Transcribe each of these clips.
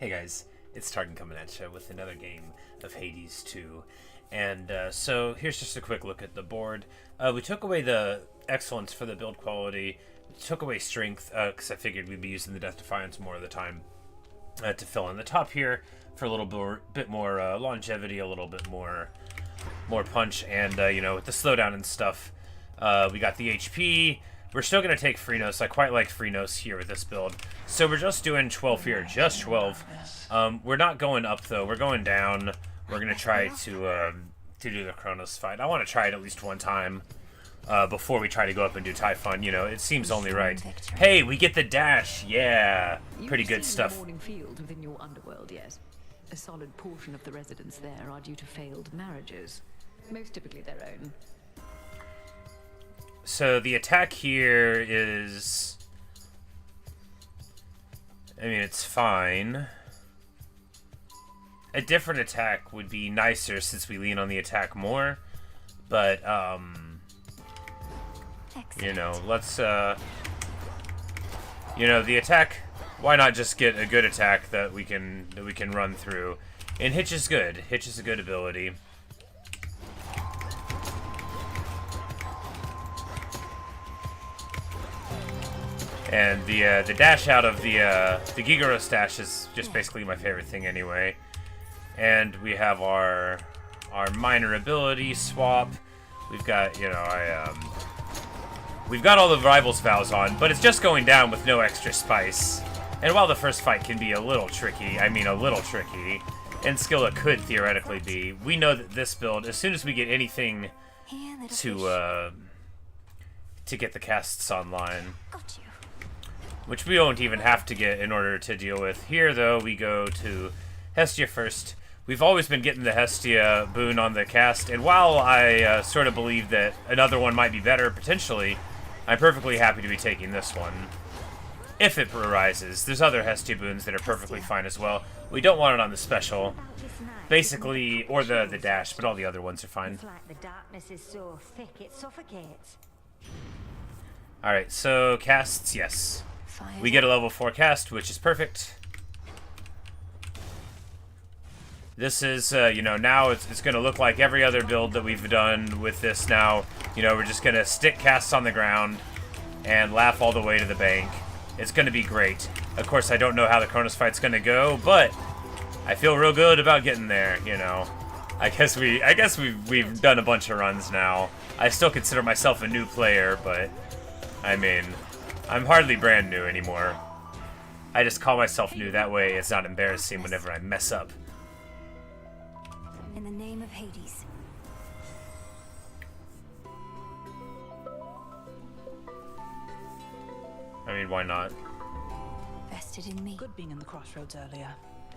Hey guys, it's Tartan coming at you with another game of Hades 2. And so here's just a quick look at the board. We took away the excellence for the build quality, took away strength, because I figured we'd be using the Death Defiance more of the time to fill in the top here for a little bit more longevity, a little bit more punch, and you know, with the slowdown and stuff, we got the HP. We're still going to take Chronos. I quite like Chronos here with this build. So we're just doing 12 here, just 12. We're not going up, though. We're going down. We're going to try to do the Chronos fight. I want to try it at least one time before we try to go up and do Typhon. You know, it seems only right. Hey, we get the dash. Yeah, pretty good stuff. Morning field within your underworld, yes. A solid portion of the residents there are due to failed marriages, most typically their own. So the attack here is, I mean, it's fine. A different attack would be nicer since we lean on the attack more, but you know, let's you know, the attack, why not just get a good attack that we can run through? And Hitch is good. Hitch is a good ability. And the dash out of the Gigaros dash is just basically my favorite thing anyway. And we have our minor ability swap. We've got, you know, we've got all the Rivals Vows on, but it's just going down with no extra spice. And while the first fight can be a little tricky, I mean a little tricky, and skill it could theoretically be, we know that this build, as soon as we get anything to get the casts online, which we won't even have to get in order to deal with. Here, though, we go to Hestia first. We've always been getting the Hestia boon on the cast, and while I sort of believe that another one might be better, potentially, I'm perfectly happy to be taking this one. If it arises. There's other Hestia boons that are perfectly fine as well. We don't want it on the special, basically, or the dash, but all the other ones are fine. It's like the darkness is so thick it suffocates. Alright, so casts, yes. We get a level 4 cast, which is perfect. This is, you know, now it's going to look like every other build that we've done with this now. You know, we're just going to stick casts on the ground and laugh all the way to the bank. It's going to be great. Of course, I don't know how the Chronos fight's going to go, but I feel real good about getting there, you know. I guess we've done a bunch of runs now. I still consider myself a new player, but I mean, I'm hardly brand new anymore. I just call myself new, that way it's not embarrassing whenever I mess up. In the name of Hades. I mean, why not? Vested in me. Good being in the crossroads earlier.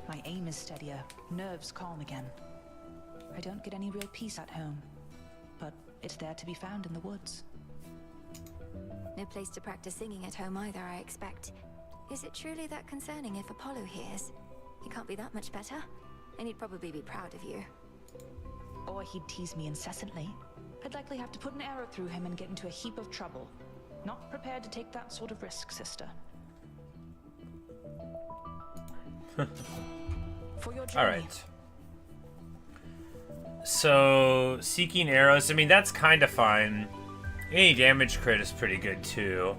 My aim is steadier, nerves calm again. I don't get any real peace at home, but it's there to be found in the woods. No place to practice singing at home either, I expect. Is it truly that concerning if Apollo hears? He can't be that much better, and he'd probably be proud of you. Or he'd tease me incessantly. I'd likely have to put an arrow through him and get into a heap of trouble. Not prepared to take that sort of risk, sister. For your journey. Alright. So, seeking arrows, I mean, that's kind of fine. Any damage crit is pretty good, too.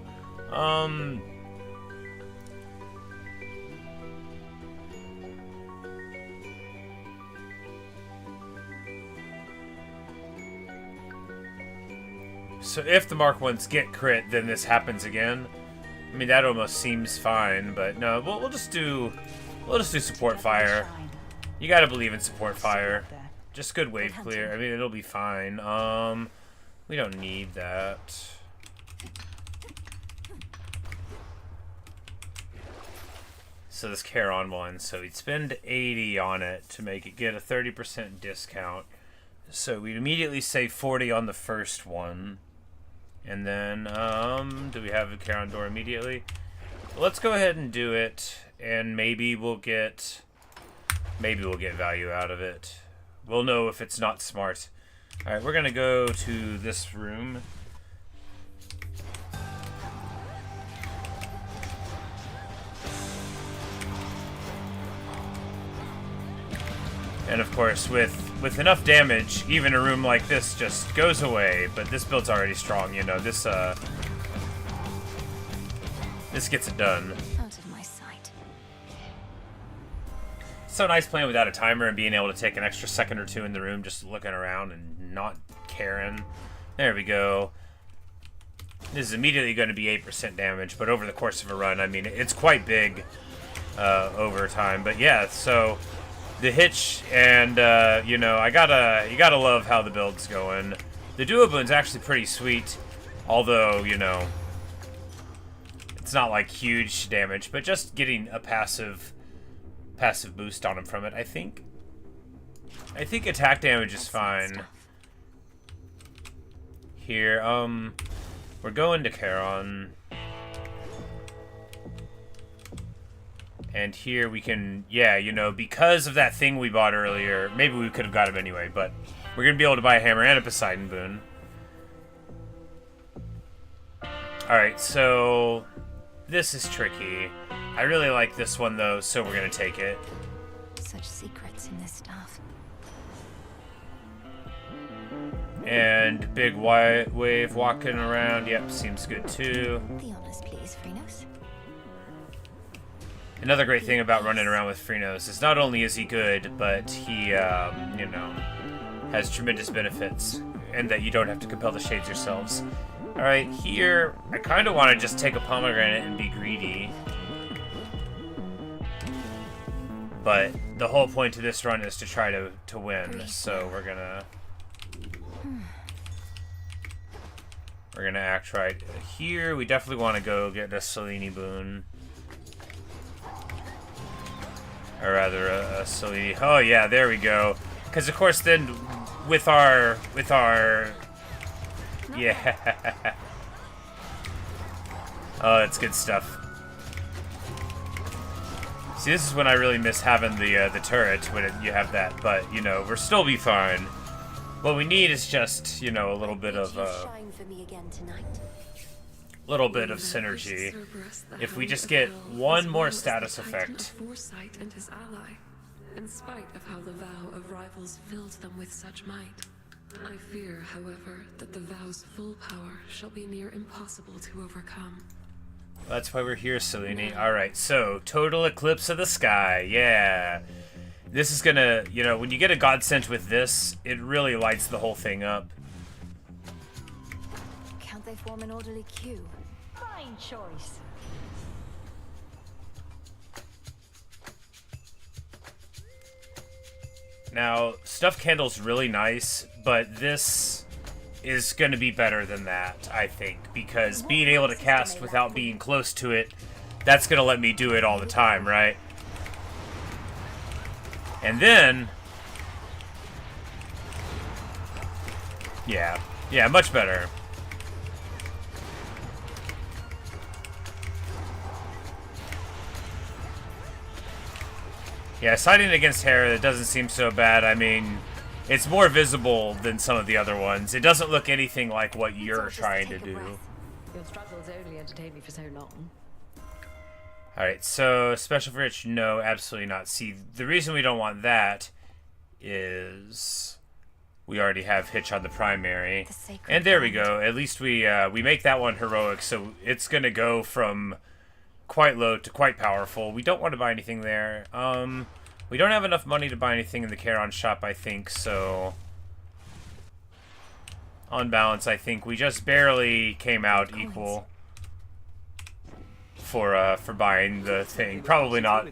So if the Mark 1s get crit, then this happens again. I mean, that almost seems fine, but no, we'll just do support fire. You gotta believe in support fire. Just good wave clear. I mean, it'll be fine. We don't need that. So this Charon one, so we'd spend 80 on it to make it get a 30% discount. So we'd immediately save 40 on the first one. And then, do we have a Charon door immediately? Let's go ahead and do it, and maybe we'll get value out of it. We'll know if it's not smart. Alright, we're gonna go to this room. And of course, with enough damage, even a room like this just goes away. But this build's already strong, you know. This gets it done. Out of my sight. It's so nice playing without a timer and being able to take an extra second or two in the room, just looking around and not caring. There we go. This is immediately going to be 8% damage, but over the course of a run, I mean, it's quite big over time. But yeah, so the hitch, and you know, you gotta love how the build's going. The duoboon's actually pretty sweet, although, you know, it's not like huge damage, but just getting a passive boost on him from it. I think attack damage is fine. Here, we're going to Charon. And here we can, yeah, you know, because of that thing we bought earlier, maybe we could have got him anyway, but we're going to be able to buy a hammer and a Poseidon boon. Alright, so this is tricky. I really like this one, though, so we're going to take it. Such secrets in this stuff. And big white wave walking around. Yep, seems good, too. The honors, please, Chronos. Another great thing about running around with Chronos is not only is he good, but he, you know, has tremendous benefits, and that you don't have to compel the shades yourselves. Alright, here, I kind of want to just take a pomegranate and be greedy. But the whole point to this run is to try to win, so we're gonna act right. Here, we definitely want to go get a Selene boon. Or rather, a Selene. Oh yeah, there we go. Because of course, then with our yeah. Oh, that's good stuff. See, this is when I really miss having the turret when you have that. But you know, we'll still be fine. What we need is just, you know, a little bit of synergy. If we just get one more status effect. Foresight and his ally, in spite of how the vow of rivals filled them with such might. I fear, however, that the vow's full power shall be near impossible to overcome. That's why we're here, Selene. Alright, so, total eclipse of the sky, yeah. This is gonna, you know, when you get a godsend with this, it really lights the whole thing up. Can't they form an orderly queue? Fine choice. Now, Stuffed Candle's really nice, but this is going to be better than that, I think, because being able to cast without being close to it, that's going to let me do it all the time, right? And then... yeah, much better. Yeah, siding against Hera, it doesn't seem so bad. I mean, it's more visible than some of the other ones. It doesn't look anything like what you're trying to do. Your struggles only entertained me for so long. Alright, so special for Hitch, no, absolutely not. See, the reason we don't want that is we already have Hitch on the primary. And there we go. At least we make that one heroic, so it's going to go from quite low to quite powerful. We don't want to buy anything there. We don't have enough money to buy anything in the Charon shop, I think, so on balance, I think we just barely came out equal for buying the thing. Probably not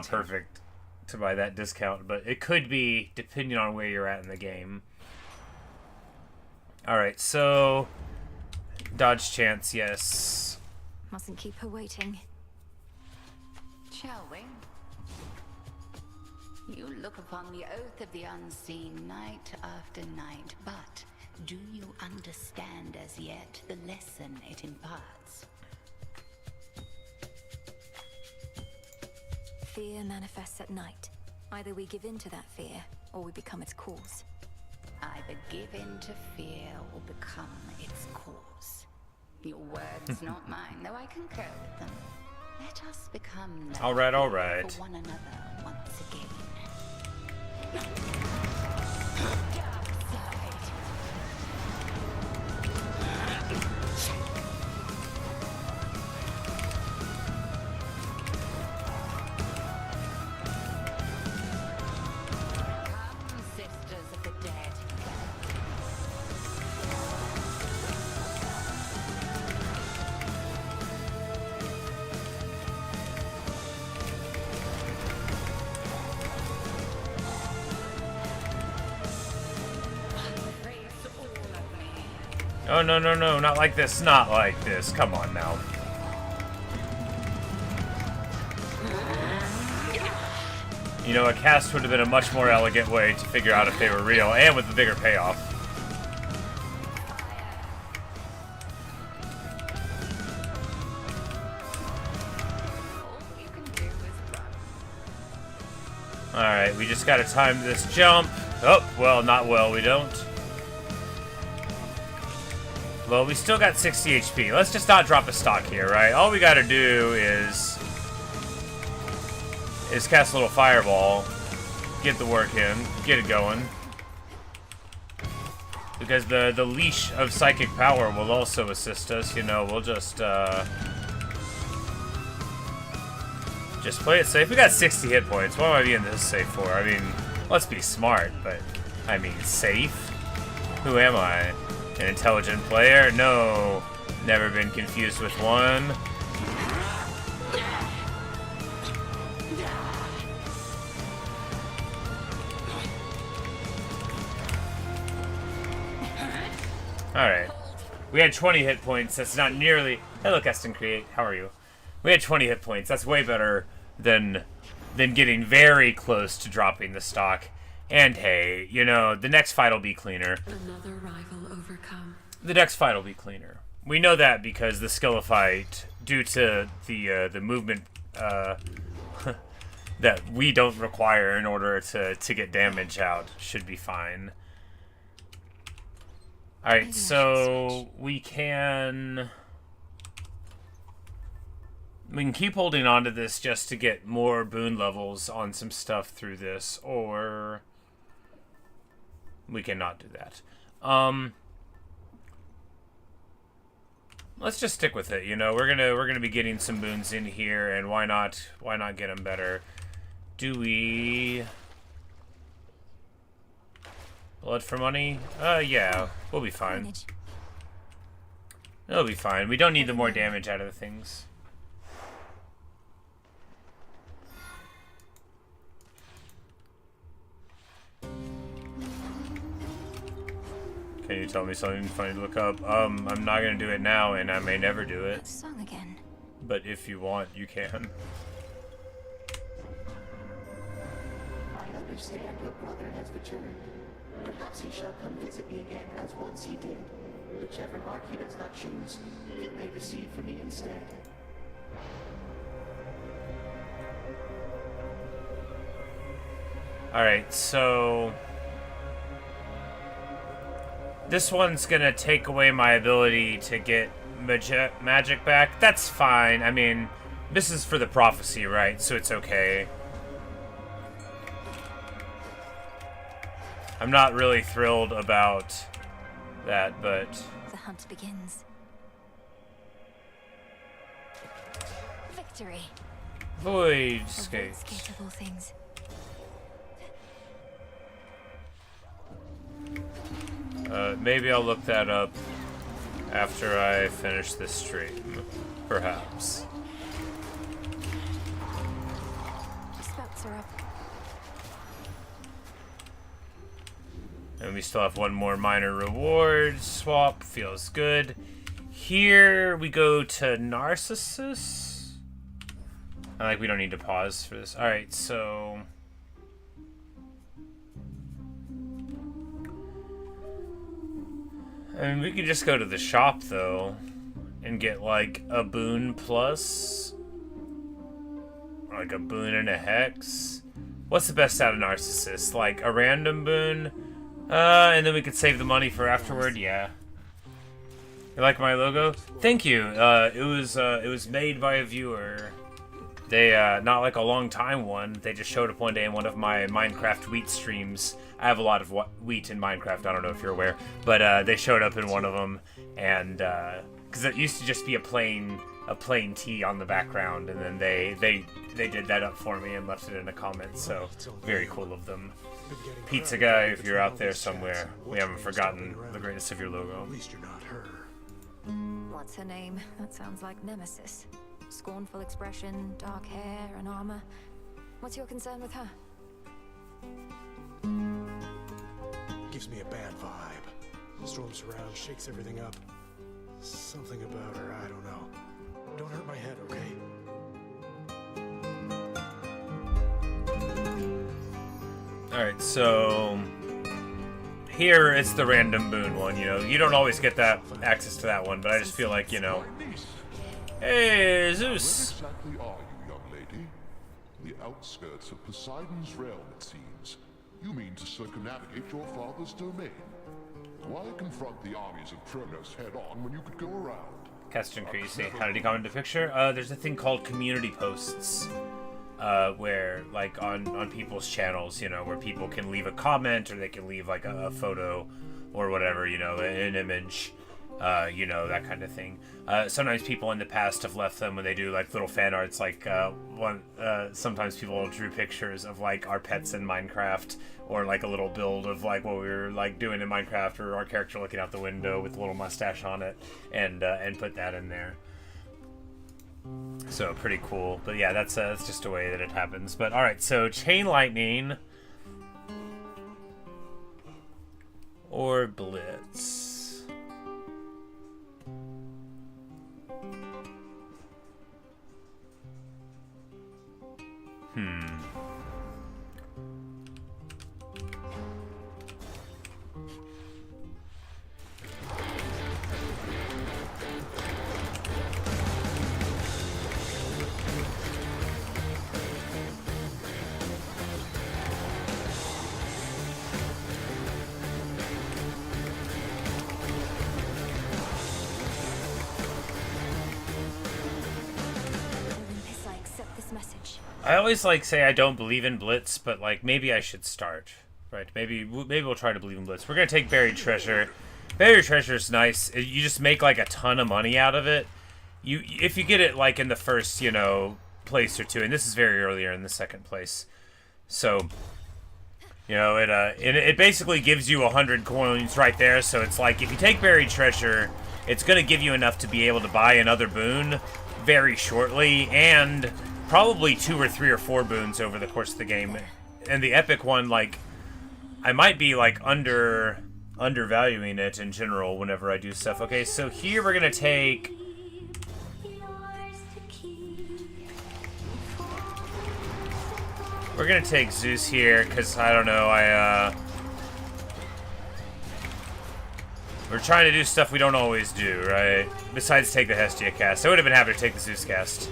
perfect to buy that discount, but it could be depending on where you're at in the game. Alright, so dodge chance, yes. Mustn't keep her waiting. Shall we? You look upon the oath of the unseen night after night, but do you understand as yet the lesson it imparts? Fear manifests at night. Either we give in to that fear, or we become its cause. Either give in to fear or become its cause. Your words, not mine, though I concur with them. Let us become Alright. for one another once again. Sisters of the dead. Oh, no, no, no, not like this, not like this. Come on now. You know, a cast would have been a much more elegant way to figure out if they were real, and with a bigger payoff. Alright, we just gotta time this jump. Oh, well, not well, we don't. Well, we still got 60 HP. Let's just not drop a stock here, right? All we gotta do is cast a little fireball, get the work in, get it going. Because the leash of psychic power will also assist us, you know, we'll just play it safe. We got 60 hit points. What am I being this safe for? I mean, let's be smart, but I mean, safe? Who am I? An intelligent player? No. Never been confused with one. Alright. We had 20 hit points. That's not nearly... Hello, Custom Create. How are you? We had 20 hit points. That's way better than getting very close to dropping the stock. And hey, you know, the next fight will be cleaner. Another rival overcome. The next fight will be cleaner. We know that because the skill of fight, due to the movement that we don't require in order to get damage out, should be fine. Alright, so we can keep holding on to this just to get more boon levels on some stuff through this, or we cannot do that. Let's just stick with it, you know. We're gonna be getting some boons in here, and why not get them better? Do we blood for money? Yeah, we'll be fine. It'll be fine. We don't need the more damage out of the things. Can you tell me something funny to look up? I'm not gonna do it now, and I may never do it. That song again. But if you want, you can. I understand your brother has returned. Perhaps he shall come visit me again as once he did. Whichever mark he does not choose, it may receive from me instead. Alright, so this one's gonna take away my ability to get magic back. That's fine. I mean, this is for the prophecy, right? So it's okay. I'm not really thrilled about that, but The hunt begins. Victory. void A skate. skate of all things. Maybe I'll look that up after I finish this stream, perhaps. Spouts are up. And we still have one more minor reward swap. Feels good. Here we go to Narcissus. We don't need to pause for this. Alright, so I mean, we could just go to the shop, though, and get, like, a boon plus. Like, a boon and a hex. What's the best out of Narcissus? Like, a random boon? And then we could save the money for afterward? Yeah. You like my logo? Thank you. It was made by a viewer. They, not like a long time one, they just showed up one day in one of my Minecraft wheat streams. I have a lot of wheat in Minecraft, I don't know if you're aware, but they showed up in one of them, and, because it used to just be a plain T on the background, and then they did that up for me and left it in a comment, so very cool of them. Pizza Guy, if you're out there somewhere, we haven't forgotten the greatness of your logo. At least you're not her. What's her name? That sounds like Nemesis. Scornful expression, dark hair, and armor. What's your concern with her? Gives me a bad vibe. Storms around, shakes everything up. Something about her, I don't know. Don't hurt my head, okay? Alright, so here it's the random boon one, you know. You don't always get that access to that one, but I just feel like, you know. Hey, Zeus! Where exactly are you, young lady? The outskirts of Poseidon's realm, it seems. You mean to circumnavigate your father's domain. Why confront the armies of Chronos head-on when you could go around? Caston Creasy, how did he comment the picture? There's a thing called community posts, where, like, on people's channels, you know, where people can leave a comment, or they can leave, like, a photo, or whatever, you know, an image, you know, that kind of thing. Sometimes people in the past have left them when they do, like, little fan arts, like, sometimes people drew pictures of, like, our pets in Minecraft, or, like, a little build of, like, what we were, like, doing in Minecraft, or our character looking out the window with a little mustache on it, and put that in there. So, pretty cool. But yeah, that's just a way that it happens. But, alright, so, Chain Lightning, or Blitz. Olympus, I accept this message. I always, like, say I don't believe in Blitz, but, like, maybe I should start. Right, maybe we'll try to believe in Blitz. We're gonna take Buried Treasure. Buried Treasure's nice. You just make, like, a ton of money out of it. If you get it, like, in the first, you know, place or two, and this is very earlier in the second place. So, you know, it basically gives you 100 coins right there, so it's like, if you take Buried Treasure, it's gonna give you enough to be able to buy another boon very shortly, and probably 2 or 3 or 4 boons over the course of the game. And the epic one, like, I might be, like, undervaluing it in general whenever I do stuff. Okay, so here we're gonna take... We're gonna take Zeus here, because, I don't know, we're trying to do stuff we don't always do, right? Besides take the Hestia cast. I would have been happy to take the Zeus cast.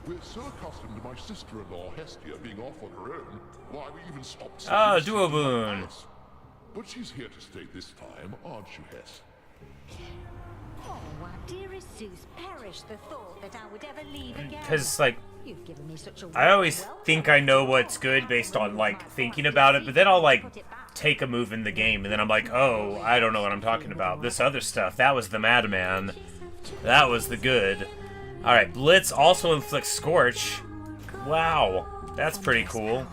We're so accustomed to my sister-in-law Hestia being off on her own, why we even stopped... Oh, Duo Boon. But she's here to stay this time, aren't you, Hess? Oh, our dearest Zeus, perish the thought that I would ever leave again. Because, like, You've given me such a I always think I know what's good based on, like, thinking about it, but then I'll, like, take a move in the game, and then I'm like, oh, I don't know what I'm talking about. This other stuff, that was the Madman. That was the good. Alright, Blitz also inflicts Scorch. Wow, that's pretty cool.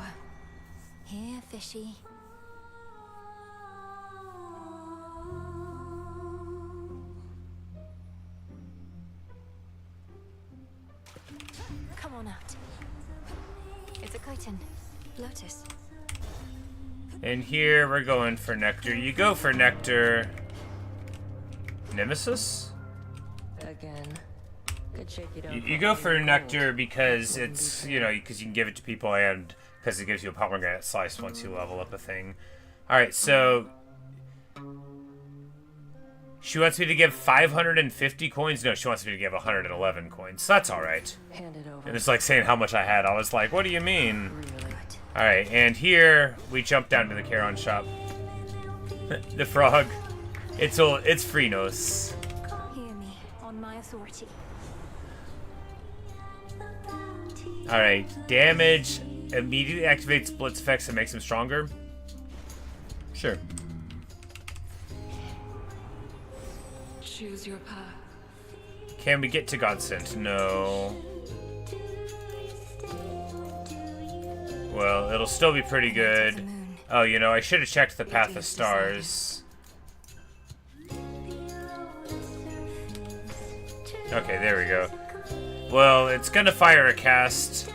Here, fishy. Come on out. It's a chitin. Lotus. And here we're going for Nectar. You go for Nectar. Nemesis? Again. Good shake you don't You go for Nectar because it's, you know, because you can give it to people and because it gives you a pomegranate slice once you level up a thing. Alright, so... She wants me to give 550 coins? No, she wants me to give 111 coins. So that's alright. Hand it over. And it's like saying how much I had. I was like, what do you mean? Really? Alright, and here we jump down to the Charon shop. The frog. It's Chronos. Hear me on my authority. Alright, damage immediately activates blitz effects and makes him stronger. Sure. Choose your path. Can we get to Godsent? No. Well, it'll still be pretty good. Oh, you know, I should have checked the Path of Stars. Okay, there we go. Well, it's gonna fire a cast.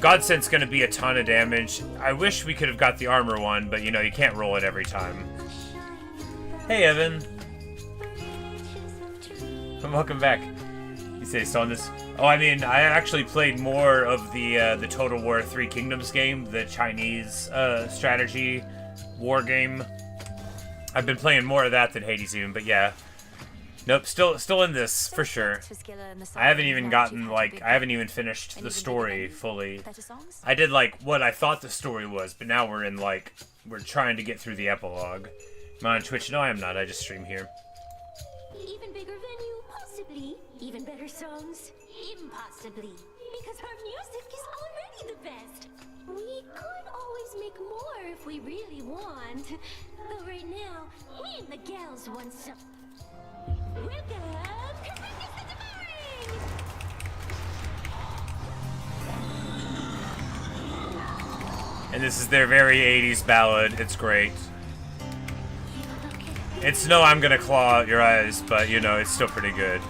Godsent's gonna be a ton of damage. I wish we could have got the armor one, but you know, you can't roll it every time. Hey, Evan. Welcome back. You say still on this? Oh, I mean, I actually played more of the Total War Three Kingdoms game, the Chinese strategy war game. I've been playing more of that than Hades even, but yeah. Nope, still in this for sure. I haven't even gotten like I haven't even finished the story fully. I did like what I thought the story was, but now we're in like we're trying to get through the epilogue. Am I on Twitch? No, I am not. I just stream here. Even bigger venue, possibly. Even better songs, impossibly. Because our music is already the best. We could always make more if we really want. But right now, me and the gals want some. Welcome, Chronos the Devouring! And this is their very 80s ballad. It's great. It's no I'm gonna claw out your eyes, but you know, it's still pretty good.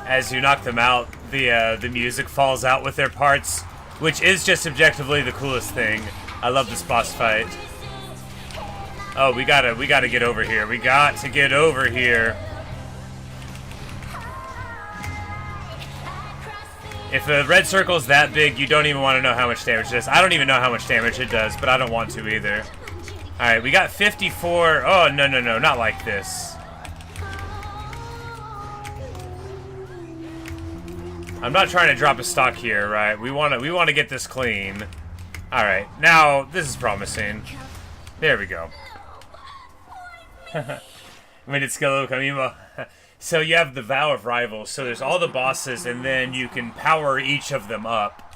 As you knock them out, the music falls out with their parts, which is just objectively the coolest thing. I love this boss fight. Oh, we gotta get over here. We got to get over here. If the red circle's that big, you don't even want to know how much damage it does. I don't even know how much damage it does, but I don't want to either. Alright, we got 54. Oh, no, not like this. I'm not trying to drop a stock here, right? We want to get this clean. All right, now this is promising. There we go. Made it skill Kamimo. So you have the Vow of Rivals. So there's all the bosses, and then you can power each of them up,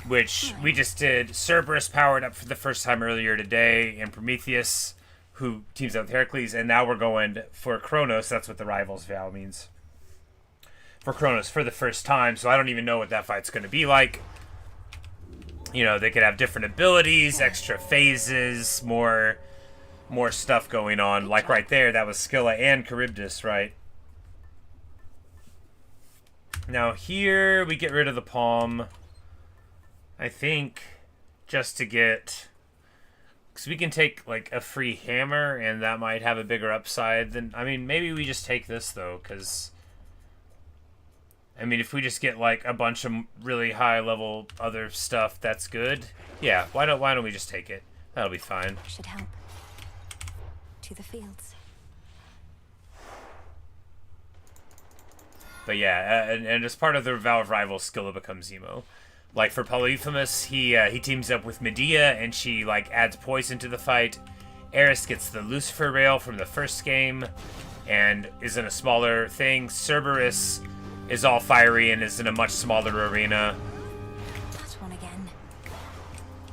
which we just did. Cerberus powered up for the first time earlier today, and Prometheus, who teams up with Heracles, and now we're going for Chronos. That's what the Rivals Vow means. For Chronos for the first time, so I don't even know what that fight's going to be like. You know, they could have different abilities, extra phases, more stuff going on. Like right there, that was Scylla and Charybdis, right? Now here, we get rid of the palm. I think, just to get... Because we can take, like, a free hammer, and that might have a bigger upside than... I mean, maybe we just take this, though, because... I mean, if we just get, like, a bunch of really high-level other stuff, that's good. Yeah, why don't we just take it? That'll be fine. Should help. To the fields. But yeah, and as part of the Vow of Rivals, Scylla becomes emo. Like, for Polyphemus, he teams up with Medea, and she, like, adds poison to the fight. Eris gets the Lucifer Rail from the first game, and is in a smaller thing. Cerberus is all fiery and is in a much smaller arena. That one again.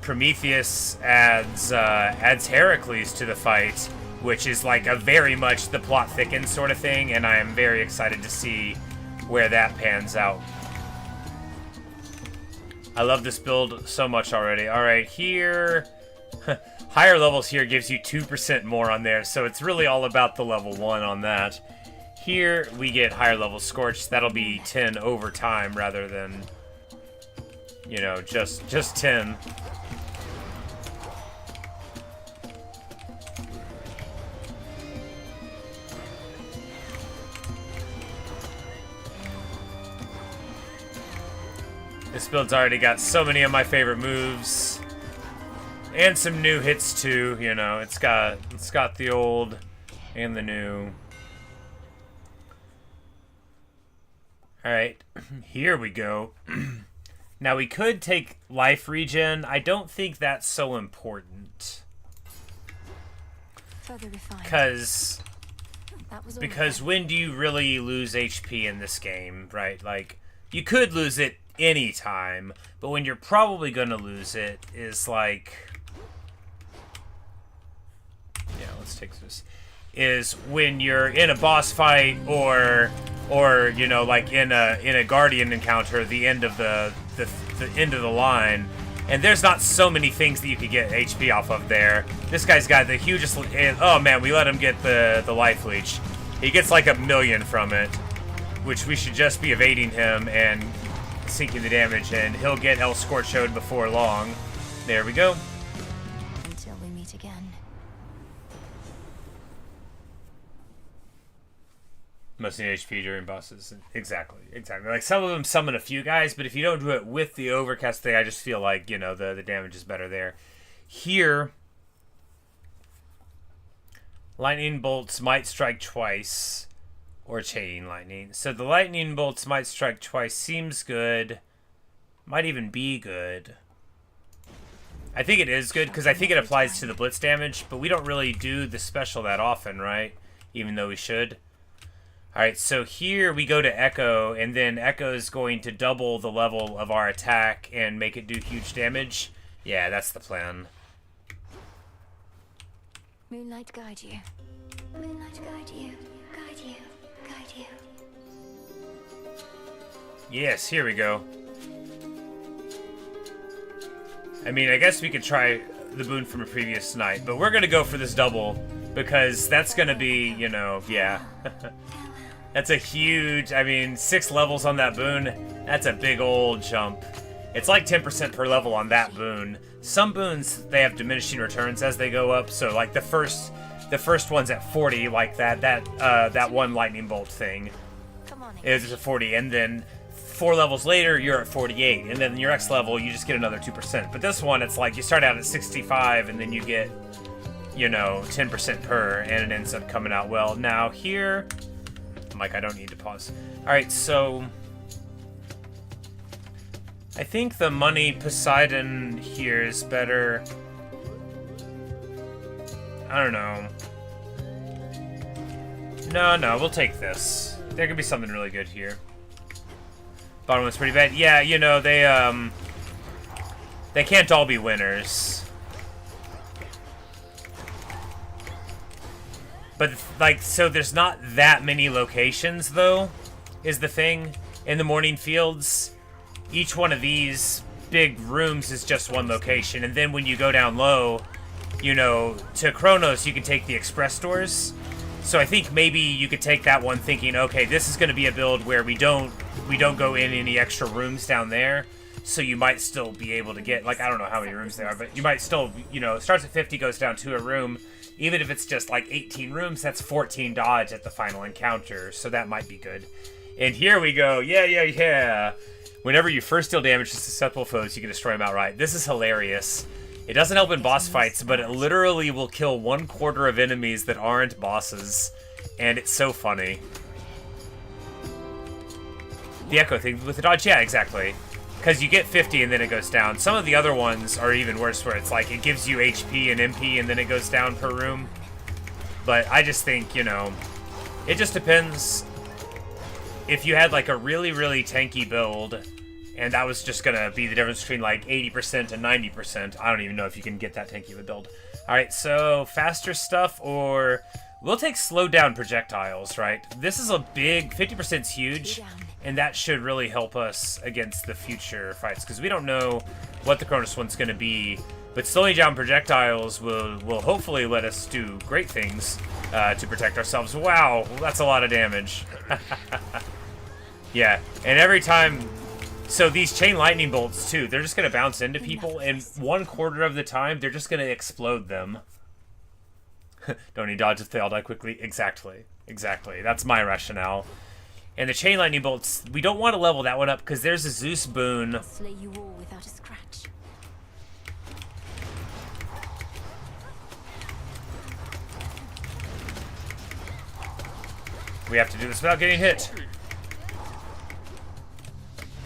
Prometheus adds Heracles to the fight, which is like a very much the plot thickens sort of thing, and I am very excited to see where that pans out. I love this build so much already. Alright, here... higher levels here gives you 2% more on there, so it's really all about the level 1 on that. Here, we get higher level Scorch. That'll be 10 over time rather than, you know, just 10. This build's already got so many of my favorite moves. And some new hits too, you know. It's got the old and the new. Alright, here we go. Now we could take life regen. I don't think that's so important. Because when do you really lose HP in this game, right? Like, you could lose it any time, but when you're probably gonna lose it is like... Yeah, let's take this. Is when you're in a boss fight or you know, like in a Guardian encounter, the end of the end of the line, and there's not so many things that you could get HP off of there. This guy's got the hugest, and oh man, we let him get the life leech. He gets like 1,000,000 from it, which we should just be evading him and sinking the damage, and he'll get El Scorchoed before long. There we go. Until we meet again. Most need HP during bosses. Exactly. Like, some of them summon a few guys, but if you don't do it with the overcast thing, I just feel like, you know, the damage is better there. Here, lightning bolts might strike twice, or chain lightning. So the lightning bolts might strike twice seems good. Might even be good. I think it is good, because I think it applies to the blitz damage, but we don't really do the special that often, right? Even though we should. Alright, so here we go to Echo, and then Echo is going to double the level of our attack and make it do huge damage. Yeah, that's the plan. Moonlight guide you. Moonlight guide you. Guide you. Guide you. Yes, here we go. I mean, I guess we could try the boon from a previous night, but we're gonna go for this double, because that's gonna be, you know, yeah. That's a huge, I mean, 6 levels on that boon, that's a big old jump. It's like 10% per level on that boon. Some boons, they have diminishing returns as they go up, so like the first one's at 40, like that one lightning bolt thing is at 40, and then 4 levels later, you're at 48, and then your next level, you just get another 2%. But this one, it's like you start out at 65, and then you get, you know, 10% per, and it ends up coming out well. Now here... Mike, I don't need to pause. Alright, so... I think the money Poseidon here is better. I don't know. No, we'll take this. There could be something really good here. Bottom one's pretty bad. Yeah, you know, they can't all be winners. But, like, so there's not that many locations, though, is the thing, in the Morning Fields. Each one of these big rooms is just one location, and then when you go down low, you know, to Chronos, you can take the express doors. So I think maybe you could take that one thinking, okay, this is going to be a build where we don't go in any extra rooms down there, so you might still be able to get, like, I don't know how many rooms there are, but you might still, you know, starts at 50, goes down to a room. Even if it's just like 18 rooms, that's 14 dodge at the final encounter, so that might be good. And here we go. Yeah. Whenever you first deal damage to susceptible foes, you can destroy them outright. This is hilarious. It doesn't help in boss fights, but it literally will kill 1/4 of enemies that aren't bosses, and it's so funny. The Echo thing with the dodge, yeah, exactly. Because you get 50 and then it goes down. Some of the other ones are even worse, where it's like it gives you HP and MP and then it goes down per room. But I just think, you know, it just depends. If you had like a really, really tanky build, and that was just going to be the difference between like 80% and 90%, I don't even know if you can get that tanky of a build. Alright, so faster stuff, or we'll take slowed down projectiles, right? This is a big, 50% is huge. And that should really help us against the future fights, because we don't know what the Chronos one's going to be. But slowing down projectiles will hopefully let us do great things to protect ourselves. Wow, that's a lot of damage. Yeah, and every time... So these chain lightning bolts, too, they're just going to bounce into people, and 1/4 of the time, they're just going to explode them. Don't need dodge if they all die quickly. Exactly. That's my rationale. And the chain lightning bolts, we don't want to level that one up because there's a Zeus boon. Slay you all without a scratch. We have to do this without getting hit.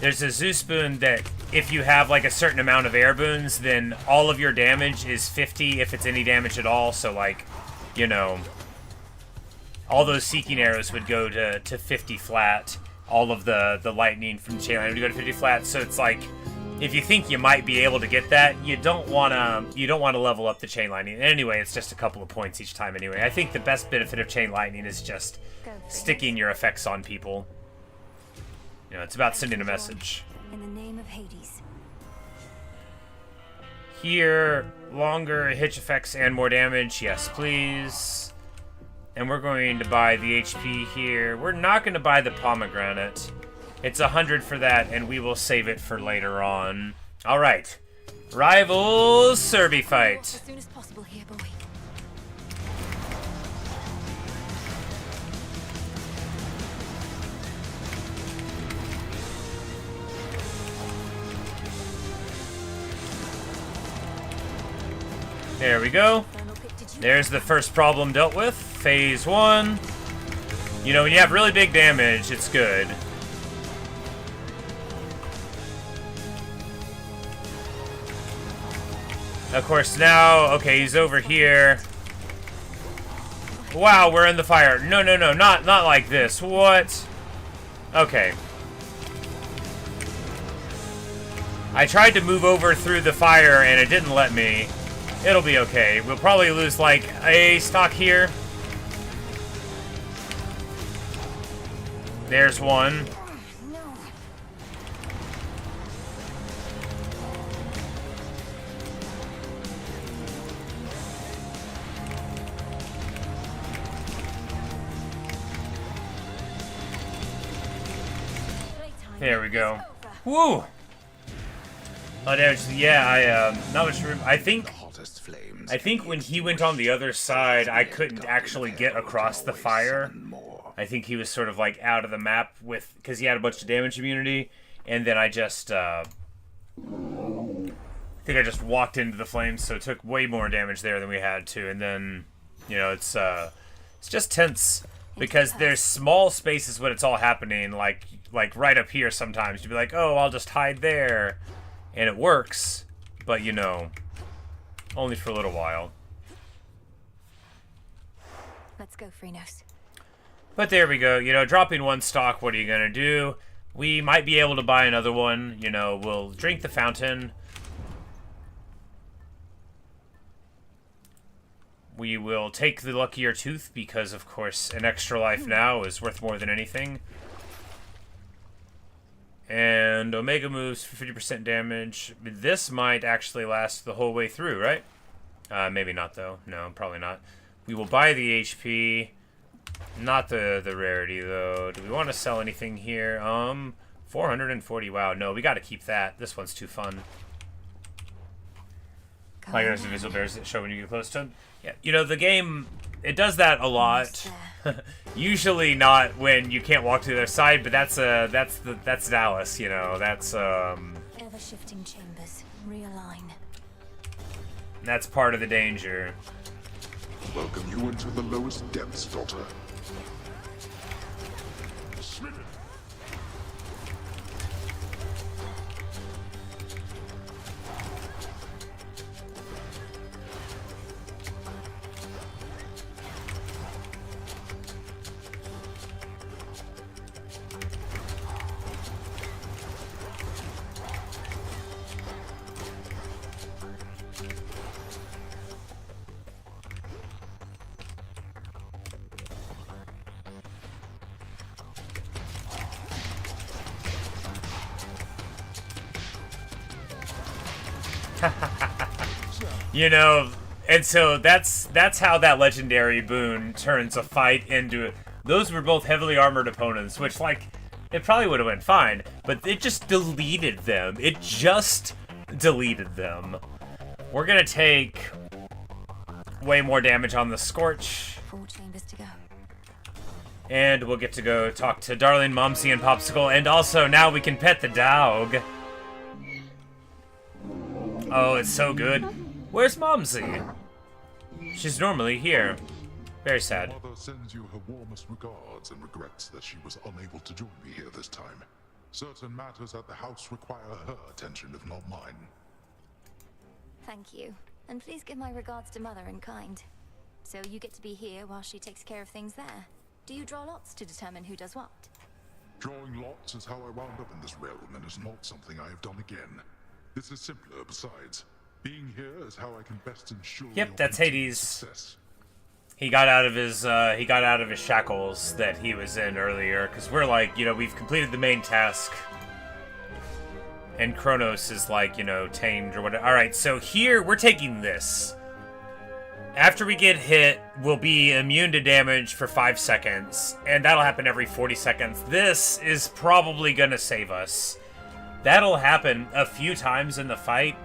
There's a Zeus boon that if you have like a certain amount of air boons, then all of your damage is 50 if it's any damage at all. So like, you know, all those seeking arrows would go to 50 flat. All of the lightning from the chain lightning would go to 50 flat. So it's like, if you think you might be able to get that, you don't wanna level up the chain lightning. And anyway, it's just a couple of points each time anyway. I think the best benefit of chain lightning is just sticking your effects on people. You know, it's about sending a message. In the name of Hades. Here, longer hitch effects and more damage. Yes, please. And we're going to buy the HP here. We're not going to buy the pomegranate. It's 100 for that, and we will save it for later on. All right. Rivals Circe fight. As soon as possible here, boy. There we go. There's the first problem dealt with. Phase 1. You know, when you have really big damage, it's good. Of course, now, okay, he's over here. Wow, we're in the fire. No, not like this. What? Okay. I tried to move over through the fire, and it didn't let me. It'll be okay. We'll probably lose, like, a stock here. There's one. There we go. Woo! Oh, there's, yeah, not much room. I think when he went on the other side, I couldn't actually get across the fire. I think he was sort of like out of the map with, because he had a bunch of damage immunity, and then I just, I think I just walked into the flames, so it took way more damage there than we had to, and then, you know, it's just tense, because there's small spaces when it's all happening, like right up here sometimes. You'd be like, oh, I'll just hide there, and it works, but, you know, only for a little while. Let's go, Chronos. But there we go. You know, dropping one stock, what are you going to do? We might be able to buy another one. You know, we'll drink the fountain. We will take the luckier tooth because, of course, an extra life now is worth more than anything. And Omega moves for 50% damage. This might actually last the whole way through, right? Maybe not, though. No, probably not. We will buy the HP. Not the rarity, though. Do we want to sell anything here? 440. Wow, no, we got to keep that. This one's too fun. Like there's invisible bears that show when you get close to them. Yeah, you know, the game, it does that a lot. Usually not when you can't walk to the other side, but that's Dallas, you know. That's Ever-shifting chambers. Realign. That's part of the danger. Welcome you into the lowest depths, daughter. Smitten. You know, and so that's how that legendary boon turns a fight into it. Those were both heavily armored opponents, which, like, it probably would have went fine, but it just deleted them. It just deleted them. We're gonna take way more damage on the Scorch. 4 chambers to go. And we'll get to go talk to Darling, Momsy, and Popsicle. And also, now we can pet the dog. Oh, it's so good. Where's Momsy? She's normally here. Very sad. Mother sends you her warmest regards and regrets that she was unable to join me here this time. Certain matters at the house require her attention, if not mine. Thank you. And please give my regards to Mother in kind. So you get to be here while she takes care of things there. Do you draw lots to determine who does what? Drawing lots is how I wound up in this realm, and is not something I have done again. This is simpler, besides. Being here is how I can best ensure Yep, your that's continued Hades. success. He got out of his shackles that he was in earlier, because we're like, you know, we've completed the main task. And Chronos is like, you know, tamed or whatever. Alright, so here, we're taking this. After we get hit, we'll be immune to damage for 5 seconds, and that'll happen every 40 seconds. This is probably gonna save us. That'll happen a few times in the fight.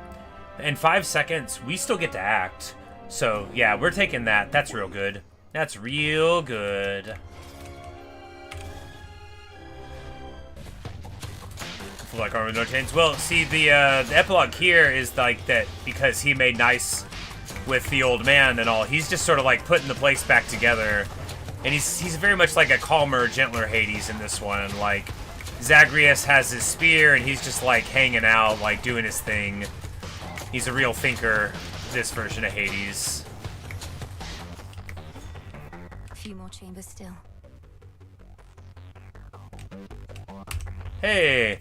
In 5 seconds, we still get to act. So, yeah, we're taking that. That's real good. That's real good. Full like armor, no chains. Well, see, the epilogue here is like that because he made nice with the old man and all. He's just sort of like putting the place back together. And he's very much like a calmer, gentler Hades in this one. Like, Zagreus has his spear and he's just like hanging out, like doing his thing. He's a real thinker, this version of Hades. A few more chambers still. Hey!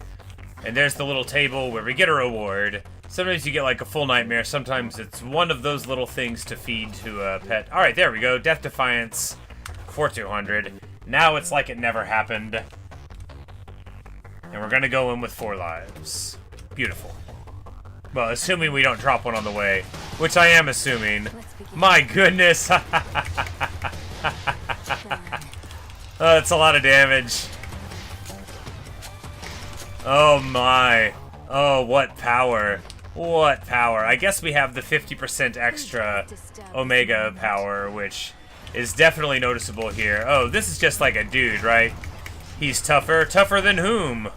And there's the little table where we get a reward. Sometimes you get like a full nightmare, sometimes it's one of those little things to feed to a pet. Alright, there we go. Death Defiance for 200. Now it's like it never happened. And we're gonna go in with 4 lives. Beautiful. Well, assuming we don't drop one on the way, which I am assuming. My goodness! Oh, that's a lot of damage. Oh my. Oh, what power. What power. I guess we have the 50% extra Omega power, which is definitely noticeable here. Oh, this is just like a dude, right? He's tougher. Tougher than whom?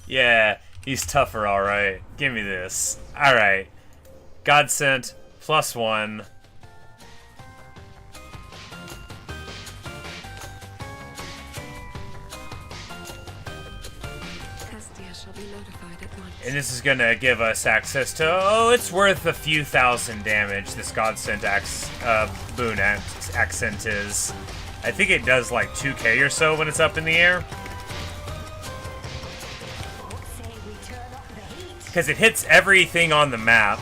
Yeah, he's tougher, alright. Give me this. Alright. God sent +1. And this is gonna give us access to, oh, it's worth a few thousand damage, this Godsent boon accent is. I think it does like 2k or so when it's up in the air. Because it hits everything on the map.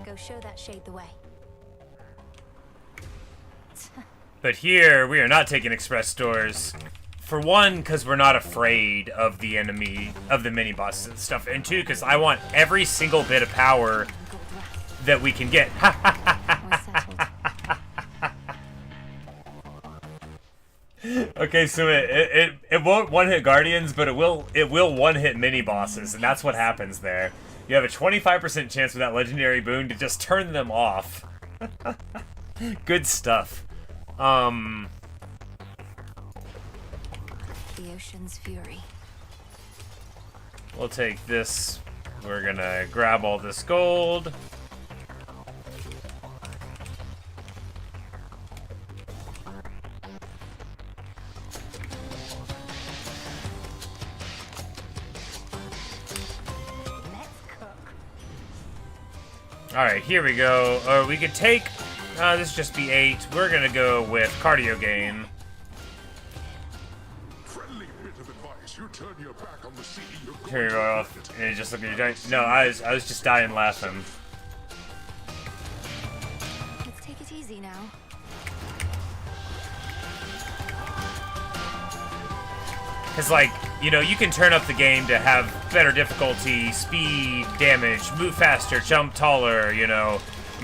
Go show that shade the way. But here, we are not taking express doors. For one, because we're not afraid of the enemy, of the mini-bosses and stuff. And two, because I want every single bit of power that we can get. Okay, so it won't one-hit Guardians, but it will one-hit mini-bosses, and that's what happens there. You have a 25% chance with that legendary boon to just turn them off. Good stuff. The ocean's fury. We'll take this. We're gonna grab all this gold. Alright, here we go. Or we could take... this just be 8. We're gonna go with cardio gain. Here you go. And you just look at your giant... No, I was just dying laughing. Let's take it easy now. Because, like, you know, you can turn up the game to have better difficulty, speed, damage, move faster, jump taller, you know.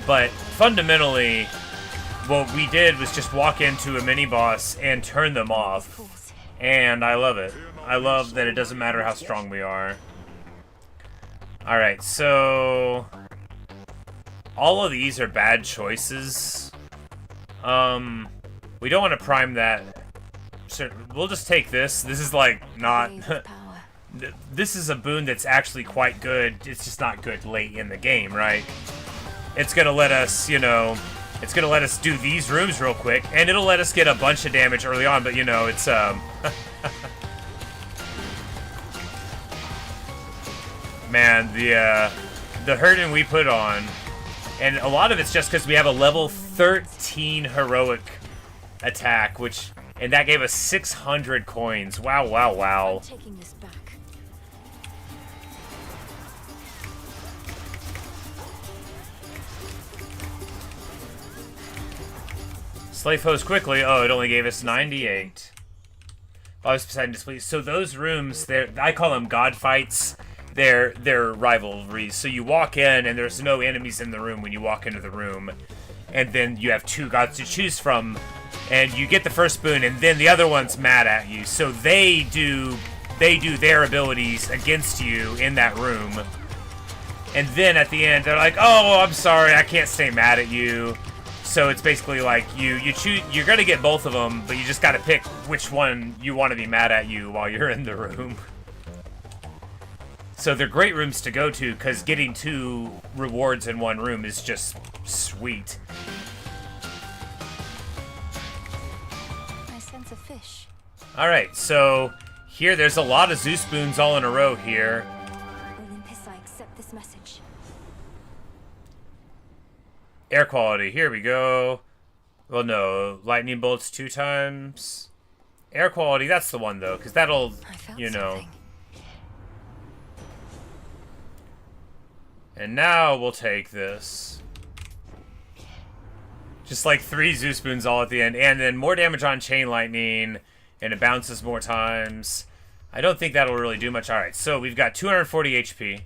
But fundamentally, what we did was just walk into a mini-boss and turn them off. And I love it. I love that it doesn't matter how strong we are. Alright, so... all of these are bad choices. We don't want to prime that. We'll just take this. This is like not... this is a boon that's actually quite good. It's just not good late in the game, right? It's gonna let us, you know... it's gonna let us do these rooms real quick, and it'll let us get a bunch of damage early on, but you know, it's, man, the hurting we put on, and a lot of it's just because we have a level 13 heroic attack, and that gave us 600 coins. Wow, wow, wow. Taking this back. Slay foes quickly. Oh, it only gave us 98. Bodies beside displeased. So those rooms, I call them god fights. They're rivalries. So you walk in, and there's no enemies in the room when you walk into the room. And then you have two gods to choose from. And you get the first boon, and then the other one's mad at you. So they do their abilities against you in that room. And then at the end, they're like, oh, I'm sorry, I can't stay mad at you. So it's basically like you choose. You're gonna get both of them, but you just gotta pick which one you want to be mad at you while you're in the room. So they're great rooms to go to because getting 2 rewards in one room is just sweet. I sense a fish. All right, so here there's a lot of Zeus boons all in a row here. Olympus, I accept this message. Air quality, here we go. Well, no, lightning bolts 2 times. Air quality, that's the one though, because that'll, you know. Something. And now we'll take this. Just like 3 Zeus boons all at the end, and then more damage on chain lightning, and it bounces more times. I don't think that'll really do much. All right, so we've got 240 HP.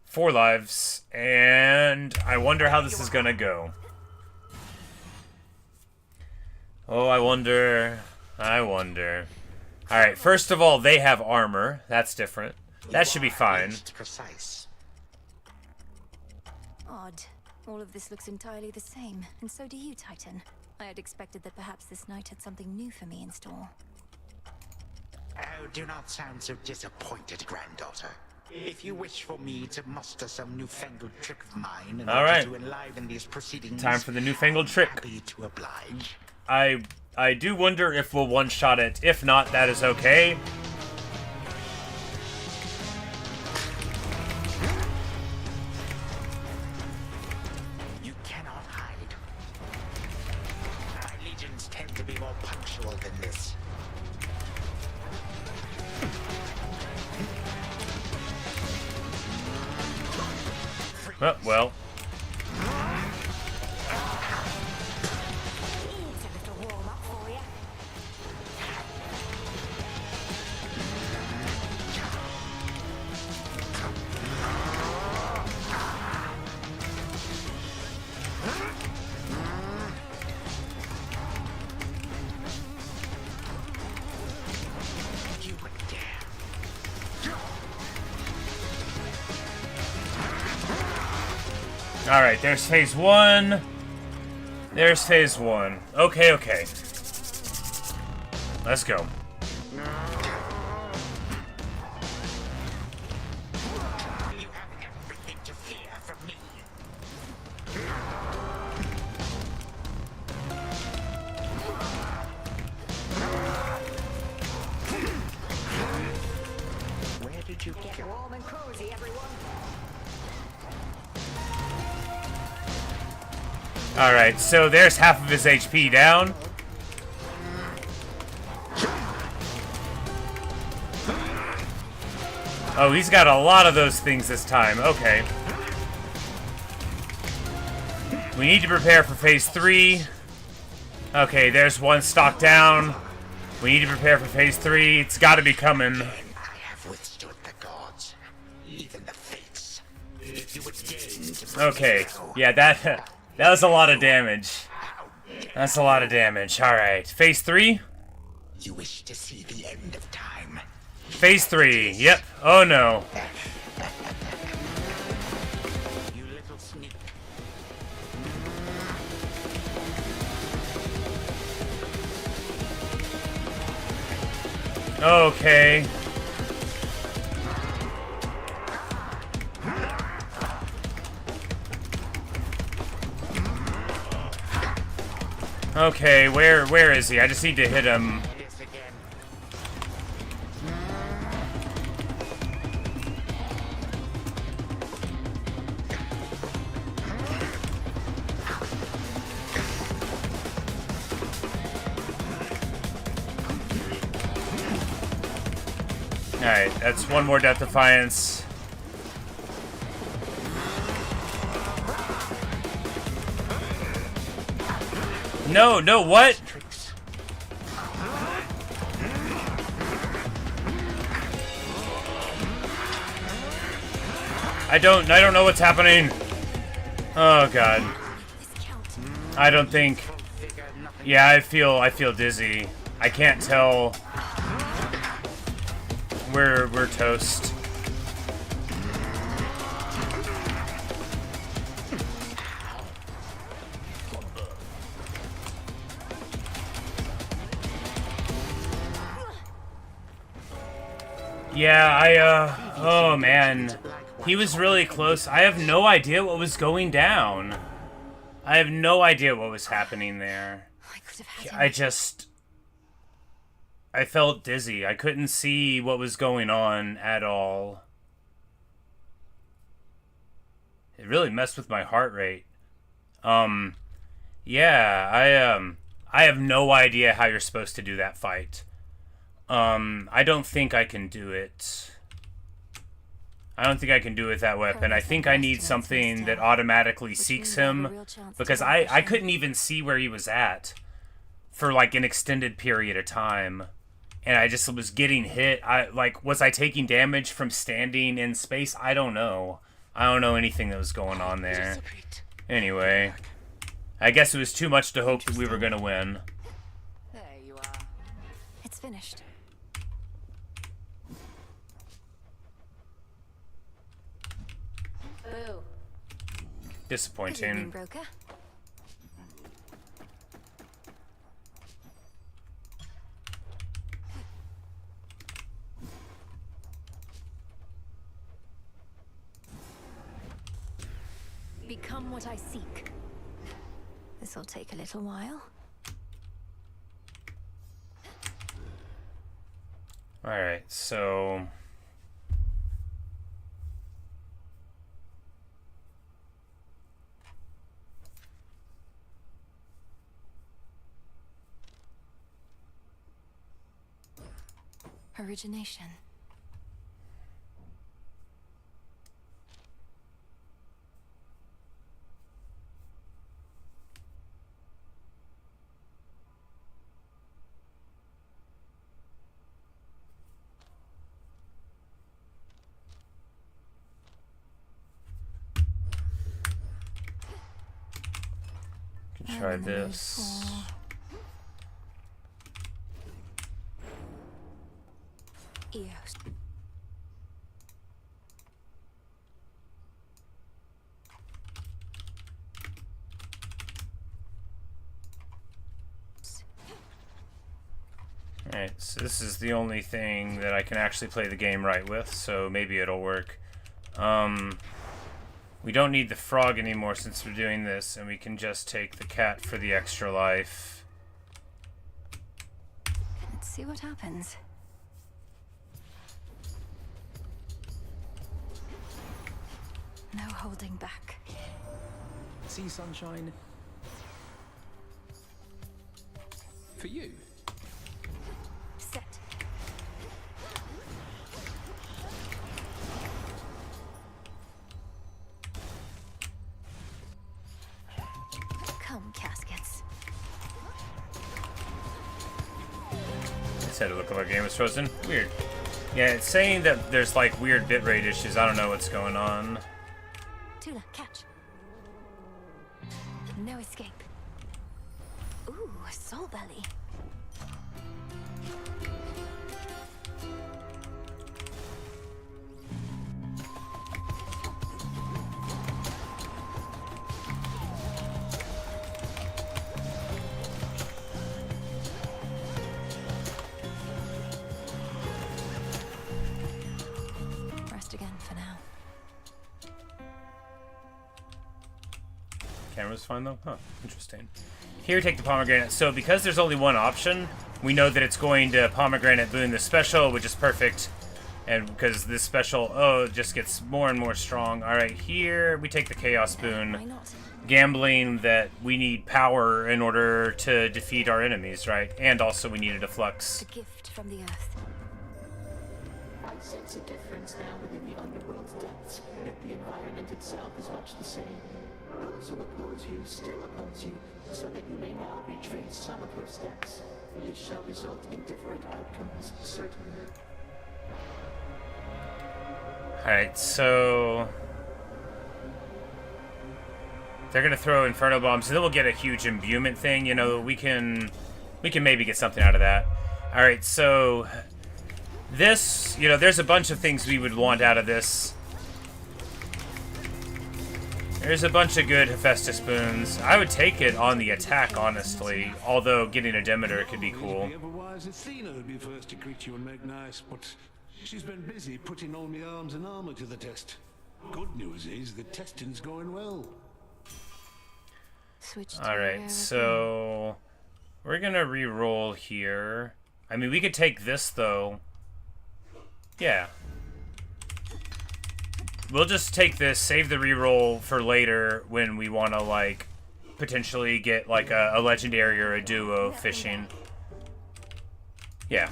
Four lives, and I wonder how this is gonna go. Oh, I wonder. Alright, first of all, they have armor. That's different. That should be fine. Odd. All of this looks entirely the same, and so do you, Titan. I had expected that perhaps this night had something new for me in store. Oh, do not sound so disappointed, granddaughter. If you wish for me to muster some newfangled trick of mine in order to enliven these proceedings, time for the newfangled trick. Happy to oblige. I do wonder if we'll one-shot it. If not, that is okay. You cannot hide. My legions tend to be more punctual than this. Oh, well. Alright, there's phase 1. There's phase 1. Okay, okay. Let's go. You have everything to fear from me. Where did you get warm and cozy, everyone? Alright, so there's half of his HP down. Oh, he's got a lot of those things this time. Okay. We need to prepare for phase 3. Okay, there's one stock down. We need to prepare for phase 3. It's got to be coming. I have withstood the gods, even the fates. If you would deign to Okay, yeah, that was a lot of damage. That's a lot of damage. Alright, phase 3. You wish to see the end of time. Phase 3. Yep. Oh no. You little sneak. Okay. Okay, where is he? I just need to hit him. Alright, that's one more Death Defiance. No, no, what? I don't know what's happening. Oh god. I don't think. Yeah, I feel dizzy. I can't tell. We're toast. Yeah, oh man. He was really close. I have no idea what was going down. I have no idea what was happening there. I felt dizzy. I couldn't see what was going on at all. It really messed with my heart rate. Yeah, I have no idea how you're supposed to do that fight. I don't think I can do it. I don't think I can do it with that weapon. I think I need something that automatically seeks him, because I couldn't even see where he was at for like an extended period of time. And I just was getting hit. Was I taking damage from standing in space? I don't know. I don't know anything that was going on there. Anyway, I guess it was too much to hope that we were gonna win. There you are. It's finished. Boo. Disappointing. Broker. Become what I seek. This'll take a little while. Alright, so... Origination. Can try this. Eos. Alright, so this is the only thing that I can actually play the game right with, so maybe it'll work. We don't need the frog anymore since we're doing this, and we can just take the cat for the extra life. Let's see what happens. No holding back. See sunshine? For you? Set. Come, caskets. It said it looked like our game was frozen. Weird. Yeah, it's saying that there's like weird bitrate issues. I don't know what's going on. Tula, catch. No escape. Ooh, a soul belly. Rest again for now. Camera's fine though? Huh, interesting. Here, take the pomegranate. So because there's only one option, we know that it's going to pomegranate boon the special, which is perfect. And because this special, it just gets more and more strong. Alright, here we take the chaos boon. Gambling that we need power in order to defeat our enemies, right? And also we needed a flux. A gift from the earth. I sense a difference now within the underworld's depths, yet the environment itself is much the same. Those who oppose you still oppose you, so that you may now retrace some of your steps. This shall result in different outcomes, certainly. Alright, so they're gonna throw Inferno Bombs, and then we'll get a huge imbuement thing, you know, we can maybe get something out of that. Alright, so this, you know, there's a bunch of things we would want out of this. There's a bunch of good Hephaestus boons. I would take it on the attack, honestly, although getting a Demeter could be cool. Otherwise, Athena would be first to greet you and make nice, but she's been busy putting all my arms and armor to the test. Good news is the testing's going well. Alright, so we're gonna re-roll here. I mean, we could take this, though. Yeah. We'll just take this, save the re-roll for later when we want to, like, potentially get, like, a legendary or a duo fishing. Yeah.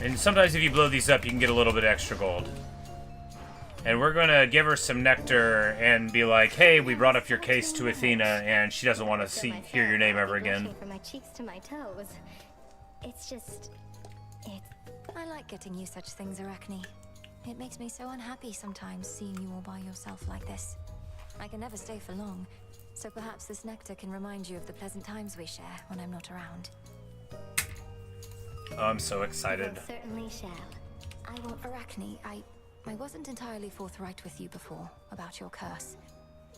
And sometimes if you blow these up, you can get a little bit extra gold. And we're going to give her some nectar and be like, hey, we brought up your case to Athena, and she doesn't want to hear your name ever again. From my cheeks to my toes. It's just... I like getting you such things, Arachne. It makes me so unhappy sometimes seeing you all by yourself like this. I can never stay for long, so perhaps this nectar can remind you of the pleasant times we share when I'm not around. Oh, I'm so excited. I certainly shall. I won't... Arachne, I wasn't entirely forthright with you before about your curse.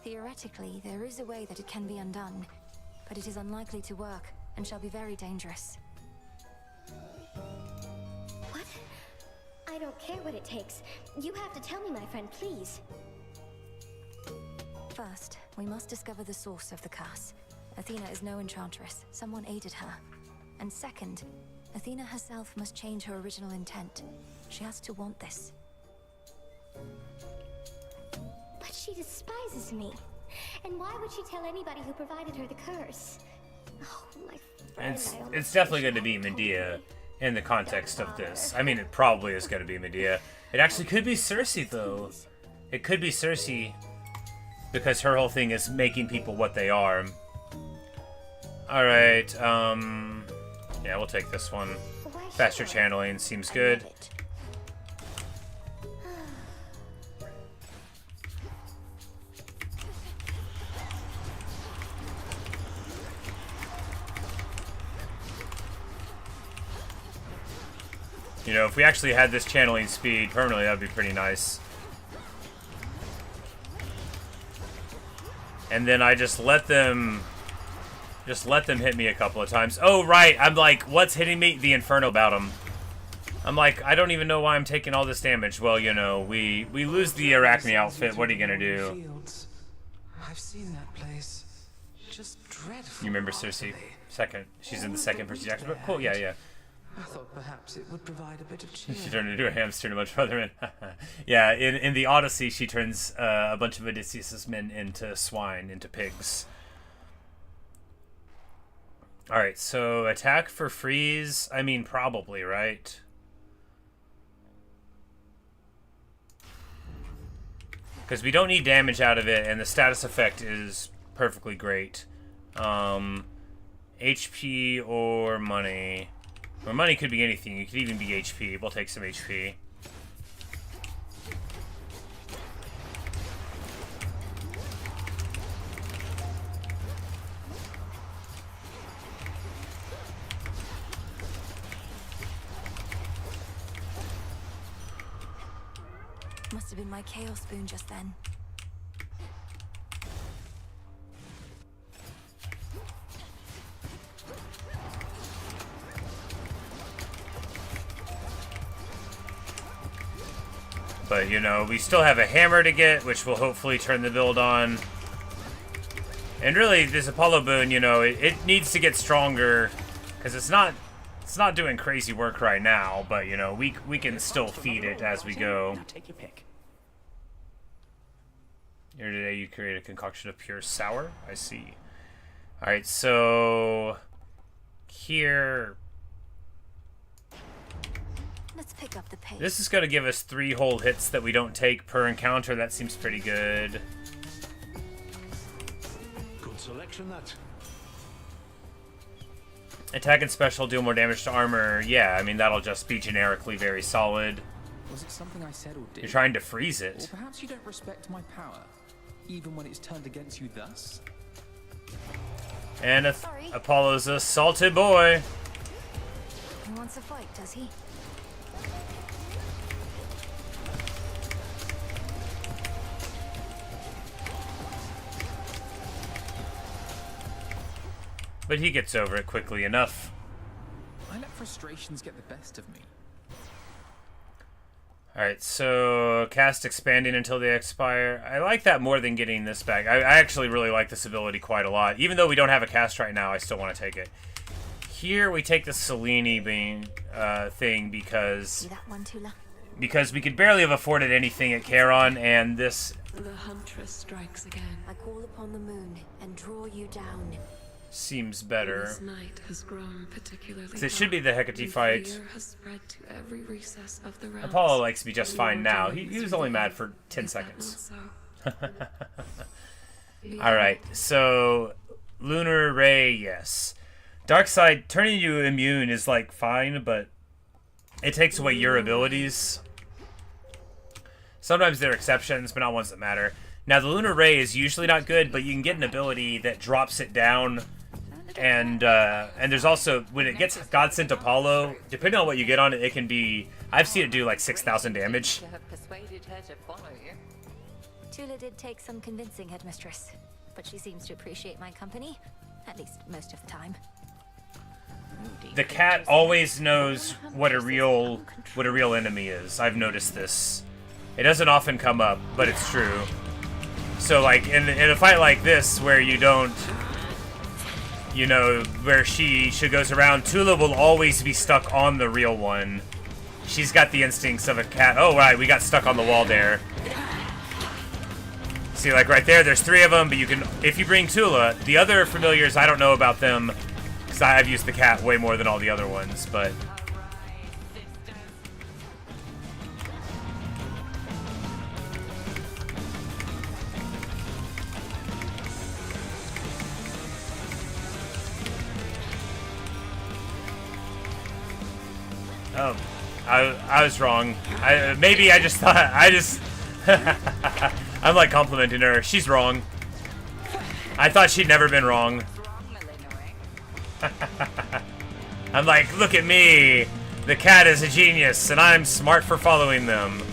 Theoretically, there is a way that it can be undone, but it is unlikely to work and shall be very dangerous. What? I don't care what it takes. You have to tell me, my friend, please. First, we must discover the source of the curse. Athena is no enchantress. Someone aided her. And second, Athena herself must change her original intent. She has to want this. But she despises me. And why would she tell anybody who provided her the curse? Oh, my friend, It's definitely going to be Medea in the context of this. I mean, it probably is going to be Medea. It actually could be Circe, though. It could be Circe, because her whole thing is making people what they are. Alright, yeah, we'll take this one. Faster channeling seems good. You know, if we actually had this channeling speed permanently, that would be pretty nice. And then I just let them hit me a couple of times. Oh, right, I'm like, what's hitting me? The Inferno about them. I'm like, I don't even know why I'm taking all this damage. Well, you know, we lose the Arachne outfit. What are you gonna do? I've seen that place. Just dreadful. You remember Circe? Second. She's in the second Percy Jackson book. Cool, yeah. I thought perhaps it would provide a bit of cheer. She turned into a hamster much further in. Yeah, in the Odyssey, she turns a bunch of Odysseus' men into swine, into pigs. Alright, so attack for freeze, I mean, probably, right? Because we don't need damage out of it, and the status effect is perfectly great. HP or money. Or money could be anything. It could even be HP. We'll take some HP. Must have been my chaos spoon just then. But, you know, we still have a hammer to get, which will hopefully turn the build on. And really, this Apollo boon, you know, it needs to get stronger, because it's not doing crazy work right now, but, you know, we can still feed it as we go. Now take your pick. Here today you create a concoction of pure sour. I see. Alright, so here, Let's pick up the pace. this is going to give us 3 whole hits that we don't take per encounter. That seems pretty good. Good selection, that. Attack and special deal more damage to armor. Yeah, I mean, that'll just be generically very solid. Was it something I said or did? You're trying to freeze Or it. perhaps you don't respect my power, even when it's turned against you thus? And Apollo's a salted boy. He wants a fight, does he? But he gets over it quickly enough. I let frustrations get the best of me. Alright, so cast expanding until they expire. I like that more than getting this back. I actually really like this ability quite a lot. Even though we don't have a cast right now, I still want to take it. Here we take the Selene thing because... See that one, Tula? Because we could barely have afforded anything at Charon, and this... The huntress strikes again. I call upon the moon and draw you down. seems better. This night has grown particularly 'Cause it should be the Hecate and fight. fear has spread to every recess of the realms. Apollo likes me just fine Your now. doings He was will only be mad for 10 is that seconds. not so? Alright, so Lunar Ray, yes. Dark Side, turning you immune is like fine, but it takes away your abilities. Sometimes there are exceptions, but not ones that matter. Now, the Lunar Ray is usually not good, but you can get an ability that drops it down. And there's also, when it gets God Sent Apollo, depending on what you get on it, it can be... I've seen it do like 6,000 damage. Tula did take some convincing, Headmistress, but she seems to appreciate my company, at least most of the time. The cat always knows what a real enemy is. I've noticed this. It doesn't often come up, but it's true. So, like, in a fight like this, where you don't... You know, where she goes around, Tula will always be stuck on the real one. She's got the instincts of a cat. Oh, right, we got stuck on the wall there. See, like, right there, there's 3 of them, but you can... If you bring Tula, the other familiars, I don't know about them, because I've used the cat way more than all the other ones, but... Oh, I was wrong. Maybe I just thought, I'm like complimenting her. She's wrong. I thought she'd never been wrong. I'm like, look at me. The cat is a genius, and I'm smart for following them.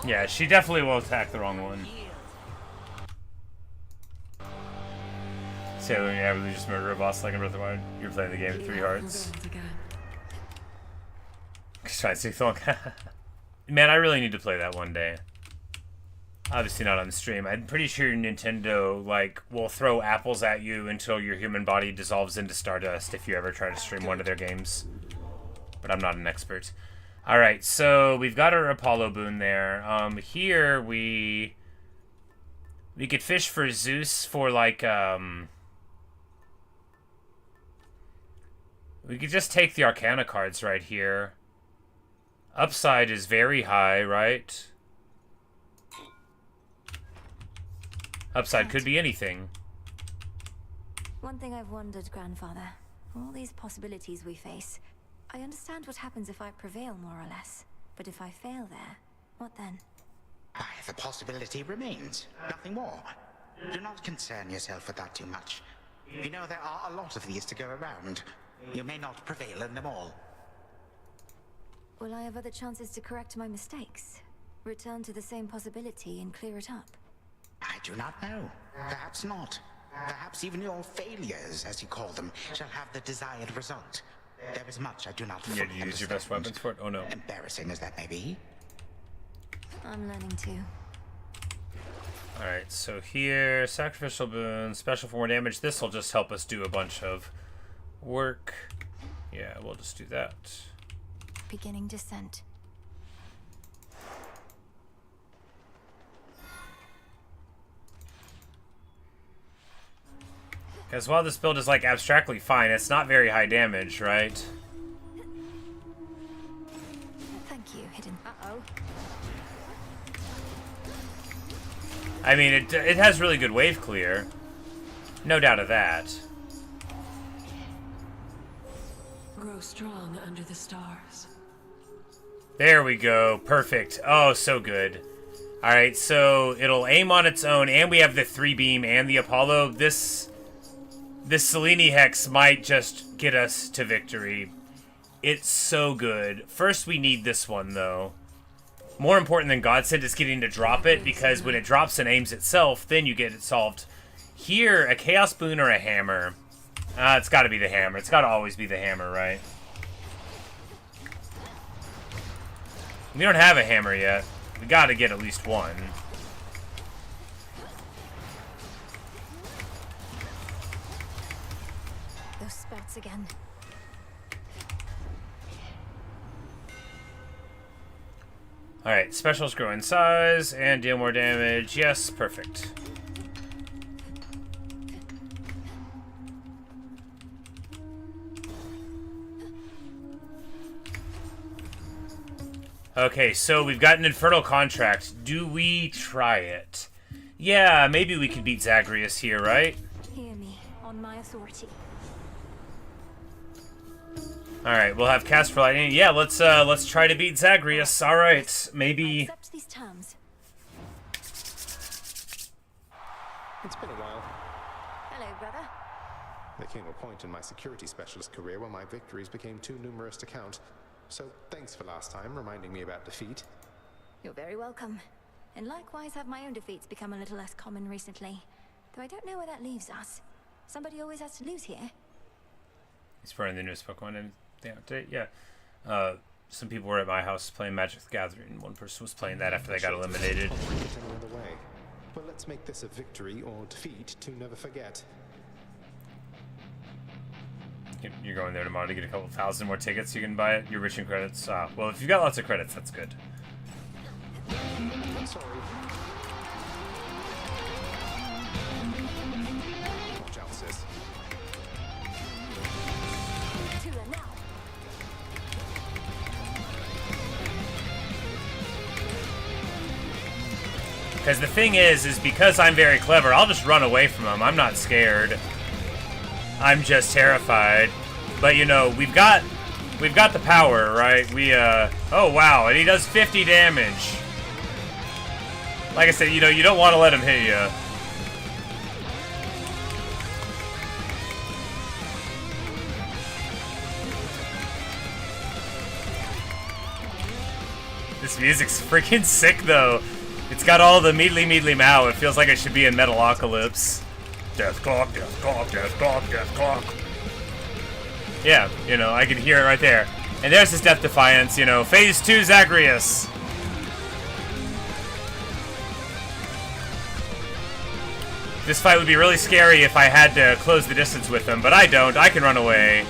Yeah, she definitely will attack the wrong one. Say when you averagely just murder a boss like in Breath of the Wild, you're playing the game with 3 hearts. Try to see long. Man, I really need to play that one day. Obviously not on the stream. I'm pretty sure Nintendo, like, will throw apples at you until your human body dissolves into stardust if you ever try to stream one of their games. But I'm not an expert. Alright, so we've got our Apollo boon there. Here we could fish for Zeus for, like, We could just take the Arcana cards right here. Upside is very high, right? Upside could be anything. One thing I've wondered, Grandfather. All these possibilities we face. I understand what happens if I prevail, more or less. But if I fail there, what then? Why, the possibility remains. Nothing more. Do not concern yourself with that too much. You know there are a lot of these to go around. You may not prevail in them all. Will I have other chances to correct my mistakes? Return to the same possibility and clear it up? I do not know. Perhaps not. Perhaps even your failures, as you call them, shall have the desired result. There is much I do not fully understand. Use your best weapons for it? Oh no. Embarrassing as that may be. I'm learning too. Alright, so here, sacrificial boon, special for more damage. This will just help us do a bunch of work. Yeah, we'll just do that. Beginning descent. Because while this build is like abstractly fine, it's not very high damage, right? Thank you, hidden. Uh-oh. I mean, it has really good wave clear. No doubt of that. Grow strong under the stars. There we go. Perfect. Oh, so good. Alright, so it'll aim on its own, and we have the 3-beam and the Apollo. This Selene Hex might just get us to victory. It's so good. First, we need this one, though. More important than Godsend is getting to drop it, because when it drops and aims itself, then you get it solved. Here, a Chaos Boon or a Hammer. It's gotta be the Hammer. It's gotta always be the Hammer, right? We don't have a Hammer yet. We gotta get at least one. Those spats again. Alright, specials grow in size and deal more damage. Yes, perfect. Okay, so we've got an Infernal Contract. Do we try it? Yeah, maybe we can beat Zagreus here, right? Hear me, on my authority. Alright, we'll have Cast for Lightning. Yeah, let's try to beat Zagreus. Alright, maybe... Accept these terms. It's been a while. Hello, brother. There came a point in my security specialist career where my victories became too numerous to count. So thanks for last time, reminding me about defeat. You're very welcome. And likewise have my own defeats become a little less common recently. Though I don't know where that leaves us. Somebody always has to lose here. He's probably the newest Pokemon in the update. Yeah. Some people were at my house playing Magic the Gathering. One person was playing that after they got eliminated. Any other way. But let's make this a victory or defeat to never forget. You're going there tomorrow to get a couple thousand more tickets. You can buy it. You're rich in credits. Well, if you've got lots of credits, that's good. Sorry. Watch out, sis. Because the thing is because I'm very clever, I'll just run away from him. I'm not scared. I'm just terrified. But you know, we've got the power, right? Oh wow, and he does 50 damage. Like I said, you know, you don't want to let him hit you. This music's freaking sick though. It's got all the meedly mow. It feels like it should be in Metalocalypse. Death clock, death clock, death clock, death clock. Yeah, you know, I can hear it right there. And there's his Death Defiance, you know, Phase 2 Zagreus. This fight would be really scary if I had to close the distance with him, but I don't. I can run away.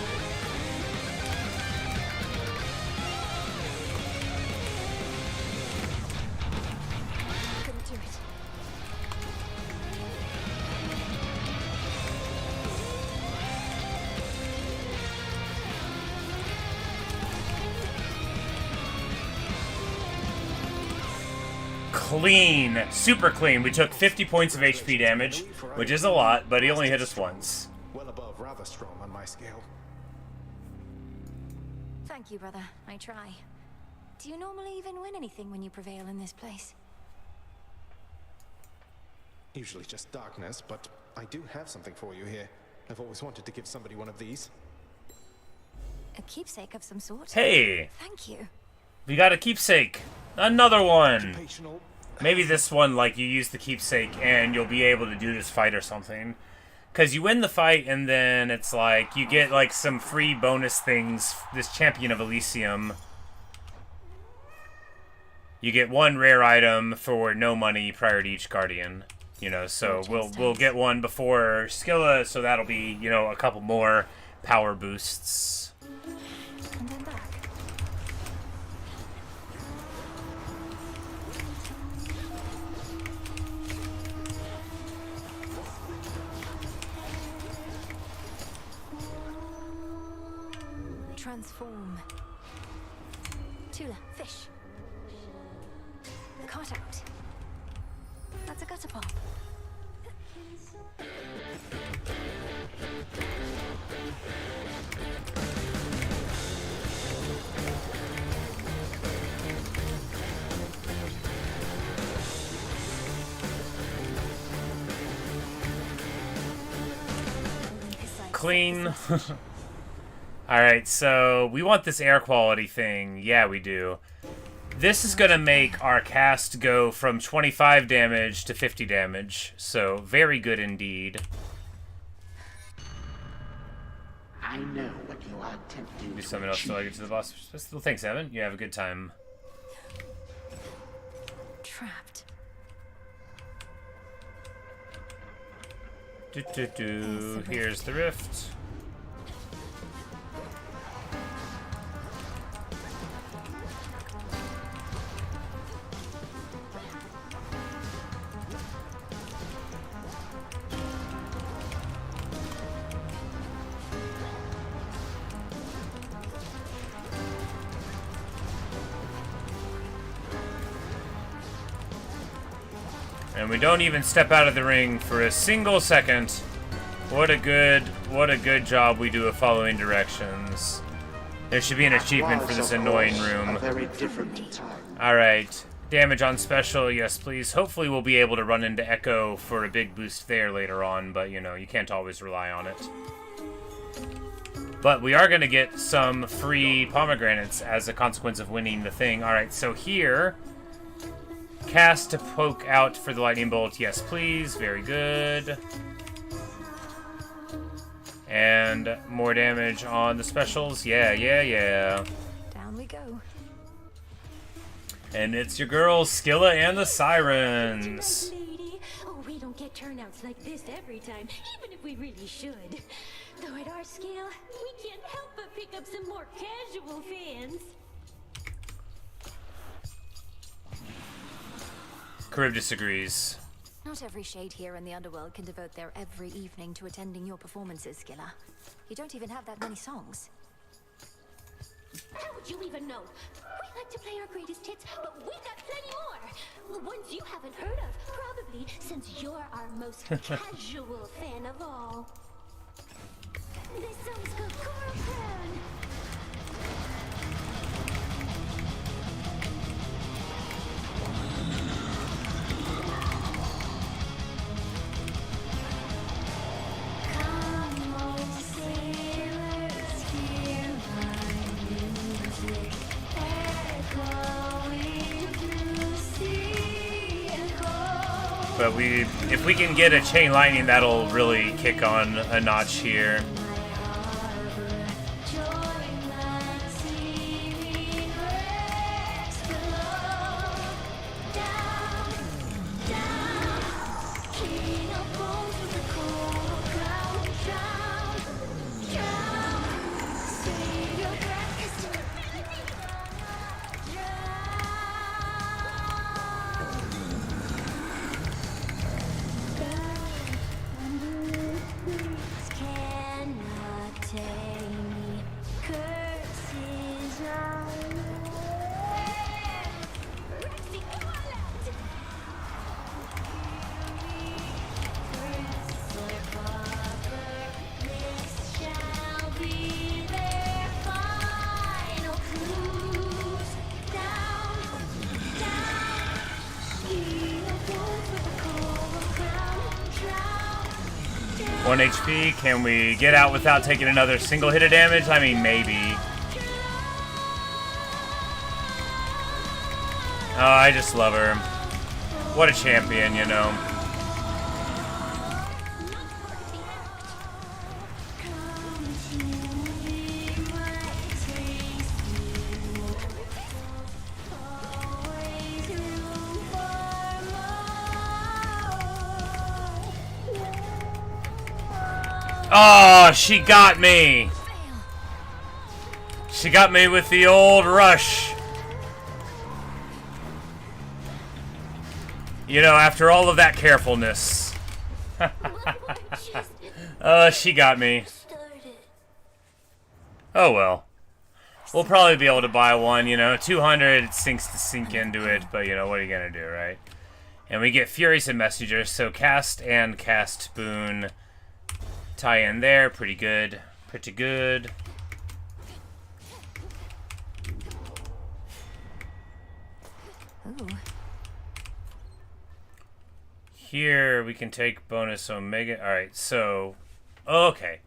clean, super clean. We took 50 points of HP damage, which is a lot, but he only hit us once. Well above rather strong on my scale. Thank you, brother. I try. Do you normally even win anything when you prevail in this place? Usually just darkness, but I do have something for you here. I've always wanted to give somebody one of these. A keepsake of some sort? Hey! Thank you. We got a keepsake. Another one! Maybe this one, like, you use the keepsake and you'll be able to do this fight or something. Because you win the fight and then it's like, you get, like, some free bonus things. This Champion of Elysium. You get one rare item for no money prior to each Guardian. You know, so we'll get one before Scylla, so that'll be, you know, a couple more power boosts. And then back. Transform. Tula, fish. Caught out. That's a gutter pop. Clean. Alright, so we want this air quality thing. Yeah, we do. This is going to make our cast go from 25 damage to 50 damage. So, very good indeed. I know what you are attempting Do something else till I get to the boss. Well, thanks, Evan. You have a good time. Trapped. Here's the rift. And we don't even step out of the ring for a single second. What a good job we do of following directions. There should be an achievement for this annoying room. Alright. Damage on special, yes please. Hopefully we'll be able to run into Echo for a big boost there later on, but you know, you can't always rely on it. But we are going to get some free pomegranates as a consequence of winning the thing. Alright, so here... Cast to poke out for the lightning bolt. Yes, please. Very good. And more damage on the specials. Yeah. Down we go. And it's your girls, Scylla and the Sirens. Oh, we don't get turnouts like this every time, even if we really should. Though at our scale, we can't help but pick up some more casual fans. Carib disagrees. Not every shade here in the underworld can devote their every evening to attending your performances, Scylla. You don't even have that many songs. How would you even know? We like to play our greatest hits, but we got plenty more. Ones you haven't heard of, probably, since you're our most casual fan of all. This song's called Coral Crown. But if we can get a chain lightning, that'll really kick on a notch here. 1 HP. Can we get out without taking another single hit of damage? I mean, maybe. Oh, I just love her. What a champion, you know. Oh, she got me. She got me with the old rush. You know, after all of that carefulness. She got me. Oh well. We'll probably be able to buy one, you know. 200, it stinks to sink into it, but you know, what are you gonna do, right? And we get Furies and Messengers, so cast and cast boon. Tie in there, pretty good. Pretty good. Ooh. Here we can take bonus Omega. Alright, so okay.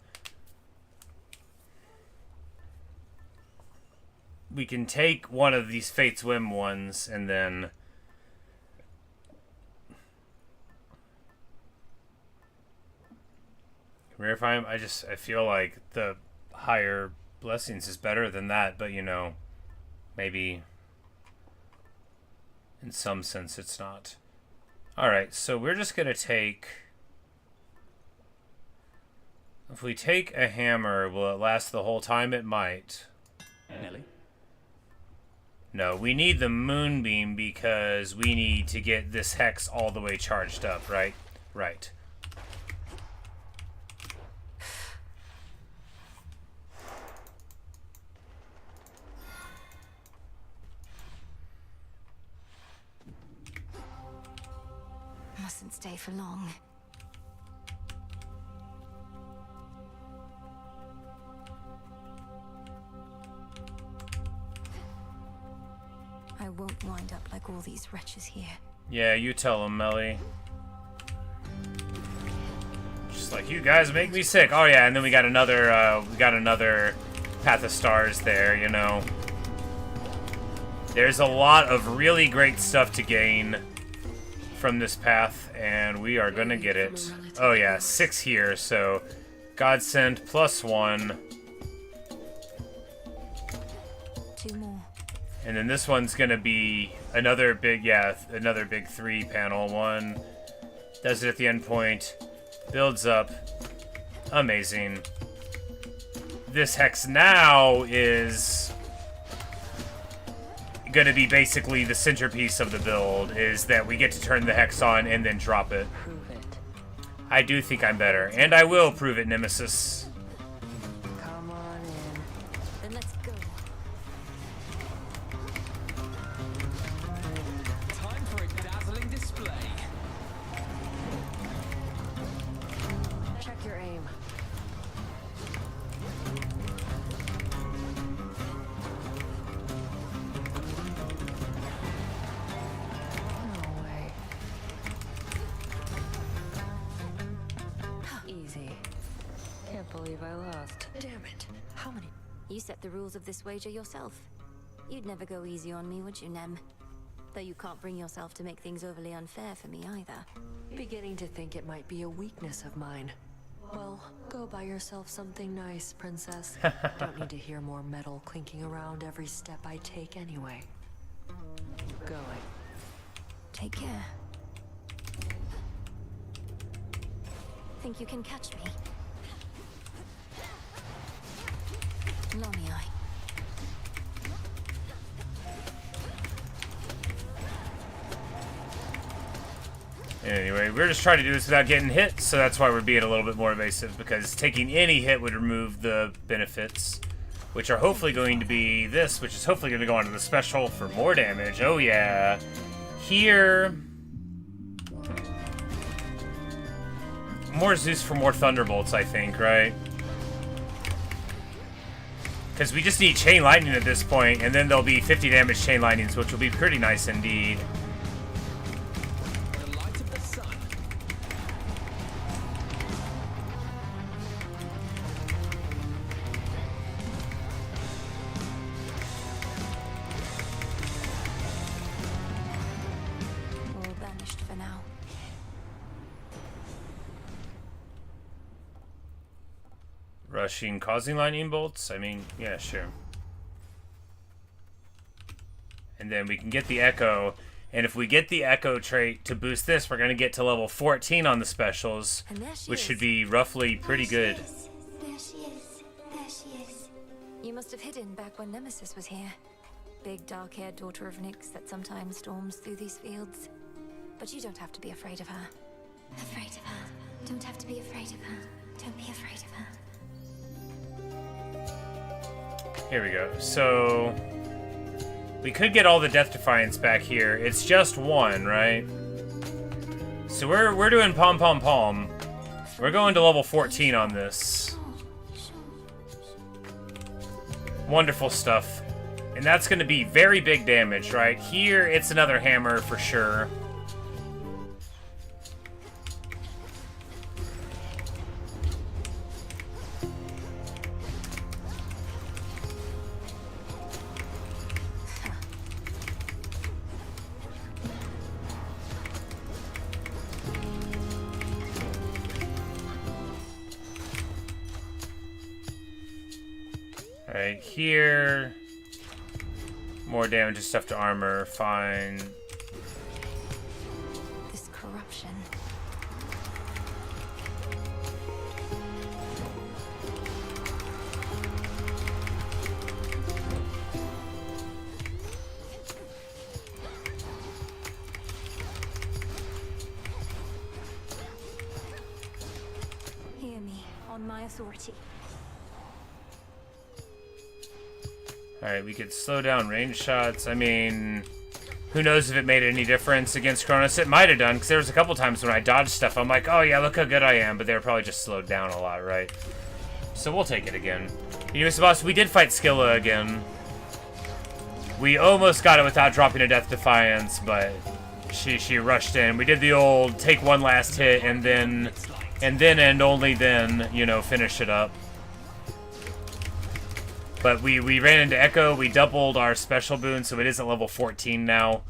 We can take one of these Fate's Whim ones and then verify him. I feel like the higher blessings is better than that, but you know, maybe in some sense it's not. Alright, so we're just gonna take, if we take a hammer, will it last the whole time? It might. Meli? No, we need the moonbeam because we need to get this hex all the way charged up, right? Right. Mustn't stay for long. I won't wind up like all these wretches here. Yeah, you tell them, Meli. Just like, you guys make me sick. Oh yeah, and then we got another Path of Stars there, you know. There's a lot of really great stuff to gain from this path, and we are gonna get it. Oh yeah, 6 here, so Godsend +1. 2 more. And then this one's gonna be another big, another big 3-panel one. Does it at the end point, builds up, amazing. This hex now is gonna be basically the centerpiece of the build, is that we get to turn the hex on and then drop it. Prove it. I do think I'm better, and I will prove it, Nemesis. Come on in. Then let's go. Time for a dazzling display. Check your aim. No way. Easy. Can't believe I lost. Damn it. How many? You set the rules of this wager yourself. You'd never go easy on me, would you, Nem? Though you can't bring yourself to make things overly unfair for me either. Beginning to think it might be a weakness of mine. Well, go buy yourself something nice, princess. Don't need to hear more metal clinking around every step I take anyway. Going. Take care. Think you can catch me? Lonnie eye. Anyway, we're just trying to do this without getting hit, so that's why we're being a little bit more evasive, because taking any hit would remove the benefits, which are hopefully going to be this, which is hopefully going to go onto the special for more damage. Oh yeah. Here. More Zeus for more Thunderbolts, I think, right? Because we just need Chain Lightning at this point, and then there'll be 50 damage Chain Lightnings, which will be pretty nice indeed. Rushing, causing lightning bolts? I mean, yeah, sure. And then we can get the Echo. And if we get the Echo trait to boost this, we're going to get to level 14 on the specials, which should be roughly pretty good. There she is. There she is. You must have hidden back when Nemesis was here. Big, dark-haired daughter of Nyx that sometimes storms through these fields. But you don't have to be afraid of her. Afraid of her. Don't have to be afraid of her. Don't be afraid of her. Here we go. So we could get all the Death Defiance back here. It's just one, right? So we're doing Pom Pom Pom. We're going to level 14 on this. Wonderful stuff. And that's going to be very big damage, right? Here, it's another hammer for sure. Right here, more damage and stuff to armor, fine. This corruption. Hear me, on my authority. Alright, we could slow down range shots. I mean, who knows if it made any difference against Chronos? It might have done, because there was a couple times when I dodged stuff, I'm like, oh yeah, look how good I am, but they were probably just slowed down a lot, right? So we'll take it again. You know, boss, we did fight Scylla again. We almost got it without dropping a Death Defiance, but she rushed in. We did the old take one last hit, and then and only then, you know, finish it up. But we ran into Echo, we doubled our special boon, so it is at level 14 now.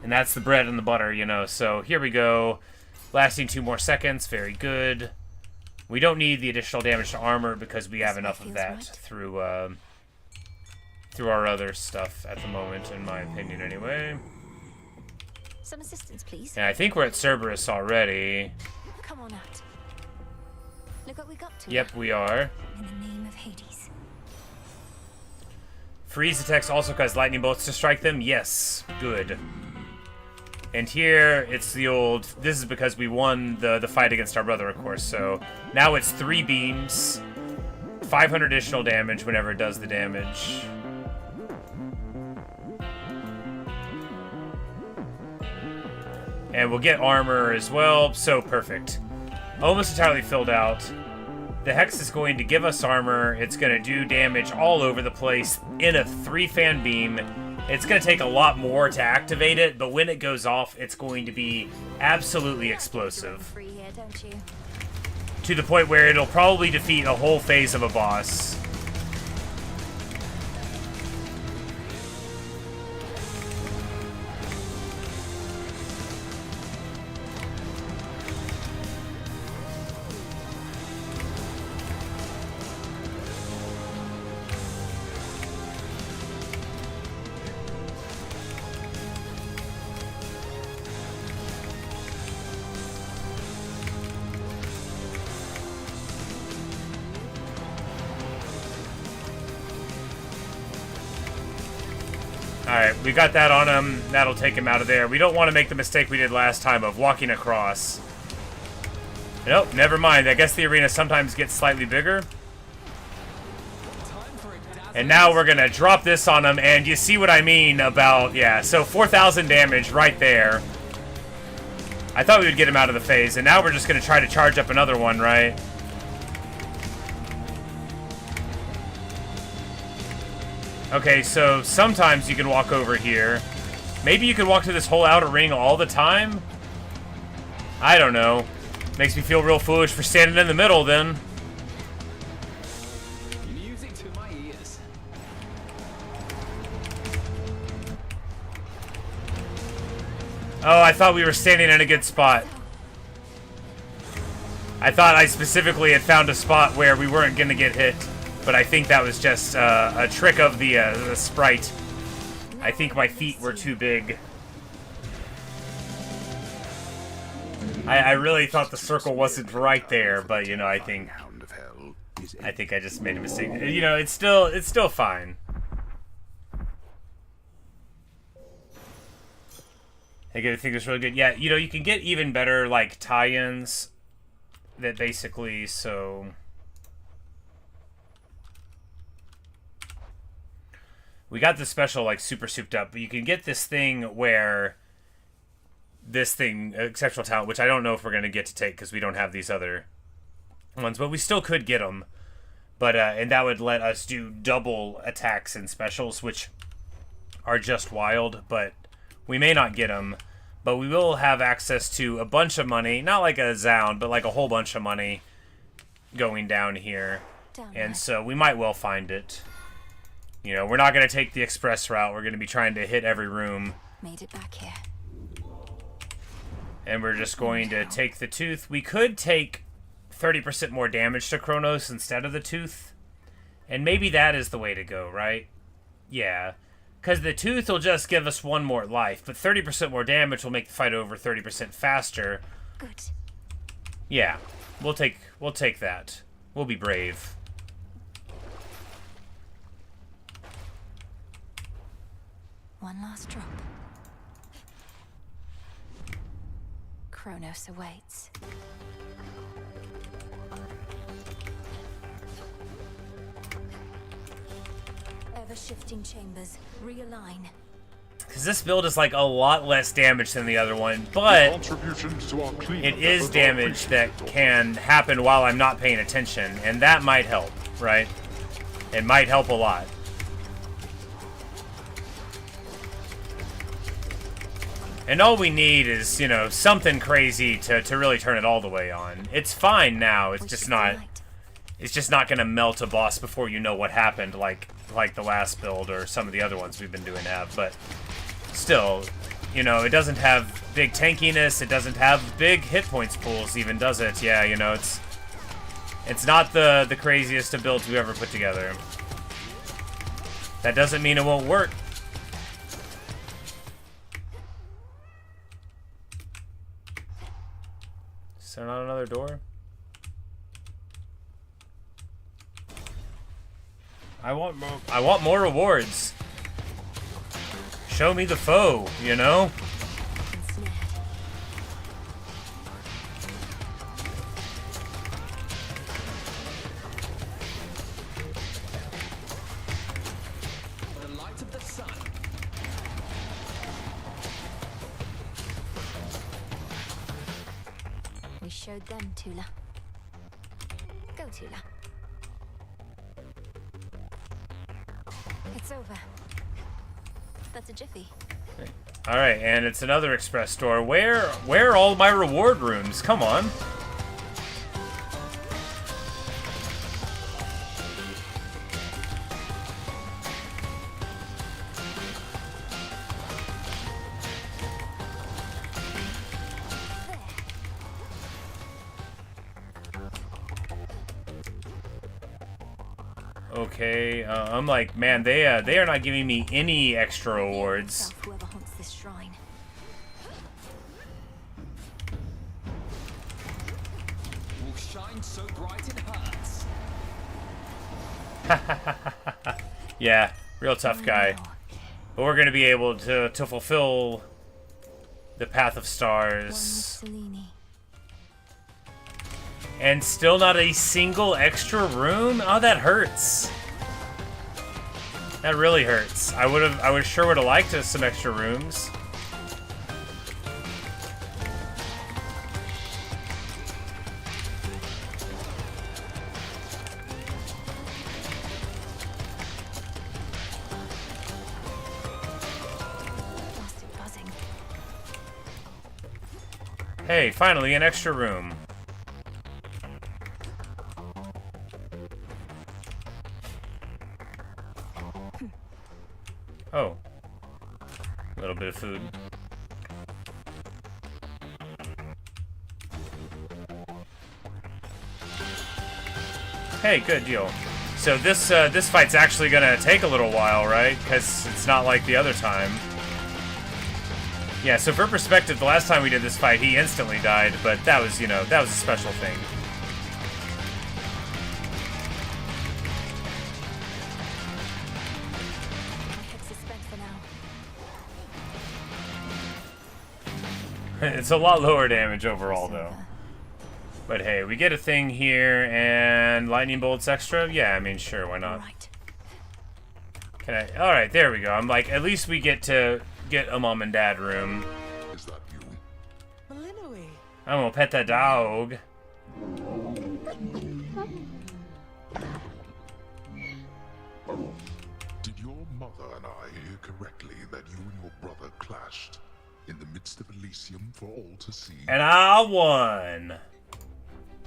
And that's the bread and the butter, you know. So here we go. Lasting 2 more seconds, very good. We don't need the additional damage to armor because we have enough of that through our other stuff at the moment, in my opinion anyway. Some assistance, please. And I think we're at Cerberus already. Come on out. Look what we got to. Yep, we are. In the name of Hades. Freeze attacks also cause lightning bolts to strike them? Yes. Good. And here, it's the old... This is because we won the fight against our brother, of course. So now it's 3 beams. 500 additional damage whenever it does the damage. And we'll get armor as well. So perfect. Almost entirely filled out. The Hex is going to give us armor. It's going to do damage all over the place in a 3-fan beam. It's going to take a lot more to activate it, but when it goes off, it's going to be absolutely explosive. Free here, don't you? To the point where it'll probably defeat a whole phase of a boss. Alright, we got that on him. That'll take him out of there. We don't want to make the mistake we did last time of walking across. Nope, never mind. I guess the arena sometimes gets slightly bigger. And now we're going to drop this on him, and you see what I mean about... Yeah, so 4,000 damage right there. I thought we would get him out of the phase, and now we're just going to try to charge up another one, right? Okay, so sometimes you can walk over here. Maybe you can walk to this whole outer ring all the time? I don't know. Makes me feel real foolish for standing in the middle, then. Music to my ears. Oh, I thought we were standing in a good spot. I thought I specifically had found a spot where we weren't gonna get hit, but I think that was just a trick of the sprite. I think my feet were too big. I really thought the circle wasn't right there, but you know, I think I just made a mistake. You know, it's still fine. I think it's really good. Yeah, you know, you can get even better like tie-ins that basically we got the special like super souped up, but you can get this thing where exceptional talent, which I don't know if we're going to get to take because we don't have these other ones, but we still could get them. But and that would let us do double attacks and specials, which are just wild, but we may not get them. But we will have access to a bunch of money, not like a Zound, but like a whole bunch of money going down here. And so we might well find it. You know, we're not going to take the express route. We're going to be trying to hit every room. Made it back here. And we're just going to take the tooth. We could take 30% more damage to Chronos instead of the tooth. And maybe that is the way to go, right? Yeah. Because the tooth will just give us one more life, but 30% more damage will make the fight over 30% faster. Good. Yeah. We'll take that. We'll be brave. One last drop. Chronos awaits. Ever-shifting chambers. Realign. Because this build is like a lot less damage than the other one, but it is damage that can happen while I'm not paying attention, and that might help, right? It might help a lot. And all we need is, you know, something crazy to really turn it all the way on. It's fine now. It's just not gonna melt a boss before you know what happened, like the last build or some of the other ones we've been doing have. But still, you know, it doesn't have big tankiness. It doesn't have big hit points pools, even, does it? Yeah, you know, it's not the craziest of builds we've ever put together. That doesn't mean it won't work. Is there not another door? I want more rewards. Show me the foe, you know? The light of the sun. We showed them Tula. Go, Tula. It's over. That's a jiffy. Alright, and it's another express store. Where are all my reward rooms? Come on. Okay, I'm like, man, they are not giving me any extra rewards. Whoever haunts this shrine. Will shine so bright it hurts. Yeah, real tough guy. But we're gonna be able to fulfill the Path of Stars. Selene. And still not a single extra room? Oh, that hurts. That really hurts. I sure would have liked some extra rooms. Hey, finally an extra room. Oh. A little bit of food. Hey, good deal. So this fight's actually gonna take a little while, right? Because it's not like the other time. Yeah, so for perspective, the last time we did this fight, he instantly died, but that was, you know, that was a special thing. It's a lot lower damage overall, though. But hey, we get a thing here, and lightning bolts extra? Yeah, I mean, sure, why not? Can I? Alright, there we go. I'm like, at least we get to get a mom and dad room. Is that you? I'm gonna pet that dog. Did your mother and I hear correctly that you and your brother clashed in the midst of Elysium for all to see? And I won!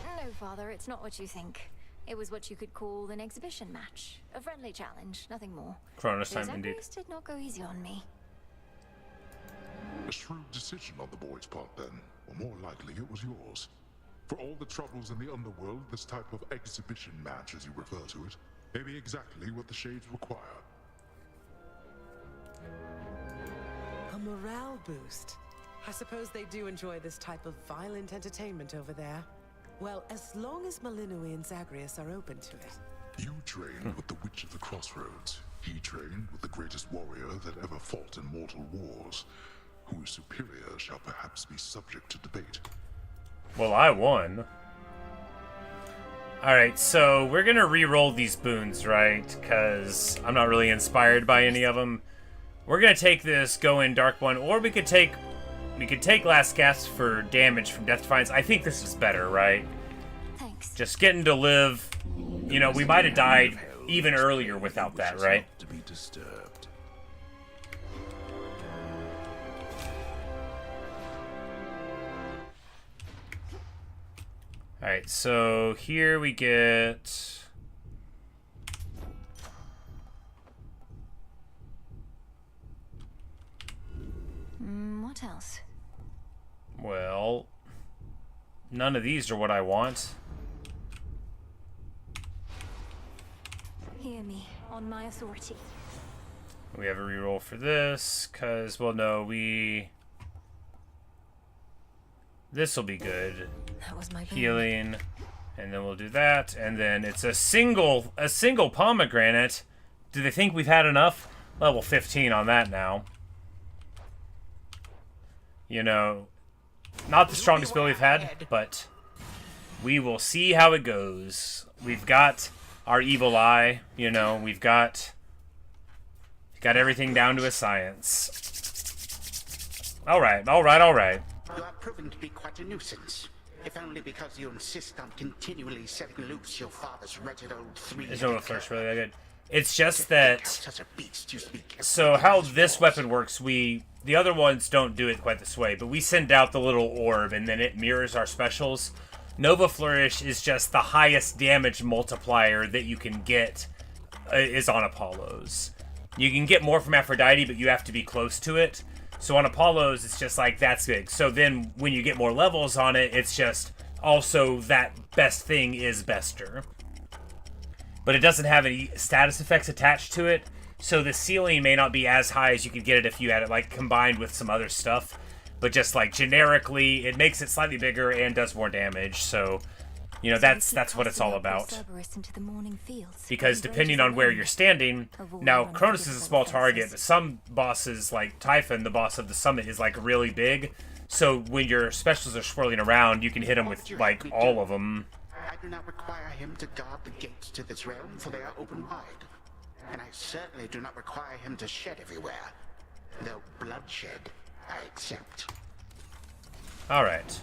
No, Father, it's not what you think. It was what you could call an exhibition match. A friendly challenge, nothing more. Chronos time, indeed. Zagreus did not go easy on me. A shrewd decision on the boy's part, then. Or more likely, it was yours. For all the troubles in the underworld, this type of exhibition match, as you refer to it, may be exactly what the Shades require. A morale boost. I suppose they do enjoy this type of violent entertainment over there. Well, as long as Malinui and Zagreus are open to it. You trained with the Witch of the Crossroads. He trained with the greatest warrior that ever fought in mortal wars. Whose superior shall perhaps be subject to debate. Well, I won. Alright, so we're gonna re-roll these boons, right? Because I'm not really inspired by any of them. We're gonna take this, go in Dark One, or we could take Last Gasp for damage from Death Defiance. I think this is better, right? Thanks. Just getting to live. You know, we might have died even earlier without that, right? To be disturbed. Alright, so here we get... What else? Well, none of these are what I want. Hear me, on my authority. We have a reroll for this, because, well, no, this will be good. That was my Healing, and then we'll do that, and then it's a single pomegranate. Do they think we've had enough? Level 15 on that now. You know, not the strongest build we've had, but we will see how it goes. We've got our evil eye, you know, we've got everything down to a science. Alright. You are proving to be quite a nuisance. If only because you insist on continually setting loose your father's wretched old three. There's no first really that good. It's just that... So how this weapon works, the other ones don't do it quite this way, but we send out the little orb and then it mirrors our specials. Nova Flourish is just the highest damage multiplier that you can get is on Apollo's. You can get more from Aphrodite, but you have to be close to it. So on Apollo's, it's just like, that's big. So then when you get more levels on it, it's just also that best thing is bester. But it doesn't have any status effects attached to it. So the ceiling may not be as high as you could get it if you had it like combined with some other stuff. But just like generically, it makes it slightly bigger and does more damage. So, you know, that's what it's all about. Because depending on where you're standing, now Chronos is a small target. Some bosses, like Typhon, the boss of the summit, is like really big. So when your specials are swirling around, you can hit them with like all of them. I do not require him to guard the gates to this realm, for they are open wide. And I certainly do not require him to shed everywhere. Though bloodshed, I accept. Alright.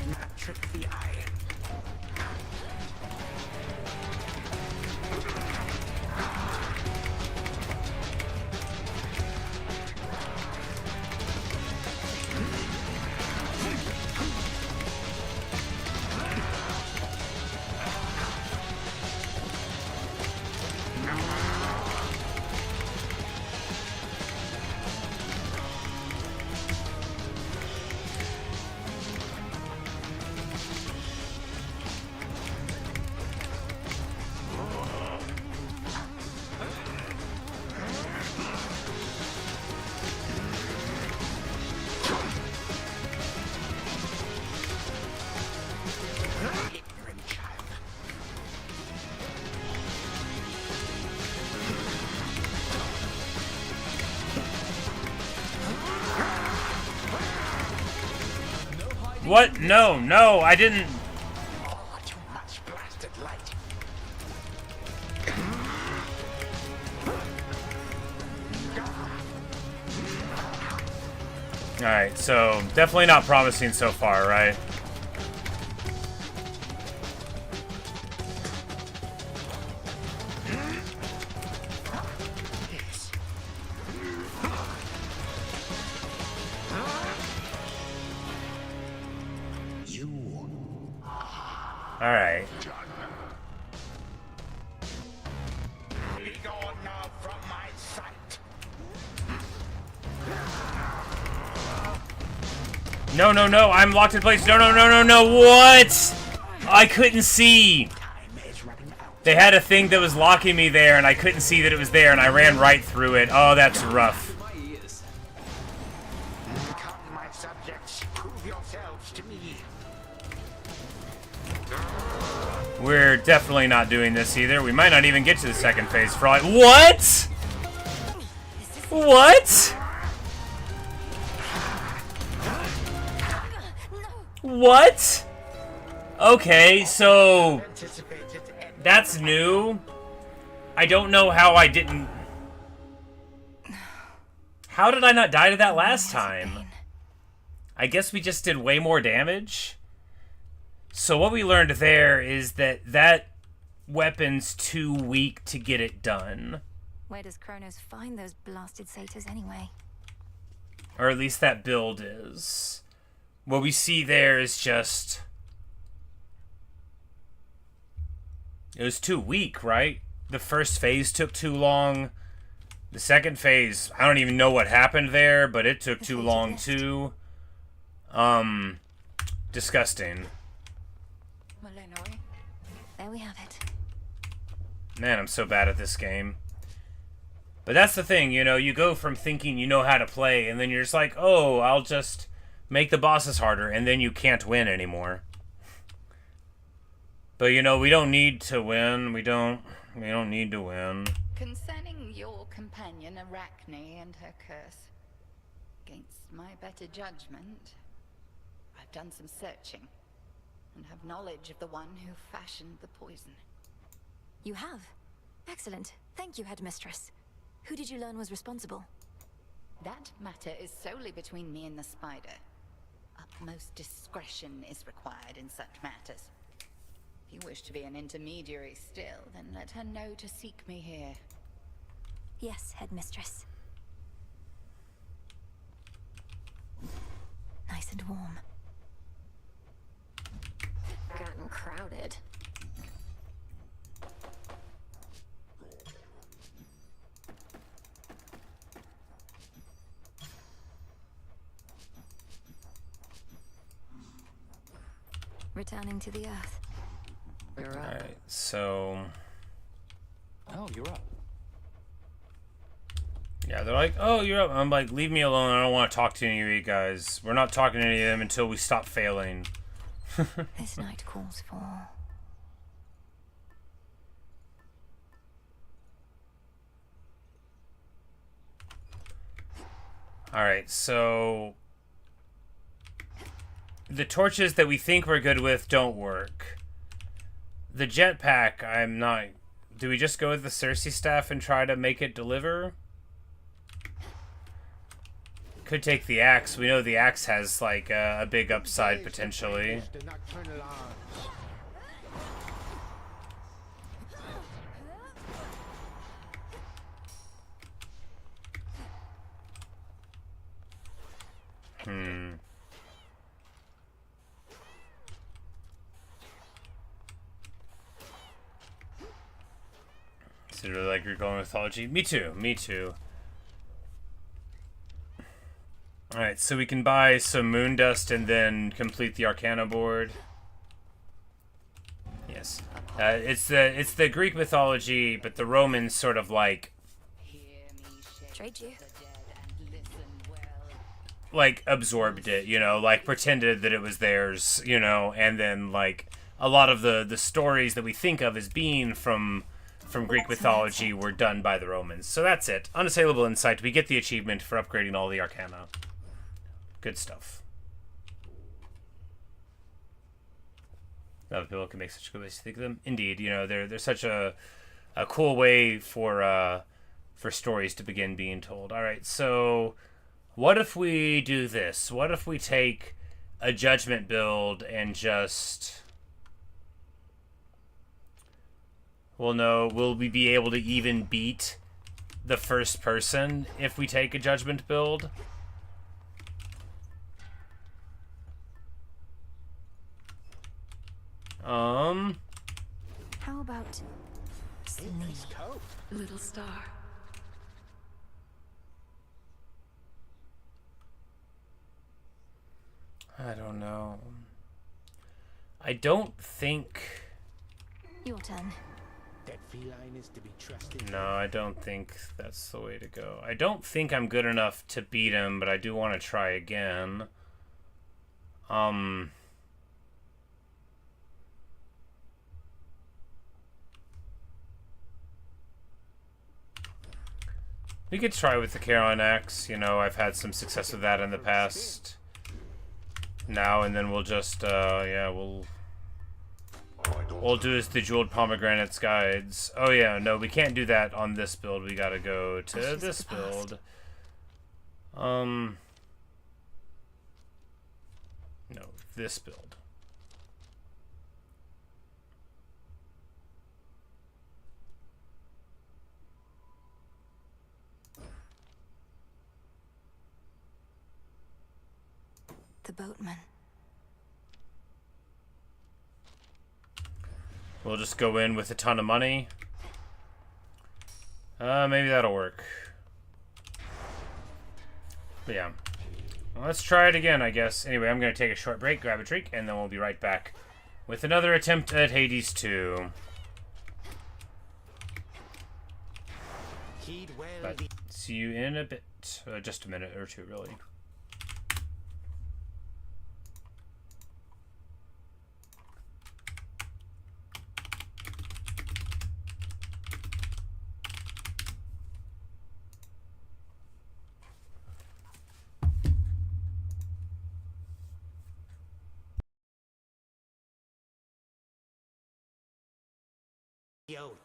Not trick the eye. What? No, no, I didn't. Too much blasted light. Alright, so definitely not promising so far, right? Alright. Be gone now from my sight. No, no, no, I'm locked in place. No, no, no, no, no, what? I couldn't see. They had a thing that was locking me there, and I couldn't see that it was there, and I ran right through it. Oh, that's rough. Come, my subjects, prove yourselves to me. We're definitely not doing this either. We might not even get to the second phase for all. What? What? What? Okay, so that's new. I don't know how I didn't. How did I not die to that last time? I guess we just did way more damage. So what we learned there is that that weapon's too weak to get it done. Where does Chronos find those blasted satyrs anyway? Or at least that build is. What we see there is just... It was too weak, right? The first phase took too long. The second phase, I don't even know what happened there, but it took too long too. Disgusting. There we have it. Man, I'm so bad at this game. But that's the thing, you know, you go from thinking you know how to play, and then you're just like, oh, I'll just make the bosses harder, and then you can't win anymore. But, you know, we don't need to win. We don't need to win. Concerning your companion Arachne and her curse, against my better judgment, I've done some searching and have knowledge of the one who fashioned the poison. You have? Excellent. Thank you, Headmistress. Who did you learn was responsible? That matter is solely between me and the spider. Utmost discretion is required in such matters. If you wish to be an intermediary still, then let her know to seek me here. Yes, Headmistress. Nice and warm. Gotten crowded. Returning to the Earth. You're up. Alright, so... Oh, you're up. Yeah, they're like, oh, you're up. I'm like, leave me alone. I don't want to talk to any of you guys. We're not talking to any of them until we stop failing. This night calls for... Alright, so... The torches that we think we're good with don't work. The jetpack, I'm not... Do we just go with the Circe staff and try to make it deliver? Could take the axe. We know the axe has, like, a big upside, potentially. So you really like Greek mythology? Me too, me too. Alright, so we can buy some moon dust and then complete the Arcana board. Yes. It's the Greek mythology, but the Romans sort of like... Trade you? Like, absorbed it, you know, like, pretended that it was theirs, you know, and then, like, a lot of the stories that we think of as being from Greek mythology were done by the Romans. So that's it. Unassailable Insight. We get the achievement for upgrading all the Arcana. Good stuff. Other people can make such good ways to think of them. Indeed, you know, they're such a cool way for stories to begin being told. All right, so what if we do this? What if we take a judgment build and just... Well, no, will we be able to even beat the first person if we take a judgment build? How about Selene? Little star. I don't know. I don't think... Your turn. That feline is to be trusted. No, I don't think that's the way to go. I don't think I'm good enough to beat him, but I do want to try again. We could try with the Charon Axe. You know, I've had some success with that in the past. Now and then we'll just, yeah, we'll do is the Jeweled Pomegranate's Guides. Oh yeah, no, we can't do that on this build. We gotta go to this build. No, this build. The boatman. We'll just go in with a ton of money. Maybe that'll work. But yeah. Well, let's try it again, I guess. Anyway, I'm going to take a short break, grab a drink, and then we'll be right back with another attempt at Hades 2. But see you in a bit. Just a minute or two, really. Yo.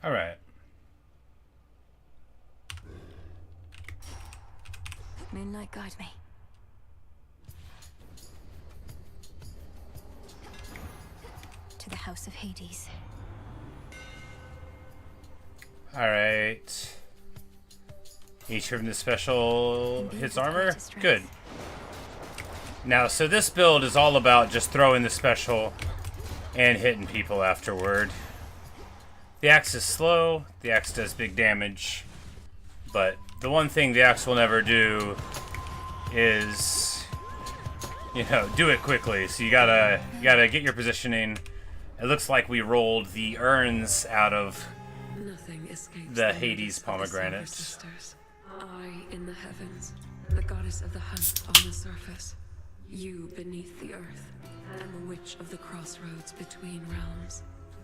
Alright. Moonlight, guide me. To the House of Hades. Alright. Each from the special hits armor? Good. Now, so this build is all about just throwing the special and hitting people afterward. The axe is slow, the axe does big damage, but the one thing the axe will never do is, you know, do it quickly. So you gotta get your positioning. It looks like we rolled the urns out of the Hades pomegranate. I in the heavens, the goddess of the hunt on the surface, you beneath the earth, and the witch of the crossroads between realms.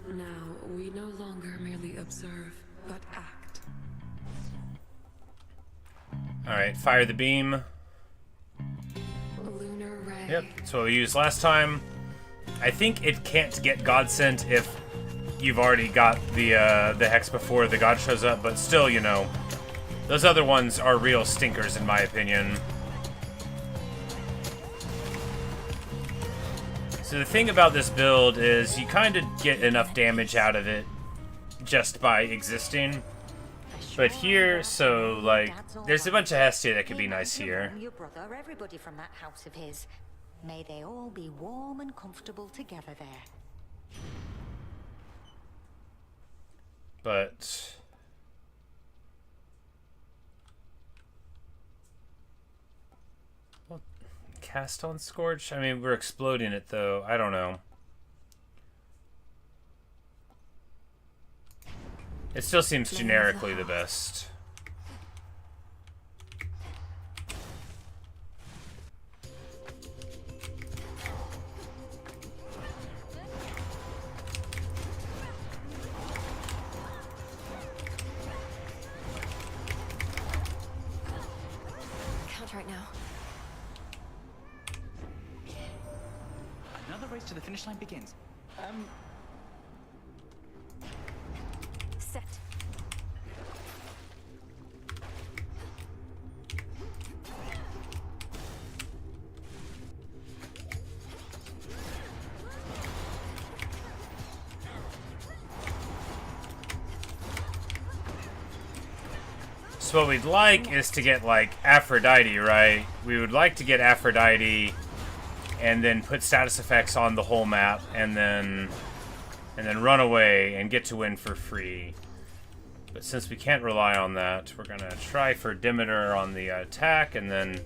Now we no longer merely observe, but act. Alright, fire the beam. Lunar ray. Yep, that's what we used last time. I think it can't get God sent if you've already got the hex before the god shows up, but still, you know, those other ones are real stinkers in my opinion. So the thing about this build is you kind of get enough damage out of it just by existing. But here, so like, there's a bunch of Hestia that could be nice here. Your brother, everybody from that house of his. May they all be warm and comfortable together there. But well, cast on Scorch? I mean, we're exploding it though. I don't know. It still seems generically the best. Count right now. Another race to the finish line begins. Set. So what we'd like is to get like Aphrodite, right? We would like to get Aphrodite and then put status effects on the whole map and then run away and get to win for free. But since we can't rely on that, we're gonna try for Demeter on the attack, and then,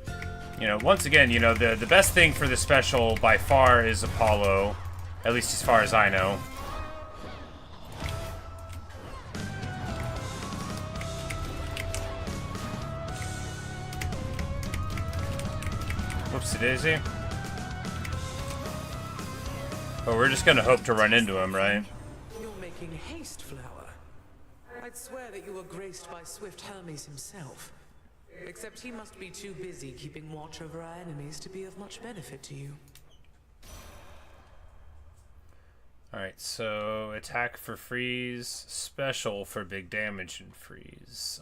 you know, once again, you know, the best thing for the special by far is Apollo, at least as far as I know. Whoopsie daisy. But we're just gonna hope to run into him, right? You're making haste, Flower. I'd swear that you were graced by swift Hermes himself. Except he must be too busy keeping watch over our enemies to be of much benefit to you. Alright, so attack for freeze, special for big damage and freeze.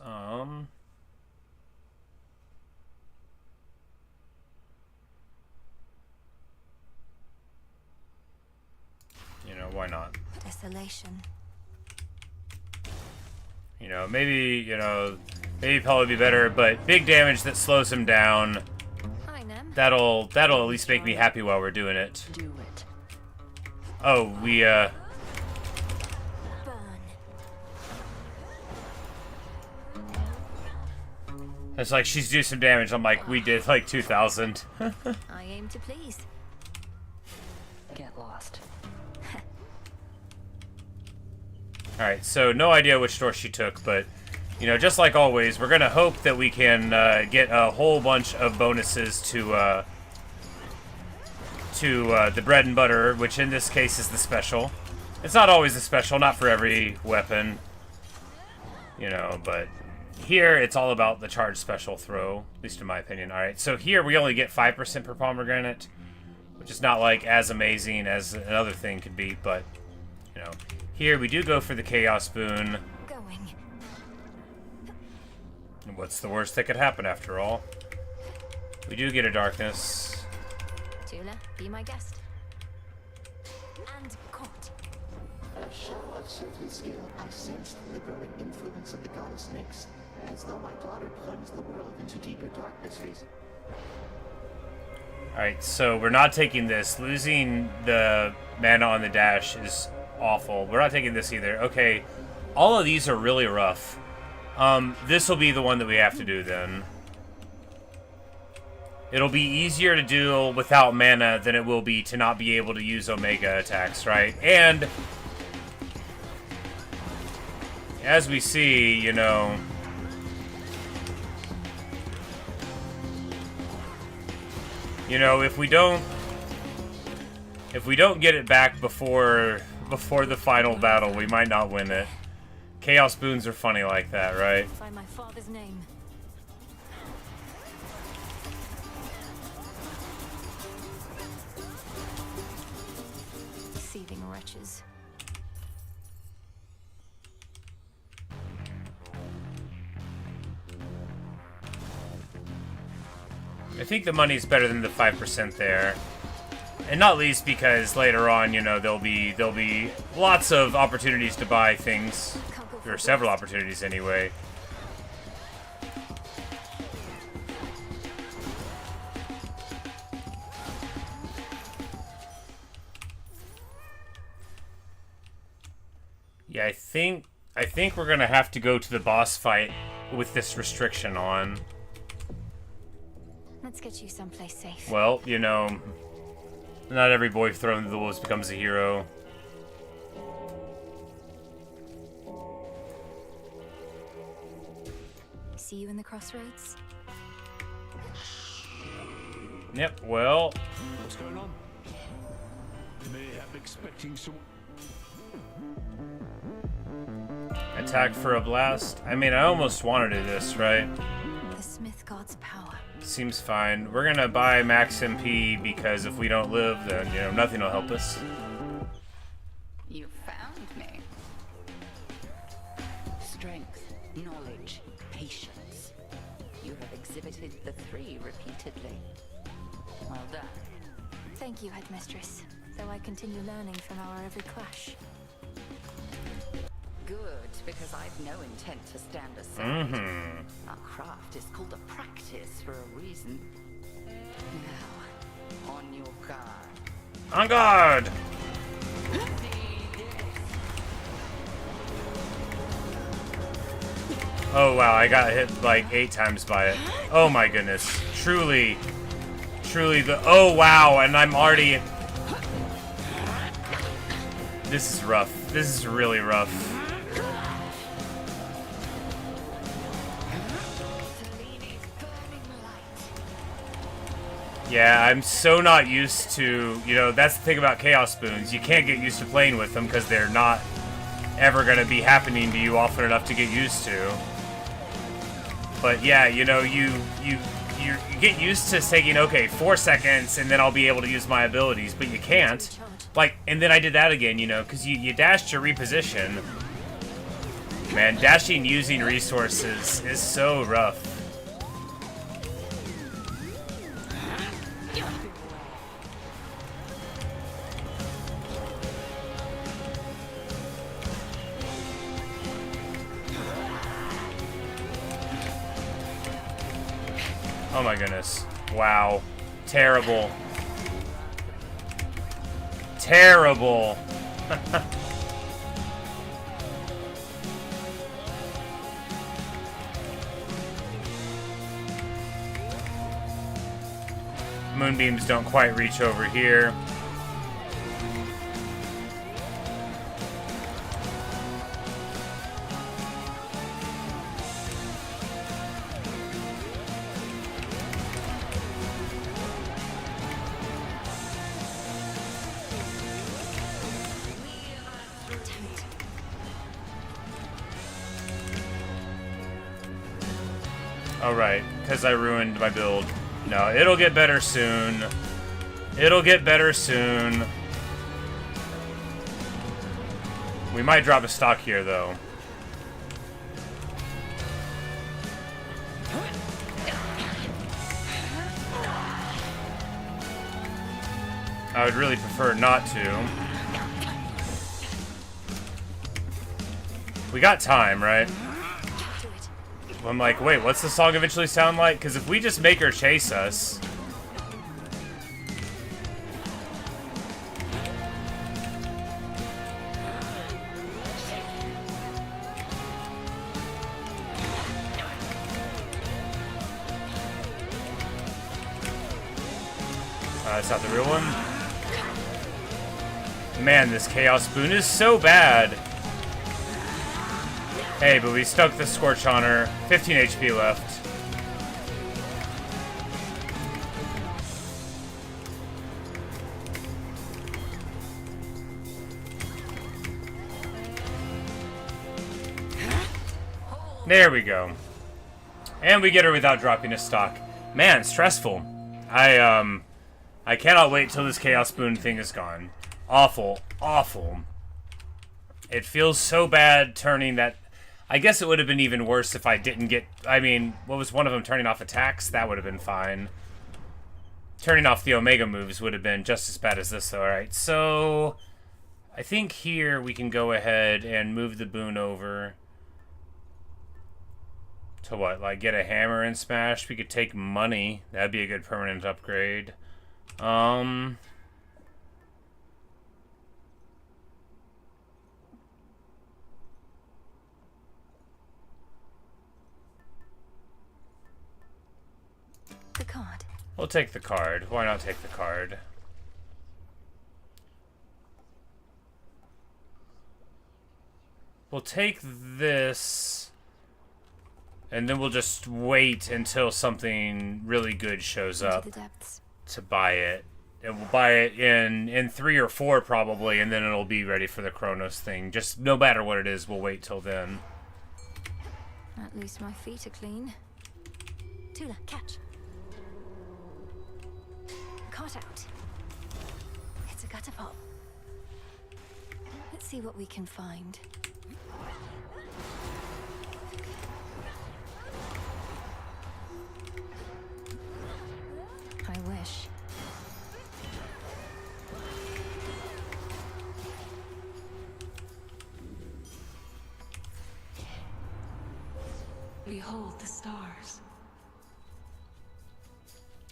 You know, why not? Desolation. You know, maybe probably be better, but big damage that slows him down. That'll at least make me happy while we're doing it. Do it. Oh, we it's like she's doing some damage. I'm like, we did like 2,000. I aim to please. Get lost. Alright, so no idea which door she took, but, you know, just like always, we're gonna hope that we can get a whole bunch of bonuses to the bread and butter, which in this case is the special. It's not always the special, not for every weapon, you know, but here it's all about the charged special throw, at least in my opinion. Alright, so here we only get 5% per pomegranate, which is not like as amazing as another thing could be, but, you know. Here we do go for the Chaos Boon. What's the worst that could happen after all? We do get a darkness. Tula, be my guest. And court. A show of certain skill, I sensed the growing influence of the goddess Nyx, as though my daughter plunged the world into deeper darkness. Alright, so we're not taking this. Losing the mana on the dash is awful. We're not taking this either. Okay, all of these are really rough. This will be the one that we have to do then. It'll be easier to do without mana than it will be to not be able to use Omega attacks, right? And as we see, you know, if we don't get it back before the final battle, we might not win it. Chaos boons are funny like that, right? By my father's name. Deceiving wretches. I think the money's better than the 5% there. And not least because later on, you know, there'll be lots of opportunities to buy things. There are several opportunities anyway. Yeah, I think we're gonna have to go to the boss fight with this restriction on. Let's get you someplace safe. Well, you know, not every boy thrown to the wolves becomes a hero. See you in the crossroads? Yep, well. What's going on? Mayhap expecting some... Attack for a blast. I mean, I almost wanted to do this, right? The Smith God's power. Seems fine. We're gonna buy max MP because if we don't live, then, you know, nothing will help us. You found me. Strength, knowledge, patience. You have exhibited the three repeatedly. Well done. Thank you, Headmistress. Though I continue learning from our every clash. Good, because I've no intent to stand aside. Mm-hmm. Our craft is called a practice for a reason. Now, on your guard. On guard! Oh wow, I got hit like 8 times by it. Oh my goodness. Truly the... Oh wow, and I'm already... This is rough. This is really rough. Yeah, I'm so not used to, you know, that's the thing about Chaos Spoons. You can't get used to playing with them because they're not ever going to be happening to you often enough to get used to. But yeah, you know, you get used to taking, okay, 4 seconds and then I'll be able to use my abilities, but you can't. Like, and then I did that again, you know, because you dashed to reposition. Man, dashing using resources is so rough. Oh my goodness. Wow. Terrible. Terrible. Moonbeams don't quite reach over here. Oh, right, because I ruined my build. No, it'll get better soon. It'll get better soon. We might drop a stock here, though. I would really prefer not to. We got time, right? I'm like, wait, what's the song eventually sound like? Because if we just make her chase us... That's not the real one. Man, this Chaos Boon is so bad. Hey, but we stuck the Scorch on her. 15 HP left. There we go. And we get her without dropping a stock. Man, stressful. I cannot wait till this Chaos Boon thing is gone. Awful. Awful. It feels so bad turning that... I guess it would have been even worse if I didn't get... I mean, what was one of them turning off attacks? That would have been fine. Turning off the Omega moves would have been just as bad as this, though. Alright, so... I think here we can go ahead and move the Boon over. To what? Like, get a hammer and smash? We could take money. That'd be a good permanent upgrade. The card. We'll take the card. Why not take the card? We'll take this, and then we'll just wait until something really good shows up to buy it. And we'll buy it in 3 or 4 probably, and then it'll be ready for the Chronos thing. Just no matter what it is, we'll wait till then. At least my feet are clean. Tula, catch. Caught out. It's a gutter pop. Let's see what we can find. I wish. Behold the stars.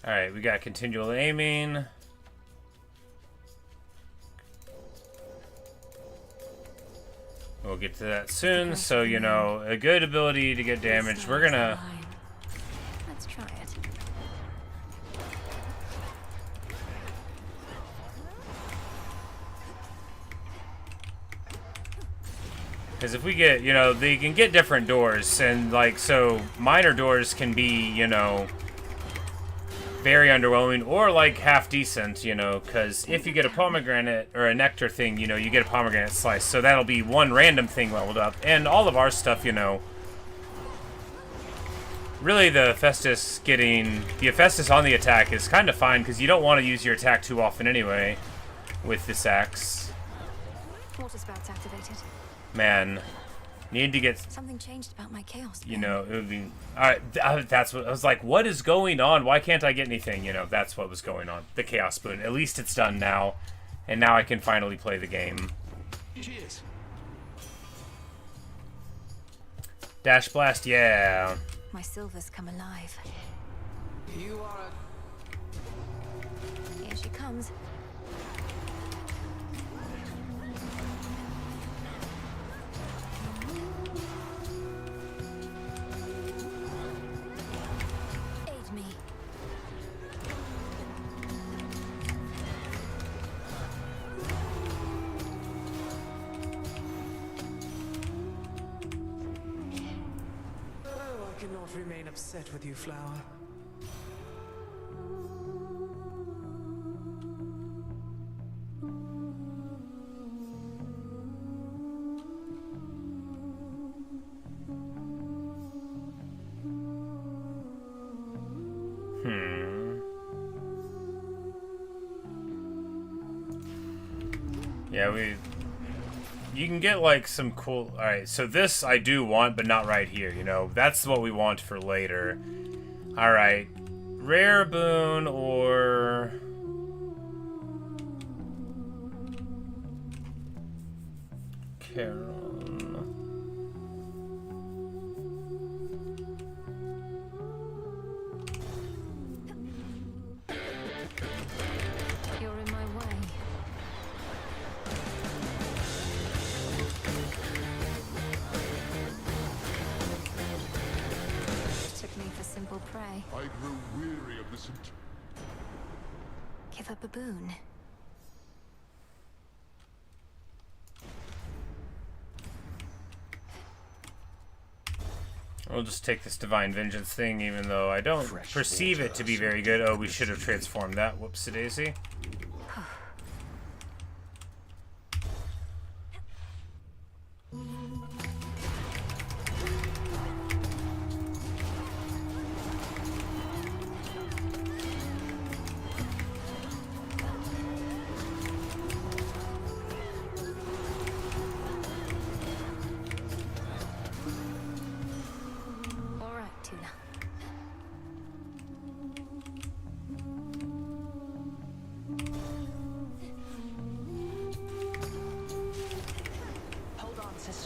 Alright, we got continual aiming. We'll get to that soon, so, you know, a good ability to get damage. We're gonna... Let's try it. Because if we get, you know, they can get different doors, and, like, so minor doors can be, you know, very underwhelming, or, like, half decent, you know, because if you get a pomegranate, or a nectar thing, you know, you get a pomegranate slice, so that'll be one random thing leveled up, and all of our stuff, you know, really the Hephaestus on the attack is kind of fine, because you don't want to use your attack too often anyway, with this axe. Water spouts activated. Man, need to get... Something changed about my chaos. You know, it would be... Alright, that's what... I was like, what is going on? Why can't I get anything? You know, that's what was going on. The Chaos Boon. At least it's done now. And now I can finally play the game. Cheers. Dash Blast, yeah. My silver's come alive. You are Here she comes. Aid me. Oh, I cannot remain upset with you, Flower. Yeah, you can get, like, some cool... Alright, so this I do want, but not right here, you know? That's what we want for later. Alright. Rare boon or... Charon. You're in my way. Took me for simple prey. I grow weary of this. Give up a boon. We'll just take this Divine Vengeance thing, even though I don't perceive it to be very good. Oh, we should have transformed that. Whoops-a-daisy.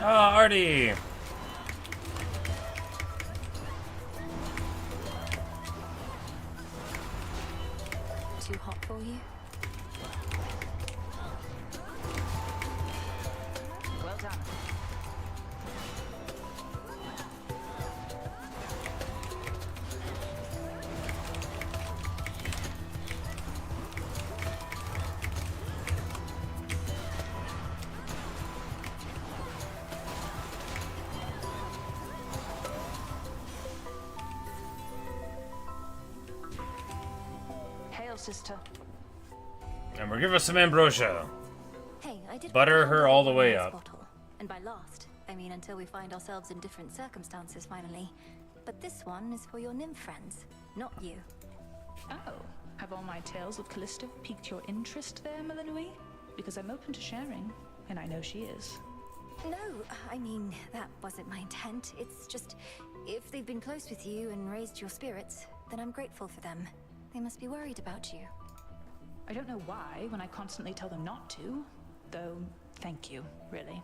Ah, Artie! Too hot for you? Well done. Sister. And we'll give her some ambrosia. Hey, I did butter her all the way up. Bottle. And by last, I mean until we find ourselves in different circumstances finally. But this one is for your nymph friends, not you. Oh, have all my tales of Callisto piqued your interest there, Melanui? Because I'm open to sharing, and I know she is. No, I mean, that wasn't my intent. It's just, if they've been close with you and raised your spirits, then I'm grateful for them. They must be worried about you. I don't know why when I constantly tell them not to, though thank you, really.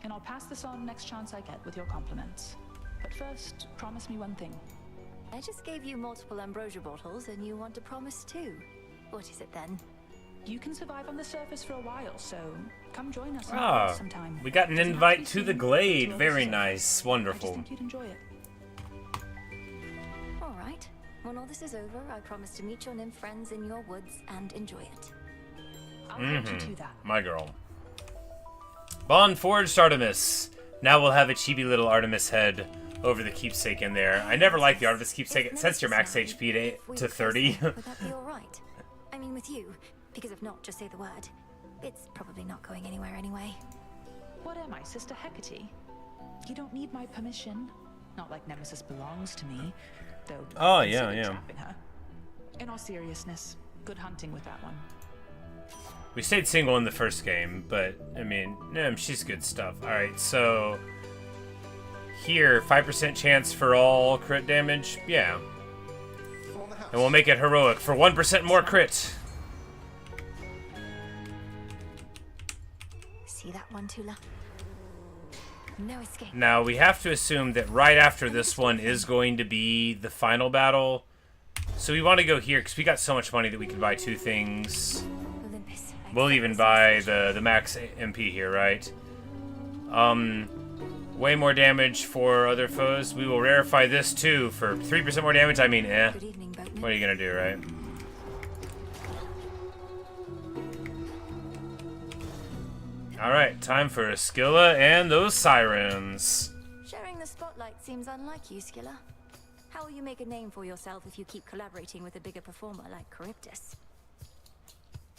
And I'll pass this on next chance I get with your compliments. But first, promise me one thing. I just gave you multiple ambrosia bottles and you want to promise too. What is it then? You can survive on the surface for a while, so come join us sometime. We got an invite to the Glade. Very nice. Wonderful. I just think you'd enjoy it. All right. When all this is over, I promise to meet your nymph friends in your woods and enjoy it. I'll hold you to that. My girl. Bond forged Artemis. Now we'll have a chibi little Artemis head over the keepsake in there. I never liked the Artemis keepsake. It sets your max HP to 30. Would that be all right? I mean with you, because if not, just say the word. It's probably not going anywhere anyway. What am I, Sister Hecate? You don't need my permission. Not like Nemesis belongs to me. Though, oh, yeah. Her. In all seriousness, good hunting with that one. We stayed single in the first game, but, I mean, she's good stuff. Alright, so... Here, 5% chance for all crit damage? Yeah. And we'll make it heroic for 1% more crit. See that one, Tula? No escape. Now, we have to assume that right after this one is going to be the final battle. So we want to go here, because we got so much money that we can buy two things. We'll even buy the max MP here, right? Way more damage for other foes. We will rarefy this, too, for 3% more damage. I mean, What are you going to do, right? Alright, time for Esquilla and those sirens. Sharing the spotlight seems unlike you, Skilla. How will you make a name for yourself if you keep collaborating with a bigger performer like Charybdis?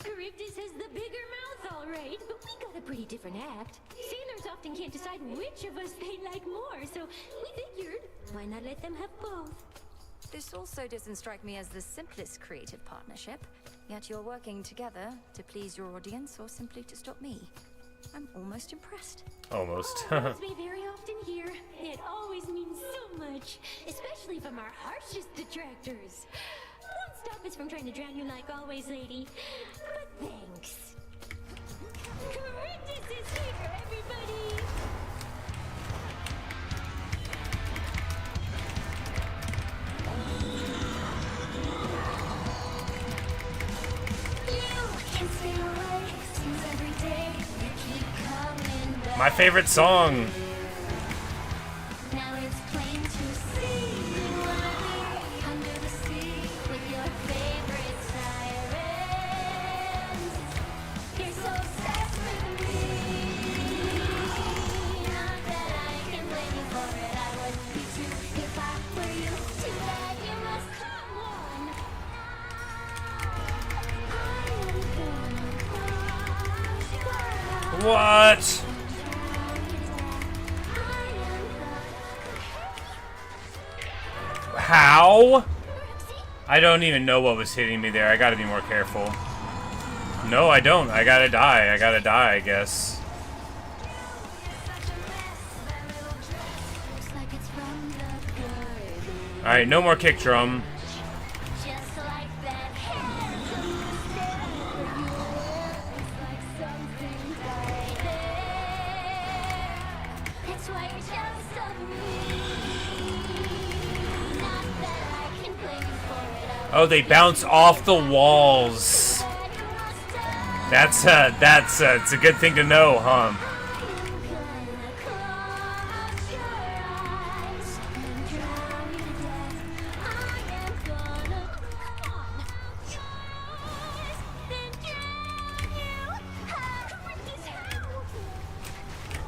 Charybdis has the bigger mouth, all right, but we got a pretty different act. Sailors often can't decide which of us they like more, so we figured, why not let them have both? This also doesn't strike me as the simplest creative partnership, yet you're working together to please your audience or simply to stop me. I'm almost impressed. Almost. As we very often hear, it always means so much, especially from our harshest detractors. Won't stop us from trying to drown you like always, lady. But thanks. Charybdis is here, everybody! My favorite song. Now it's plain to see you are here under the sea with your favorite sirens. You're so obsessed with me. Not that I can blame you for it. I would be too if I were you. Too bad you must come on. What? How? I don't even know what was hitting me there. I gotta be more careful. No, I don't. I gotta die. I gotta die, I guess. Alright, no more kick drum. Just like that hand of like something died there. That's why you're jealous of me. Not that I can blame you for it. Oh, they bounce off the walls. That's it's a good thing to know, huh?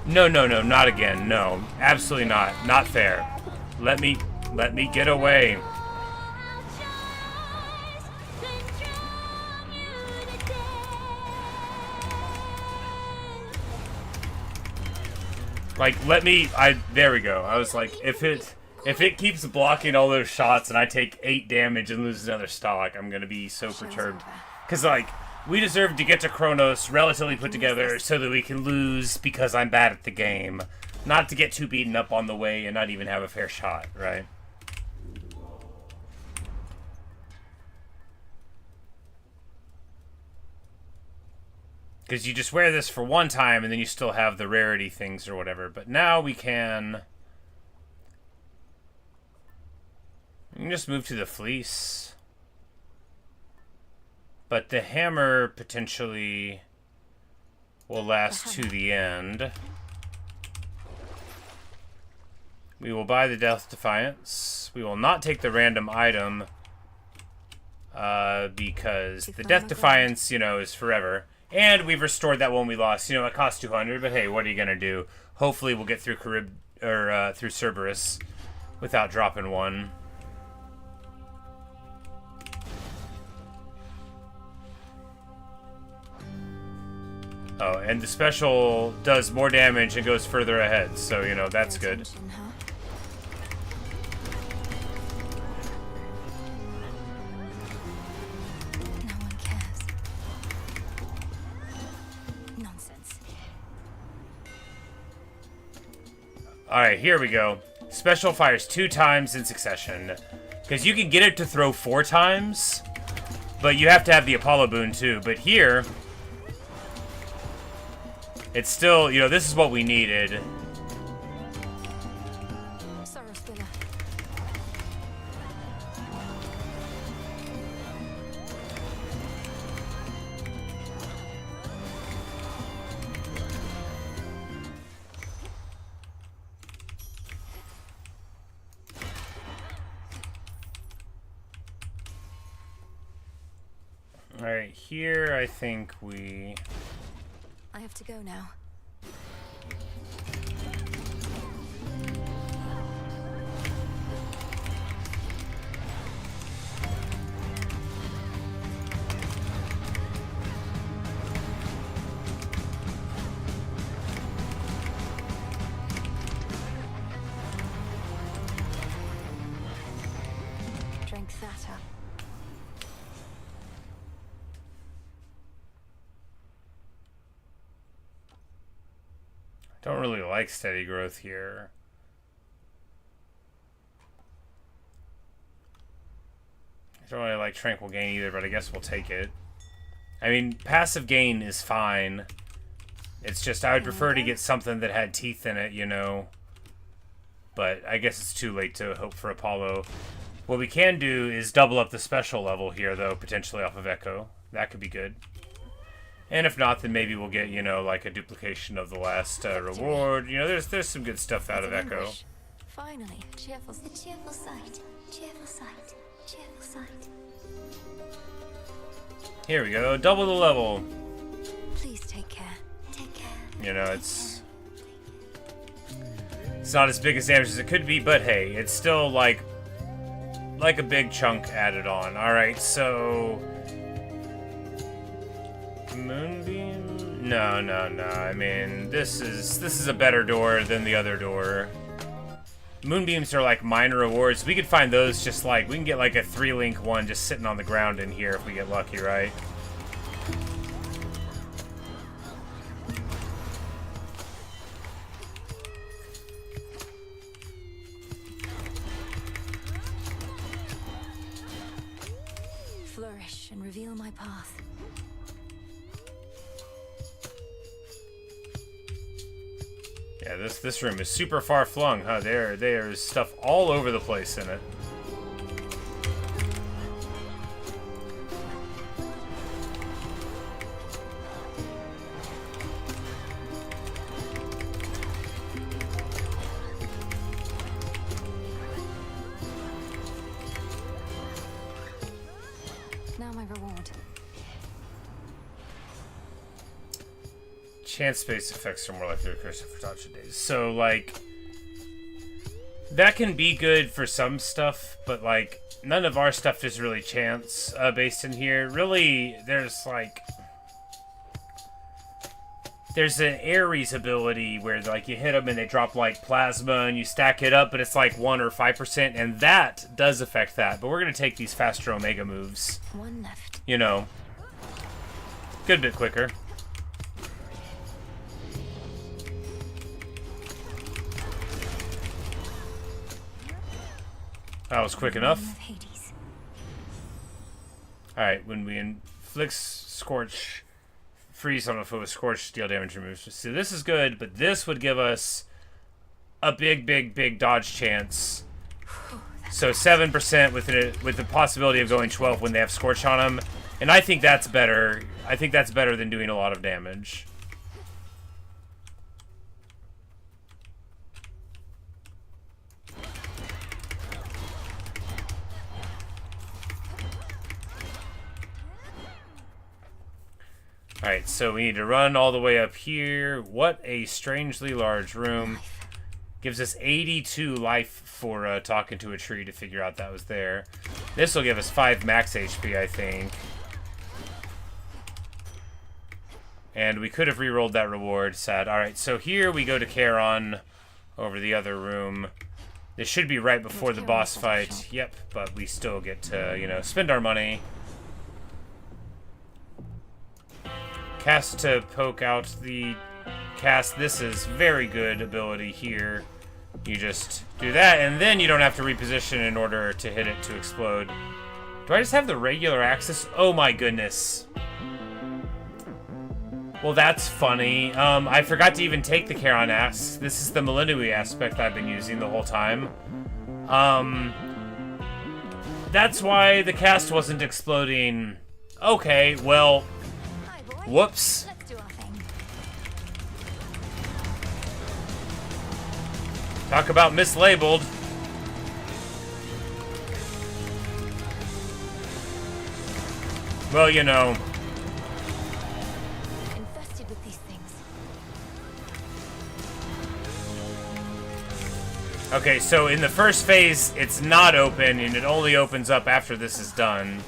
No, no, no, not again. No, absolutely not. Not fair. Let me get away. Like, there we go. I was like, if it keeps blocking all those shots and I take 8 damage and lose another stock, I'm gonna be so perturbed. Cause like, we deserve to get to Chronos relatively put together so that we can lose because I'm bad at the game. Not to get too beaten up on the way and not even have a fair shot, right? Because you just wear this for one time and then you still have the rarity things or whatever. But now we can just move to the fleece. But the hammer potentially will last to the end. We will buy the Death Defiance. We will not take the random item because the Death Defiance, you know, is forever. And we've restored that one we lost. You know, it cost 200, but hey, what are you gonna do? Hopefully we'll get through through Cerberus without dropping one. Oh, and the special does more damage and goes further ahead, so, you know, that's good. Alright, here we go. Special fires 2 times in succession. Because you can get it to throw 4 times, but you have to have the Apollo boon too. But here, it's still, you know, this is what we needed. Alright, here I think we... I have to go now. Drink that up. Don't really like steady growth here. I don't really like tranquil gain either, but I guess we'll take it. I mean, passive gain is fine, It's just I would prefer to get something that had teeth in it, you know. But I guess it's too late to hope for Apollo. What we can do is double up the special level here, though, potentially off of Echo. That could be good. And if not, then maybe we'll get, you know, like a duplication of the last reward. You know, there's some good stuff out of Echo. Finally, a cheerful sight. Cheerful sight. Cheerful sight. Cheerful sight. Here we go, double the level. Please take care. Take care. You know, it's not as big as damage as it could be, but hey, it's still like a big chunk added on. All right, so Moonbeam? No. I mean, this is a better door than the other door. Moonbeams are like minor rewards. We could find those just like, we can get like a 3-link one just sitting on the ground in here if we get lucky, right? Flourish and reveal my path. Yeah, this room is super far flung, huh? There's stuff all over the place in it. Now my reward. Chance-based effects are more likely to occur for dodge days. So, like, that can be good for some stuff, but, like, none of our stuff is really chance-based in here. Really, there's an Ares ability where, like, you hit them and they drop, like, plasma and you stack it up, but it's, like, 1 or 5%, and that does affect that. But we're going to take these faster Omega moves. One left. You know, good bit quicker. That was quick enough. Alright, when we inflict Scorch, freeze on a foe with Scorch, deal damage removes. See, this is good, but this would give us a big dodge chance. So 7% with the possibility of going 12 when they have Scorch on them. And I think that's better. I think that's better than doing a lot of damage. Alright, so we need to run all the way up here. What a strangely large room. Gives us 82 life for talking to a tree to figure out that was there. This will give us 5 max HP, I think. And we could have re-rolled that reward. Sad. Alright, so here we go to Charon over the other room. This should be right before the boss fight. Yep, but we still get to, you know, spend our money. Cast to poke out the cast. This is very good ability here. You just do that, and then you don't have to reposition in order to hit it to explode. Do I just have the regular axis? Oh my goodness. Well, that's funny. I forgot to even take the Charon axe. This is the Millennium aspect I've been using the whole time. That's why the cast wasn't exploding. Okay, well... Whoops. Talk about mislabeled. Well, you know. Infested with these things. Okay, so in the first phase, it's not open, and it only opens up after this is done.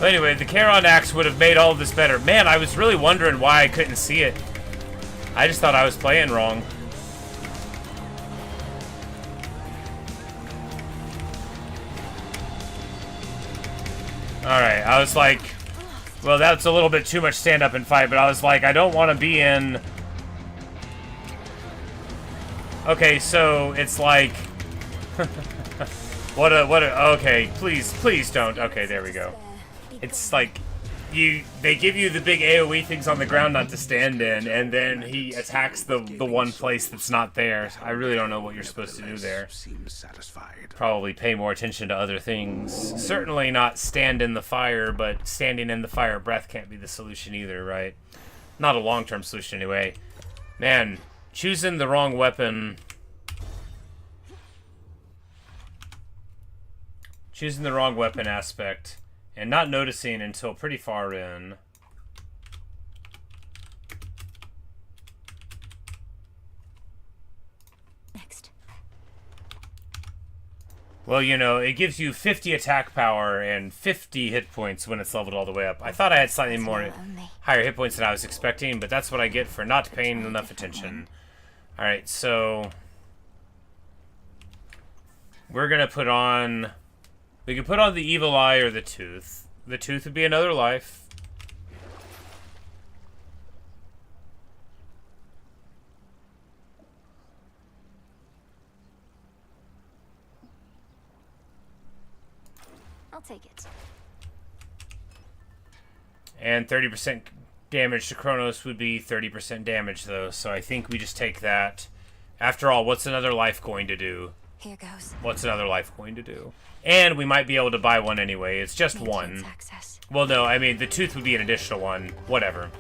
Well, anyway, the Charon axe would have made all of this better. Man, I was really wondering why I couldn't see it. I just thought I was playing wrong. Alright, I was like... Well, that's a little bit too much stand up and fight, but I was like, I don't want to be in... Okay, so it's like... okay, please don't. Okay, there we go. It's like... They give you the big AoE things on the ground not to stand in, and then he attacks the one place that's not there. I really don't know what you're supposed to do there. Seems satisfied. Probably pay more attention to other things. Certainly not stand in the fire, but standing in the fire breath can't be the solution either, right? Not a long-term solution anyway. Man, choosing the wrong weapon... Choosing the wrong weapon aspect... And not noticing until pretty far in. Next. Well, you know, it gives you 50 attack power and 50 hit points when it's leveled all the way up. I thought I had slightly more higher hit points than I was expecting, but that's what I get for not paying enough attention. Alright, so... We're gonna put on... We could put on the Evil Eye or the Tooth. The Tooth would be another life. I'll take it. And 30% damage to Chronos would be 30% damage, though, so I think we just take that. After all, what's another life going to do? Here goes. What's another life going to do? And we might be able to buy one anyway. It's just one. Access. Well, no, I mean, the Tooth would be an additional one. Whatever.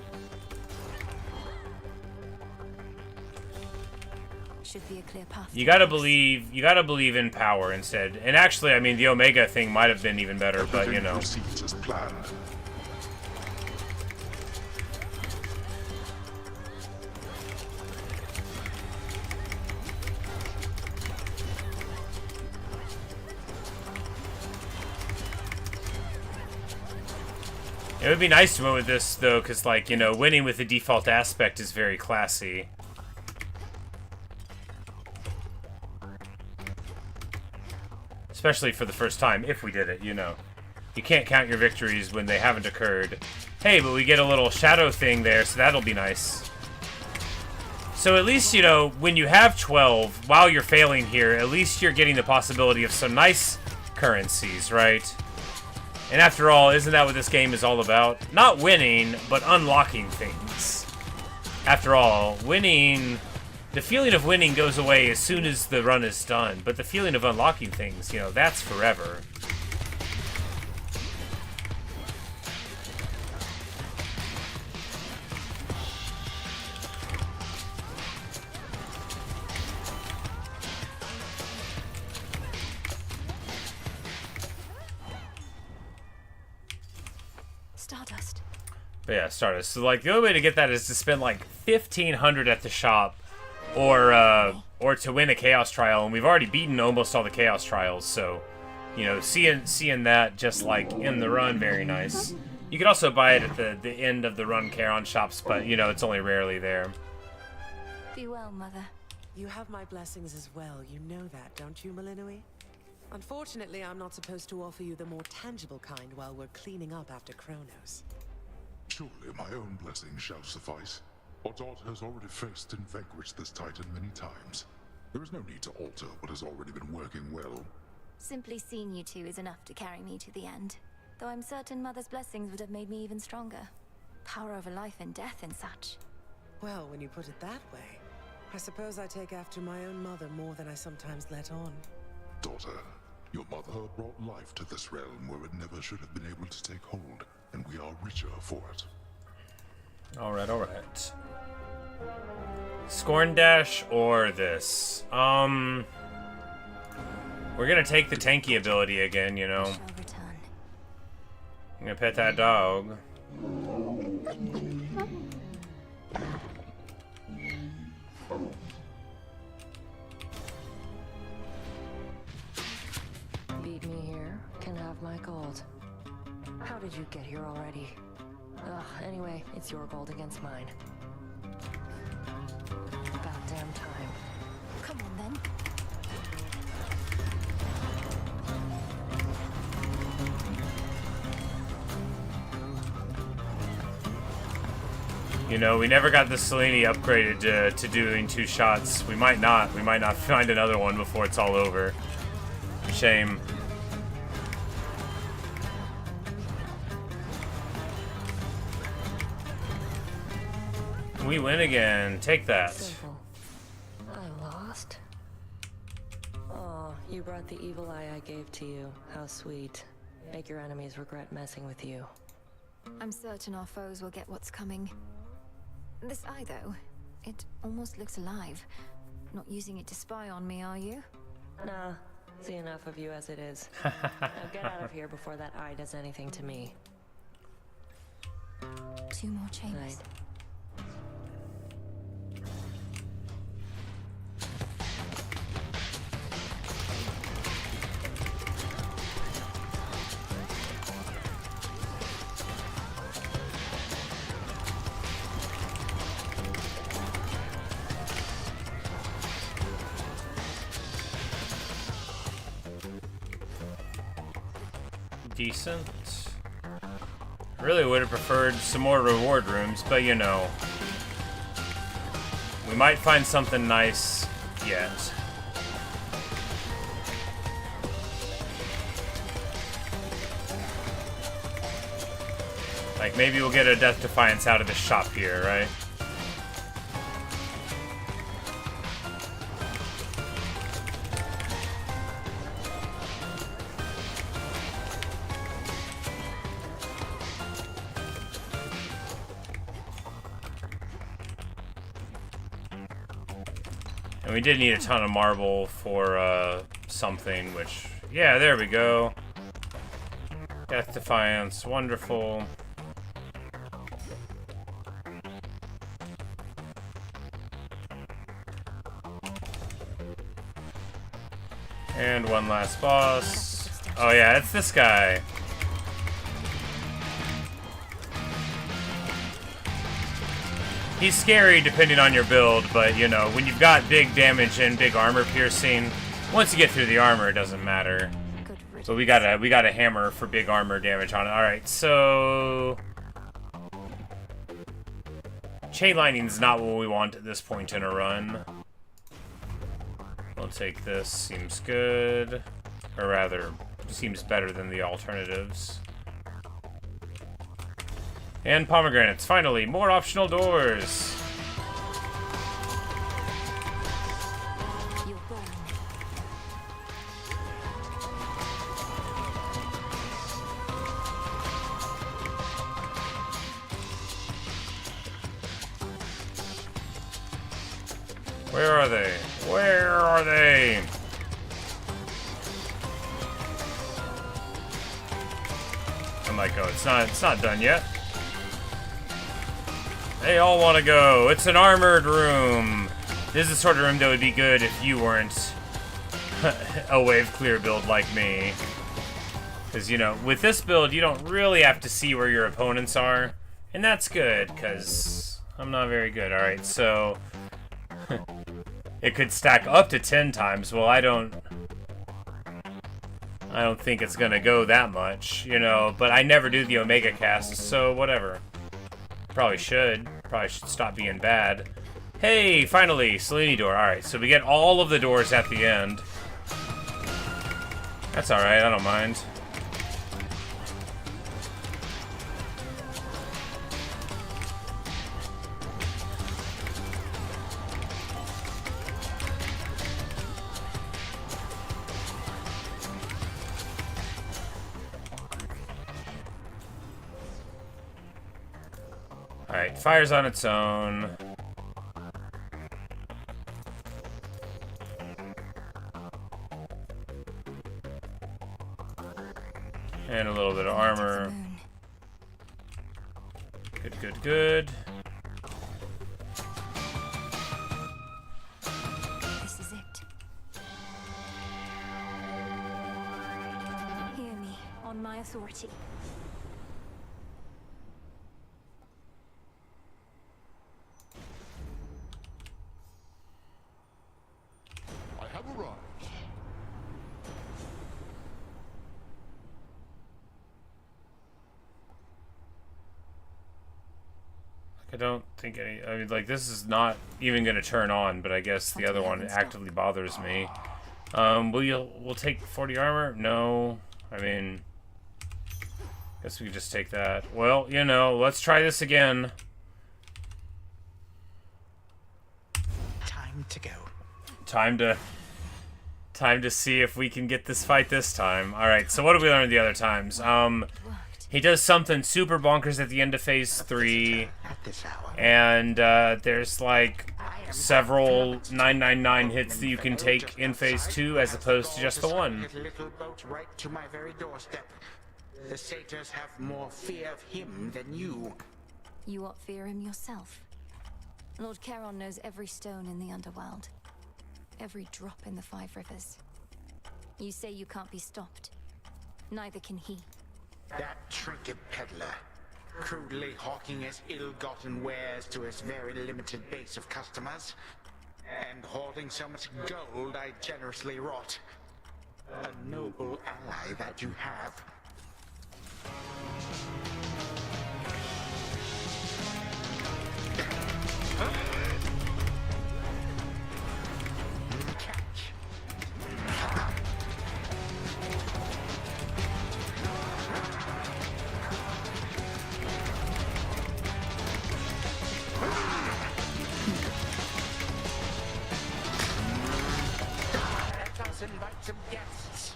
Should be a clear path. You gotta believe in power instead. And actually, I mean, the Omega thing might have been even better, but, you know. Proceeds as planned. It would be nice to win with this, though, because, like, you know, winning with the default aspect is very classy. Especially for the first time, if we did it, you know. You can't count your victories when they haven't occurred. Hey, but we get a little shadow thing there, so that'll be nice. So at least, you know, when you have 12, while you're failing here, at least you're getting the possibility of some nice currencies, right? And after all, isn't that what this game is all about? Not winning, but unlocking things. After all, winning... The feeling of winning goes away as soon as the run is done, but the feeling of unlocking things, you know, that's forever. Stardust. But yeah, Stardust. So, like, the only way to get that is to spend, like, 1,500 at the shop, or to win a Chaos Trial, and we've already beaten almost all the Chaos Trials, so, you know, seeing that just, like, in the run, very nice. You could also buy it at the end of the run Charon shops, but, you know, it's only rarely there. Be well, Mother. You have my blessings as well, you know that, don't you, Melinoi? Unfortunately, I'm not supposed to offer you the more tangible kind while we're cleaning up after Chronos. Surely my own blessing shall suffice. Our daughter has already faced and vanquished this titan many times. There is no need to alter what has already been working well. Simply seeing you two is enough to carry me to the end. Though I'm certain Mother's blessings would have made me even stronger. Power over life and death and such. Well, when you put it that way, I suppose I take after my own mother more than I sometimes let on. Daughter, your mother brought life to this realm where it never should have been able to take hold, and we are richer for it. Alright, alright. Scorn Dash or this? We're gonna take the tanky ability again, you know. I'm gonna pet that dog. Beat me here, can have my gold. How did you get here already? Ugh, anyway, it's your gold against mine. About damn time. Come on then. You know, we never got the Selene upgraded to doing 2 shots. We might not. We might not find another one before it's all over. Shame. We win again. Take that. Simple. I lost? Oh, you brought the evil eye I gave to you. How sweet. Make your enemies regret messing with you. I'm certain our foes will get what's coming. This eye, though, it almost looks alive. Not using it to spy on me, are you? Nah, see enough of you as it is. Now get out of here before that eye does anything to me. 2 more chambers. Right. Decent. Really would have preferred some more reward rooms, but you know, we might find something nice yet. Like maybe we'll get a Death Defiance out of the shop here, right? And we did need a ton of marble for something, which, yeah, there we go. Death Defiance, wonderful. And one last boss. Oh yeah, it's this guy. He's scary depending on your build, but you know, when you've got big damage and big armor piercing, once you get through the armor, it doesn't matter. So we got a hammer for big armor damage on it. All right, so chain lightning's not what we want at this point in a run. We'll take this. Seems good, or rather, seems better than the alternatives. And pomegranates, finally, more optional doors. Where are they? Where are they? I'm like, oh, it's not done yet. They all want to go. It's an armored room. This is the sort of room that would be good if you weren't a wave clear build like me. Because, you know, with this build, you don't really have to see where your opponents are. And that's good, because I'm not very good. Alright, so it could stack up to 10 times. Well, I don't think it's going to go that much, you know. But I never do the Omega cast, so whatever. Probably should stop being bad. Hey, finally, Selene door. Alright, so we get all of the doors at the end. That's alright, I don't mind. Alright, fires on its own. And a little bit of armor. Good, good, good. This is it. Hear me on my authority. I don't think any... I mean, like, this is not even going to turn on, but I guess the other one actively bothers me. We'll take 40 armor? No. I mean... Guess we can just take that. Well, you know, let's try this again. Time to go. Time to see if we can get this fight this time. Alright, so what did we learn the other times? He does something super bonkers at the end of phase 3. And there's like several 999 hits that you can take in phase 2 as opposed to just the one. Little boat right to my very doorstep. The satyrs have more fear of him than you. You ought fear him yourself. Lord Charon knows every stone in the underworld. Every drop in the 5 rivers. You say you can't be stopped. Neither can he. That trinket peddler, crudely hawking his ill-gotten wares to his very limited base of customers, and hoarding so much gold I generously wrought. A noble ally that you have. Let us invite some guests.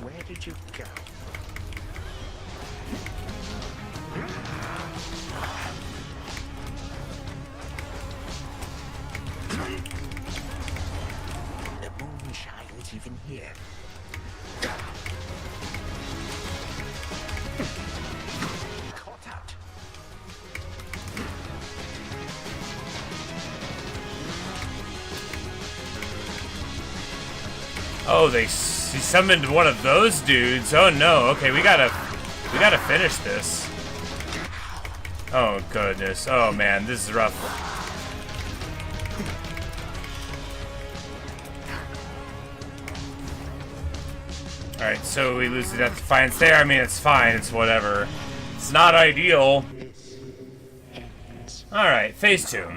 Where did you go? The moon shines even here. Caught out. Oh, he summoned one of those dudes. Oh no. Okay, we gotta finish this. Oh goodness. Oh man, this is rough. Alright, so we lose the Death Defiance there. I mean, it's fine. It's whatever. It's not ideal. Alright, phase 2.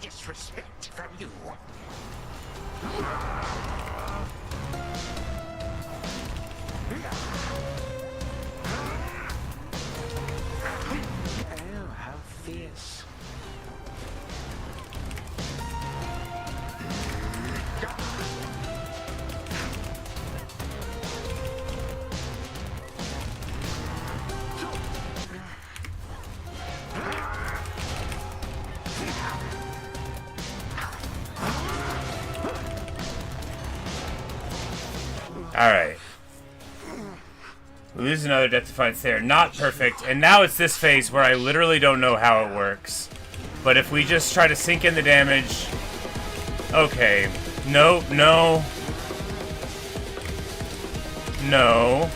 Disrespect from you. Oh, how fierce. Alright. We lose another Death Defiance there. Not perfect. And now it's this phase where I literally don't know how it works. But if we just try to sink in the damage... Okay. No, no. No.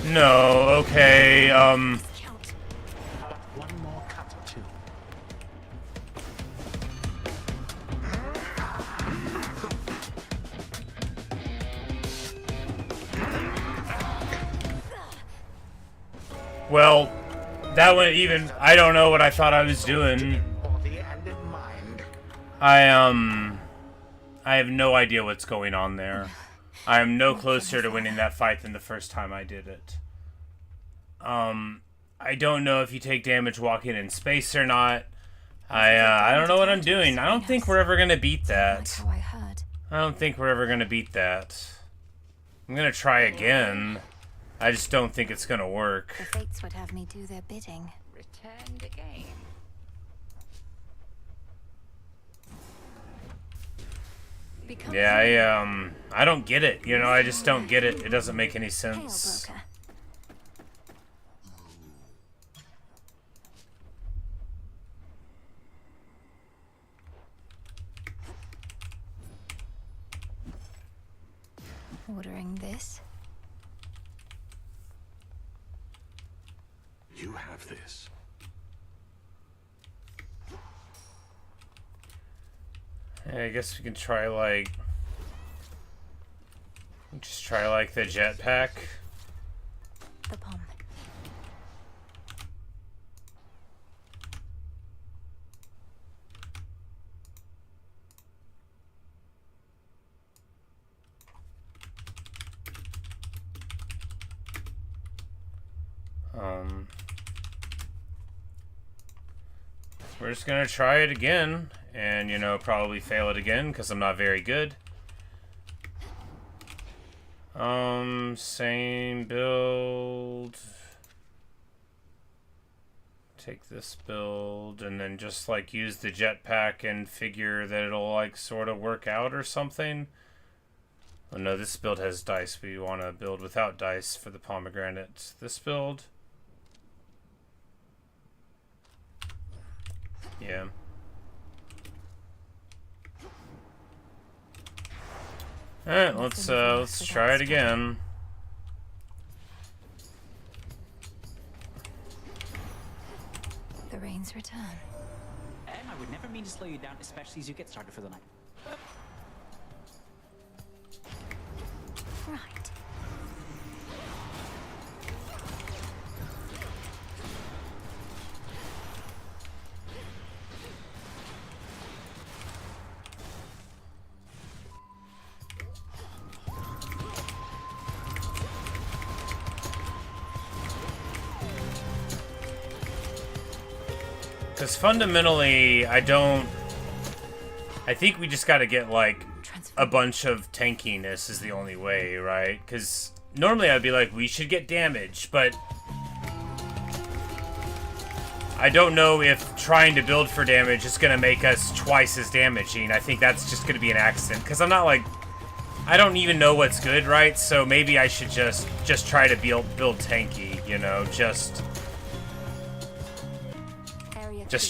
No, okay, One more cut or two. Well, that went even... I don't know what I thought I was doing. I have no idea what's going on there. I am no closer to winning that fight than the first time I did it. I don't know if you take damage walking in space or not. I don't know what I'm doing. I don't think we're ever gonna beat that. I don't think we're ever gonna beat that. I'm gonna try again. I just don't think it's gonna work. The fates would have me do their bidding. Return the game. Yeah, I don't get it. You know, I just don't get it. It doesn't make any sense. Ordering this? You have this. I guess we can try like... Just try like the jetpack. The bomb. We're just gonna try it again, and you know, probably fail it again because I'm not very good. Same build. Take this build and then just like use the jetpack and figure that it'll like sort of work out or something. Oh no, this build has dice. We want to build without dice for the pomegranate. This build. Yeah. Alright, let's try it again. The rains return. I would never mean to slow you down, especially as you get started for the night. Right. Because fundamentally, I think we just gotta get, like, a bunch of tankiness is the only way, right? Because normally I'd be like, we should get damage, but I don't know if trying to build for damage is gonna make us twice as damaging. I think that's just gonna be an accident. Because I'm not, like, I don't even know what's good, right? So maybe I should just try to build tanky, you know, just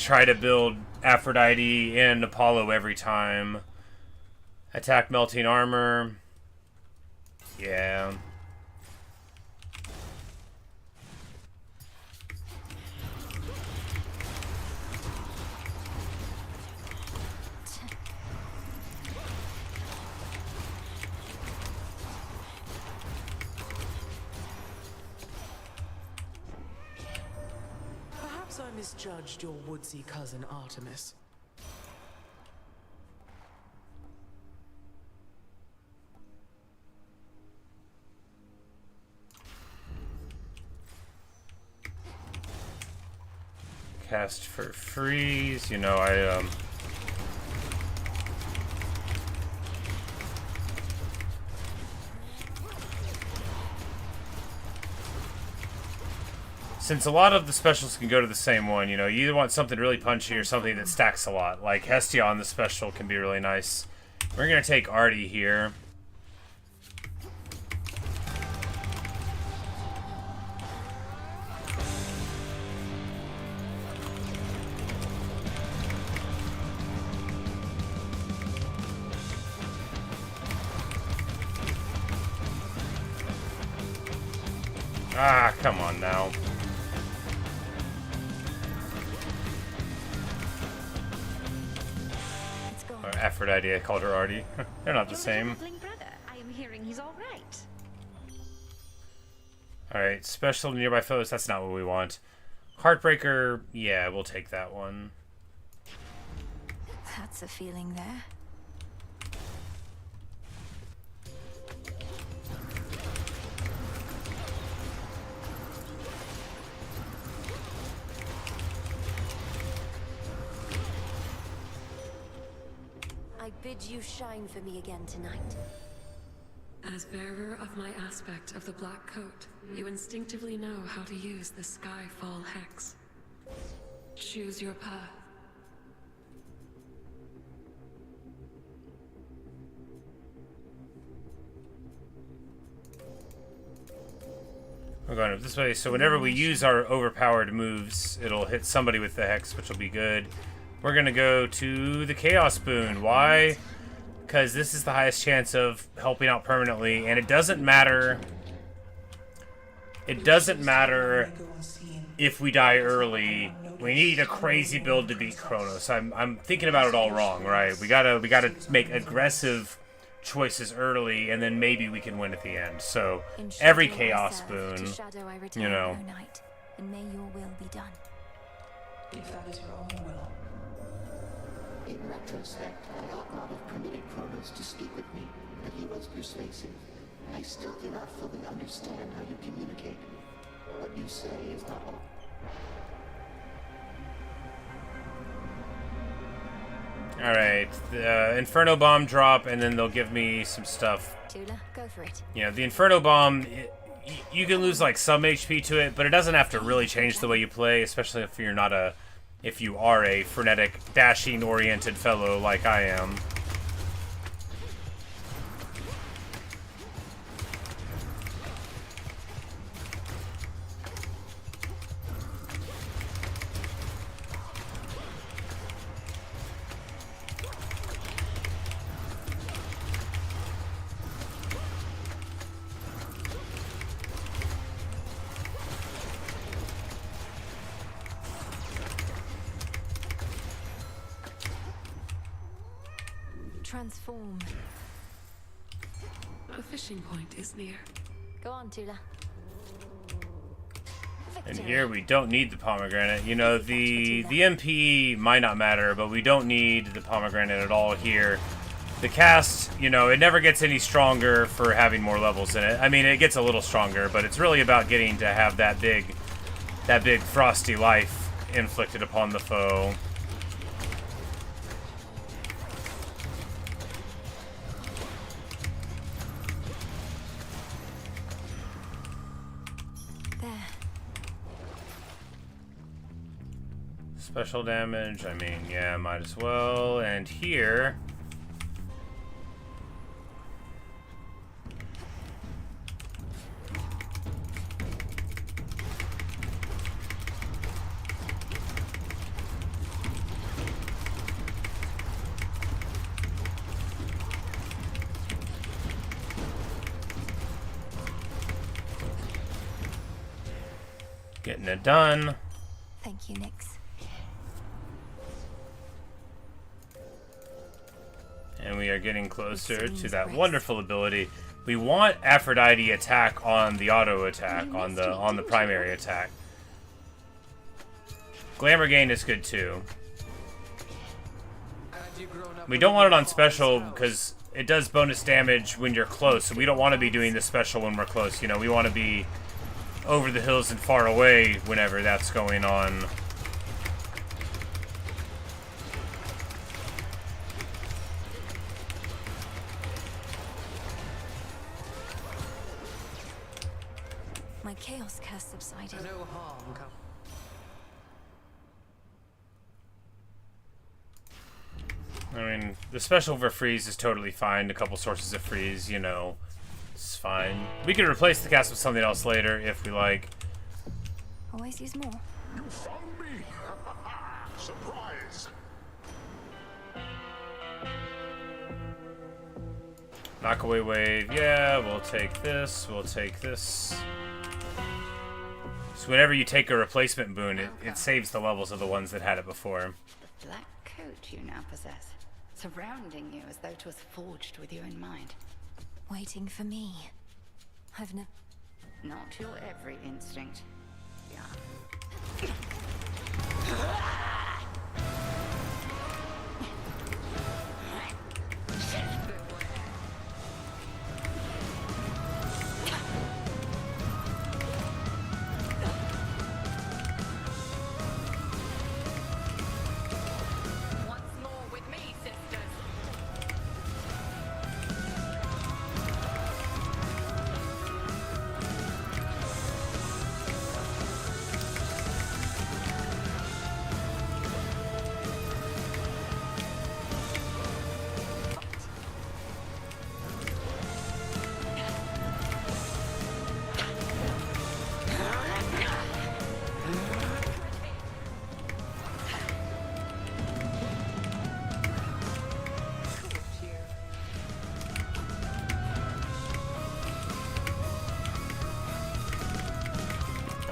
try to build Aphrodite and Apollo every time. Attack melting armor. Yeah. Perhaps I misjudged your woodsy cousin Artemis. Cast for freeze, you know, since a lot of the specials can go to the same one, you know, you either want something really punchy or something that stacks a lot. Like Hestia on the special can be really nice. We're gonna take Artie here. Ah, come on now. Or Aphrodite, I called her Artie. They're not the same. Brother. I am hearing he's all right. Alright, special nearby foes, that's not what we want. Heartbreaker, yeah, we'll take that one. That's a feeling there. I bid you shine for me again tonight. As bearer of my aspect of the Black Coat, you instinctively know how to use the Skyfall Hex. Choose your path. We're going up this way, so whenever we use our overpowered moves, it'll hit somebody with the Hex, which will be good. We're gonna go to the Chaos Boon. Why? Because this is the highest chance of helping out permanently, and it doesn't matter. It doesn't matter if we die early. We need a crazy build to beat Chronos. I'm thinking about it all wrong, right? We gotta make aggressive choices early, and then maybe we can win at the end. So every chaos boon, you know. And may your will be done. If that is your own will. In retrospect, I ought not have permitted Chronos to speak with me, but he was persuasive. I still do not fully understand how you communicate. What you say is not all. Alright, the Inferno Bomb drop, and then they'll give me some stuff. Tula, go for it. You know, the Inferno Bomb, you can lose like some HP to it, but it doesn't have to really change the way you play, especially if you're not if you are a frenetic, dashing-oriented fellow like I am. Transform. A fishing point is near. Go on, Tula. And here we don't need the pomegranate. You know, the MP might not matter, but we don't need the pomegranate at all here. The cast, you know, it never gets any stronger for having more levels in it. I mean, it gets a little stronger, but it's really about getting to have that big frosty life inflicted upon the foe. Special damage, I mean, yeah, might as well. And here... getting it done. Thank you, Nyx. And we are getting closer to that wonderful ability. We want Aphrodite attack on the auto attack, on the primary attack. Glamour gain is good too. We don't want it on special because it does bonus damage when you're close, so we don't want to be doing the special when we're close. You know, we want to be over the hills and far away whenever that's going on. My chaos curse subsided. No harm come. I mean, the special for freeze is totally fine. A couple sources of freeze, you know, it's fine. We can replace the cast with something else later if we like. Always use more. You found me! Surprise! Knockaway wave, yeah, we'll take this, we'll take this. So whenever you take a replacement boon, it saves the levels of the ones that had it before. The black coat you now possess, surrounding you as though it was forged with you in mind. Waiting for me. I've no... Not your every instinct. Yeah.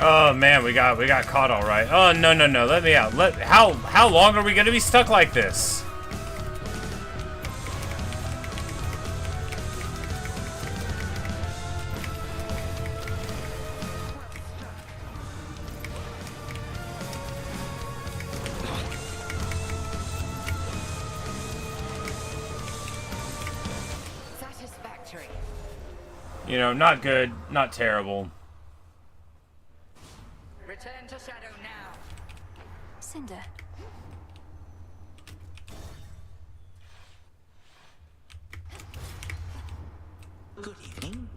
Oh man, we got caught all right. Oh no, let me out. How long are we gonna be stuck like this? Satisfactory. You know, not good, not terrible. Return to Shadow now. Cinder. Good evening.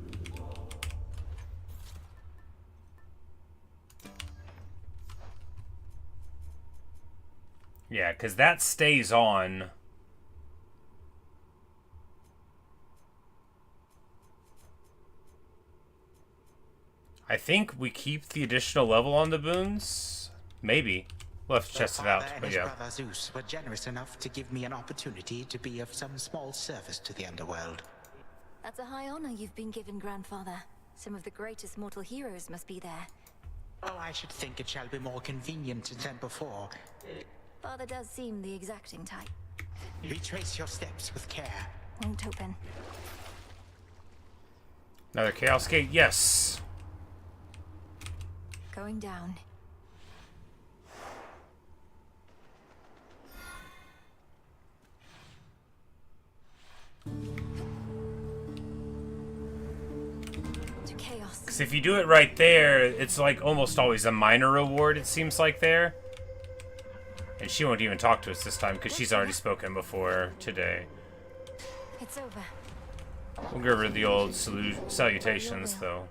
Yeah, because that stays on. I think we keep the additional level on the boons. Maybe. We'll have to test it out. Father and But his yeah. brother Zeus were generous enough to give me an opportunity to be of some small service to the underworld. That's a high honor you've been given, Grandfather. Some of the greatest mortal heroes must be there. Oh, I should think it shall be more convenient than before. Father does seem the exacting type. Retrace your steps with care. Won't open. Another Chaos Gate? Yes. Going down. To chaos. Because if you do it right there, it's like almost always a minor reward, it seems like there. And she won't even talk to us this time because she's already spoken before today. It's over. We'll give her the old salutations, though.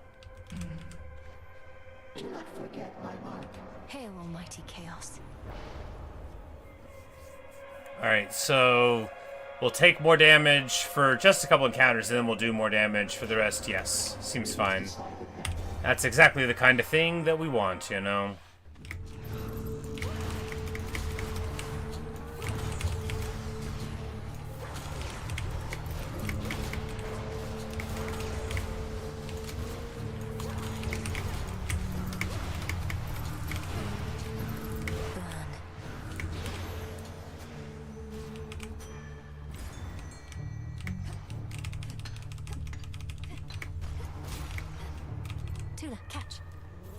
Do not forget my mark. Hail, almighty chaos. Alright, so we'll take more damage for just a couple encounters, and then we'll do more damage for the rest. Yes, seems fine. That's exactly the kind of thing that we want, you know?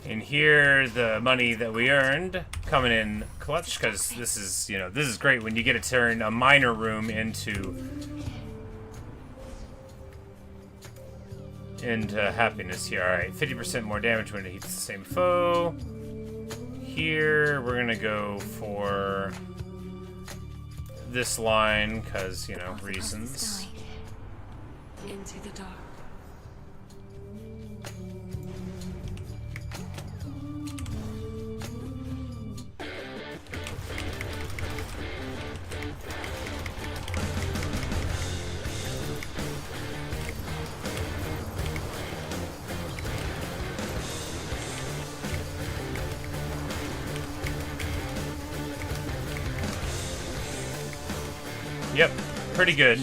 And here, the money that we earned coming in clutch, because this is, you know, this is great when you get to turn a minor room into happiness here. All right, 50% more damage when it hits the same foe. Here, we're gonna go for this line, because, you know, reasons. Into the dark. Yep, pretty good.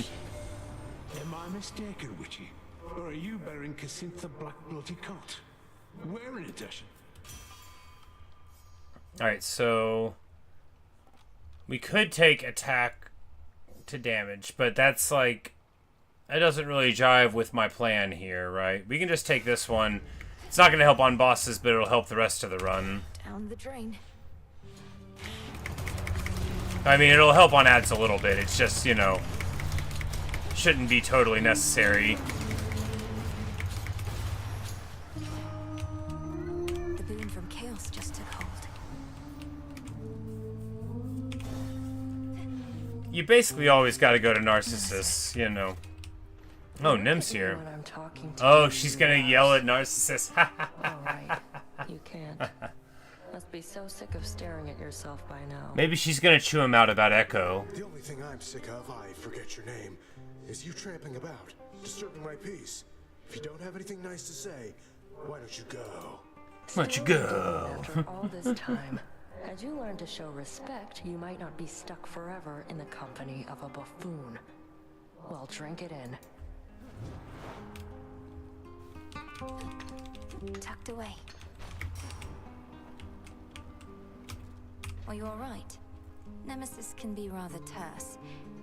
Am I mistaken, Witchy? Or are you bearing Casintha Black Bloody Coat? Wearing it, Dashin? Alright, so we could take attack to damage, but that's like, that doesn't really jive with my plan here, right? We can just take this one. It's not going to help on bosses, but it'll help the rest of the run. Down the drain. I mean, it'll help on ads a little bit. It's just, you know, shouldn't be totally necessary. The boon from chaos just took hold. You basically always got to go to Narcissus, you know. Oh, Nim's here. When I'm talking to Oh, you, she's gonna yell at Narcissus. Alright, you can't. Must be so sick of staring at yourself by now. Maybe she's gonna chew him out about Echo. The only thing I'm sick of, I forget your name, is you tramping about, disturbing my peace. If you don't have anything nice to say, why don't you go? Why don't you go? After all this time, had you learned to show respect, you might not be stuck forever in the company of a buffoon. Well, drink it in. Tucked away. Are you alright? Nemesis can be rather terse.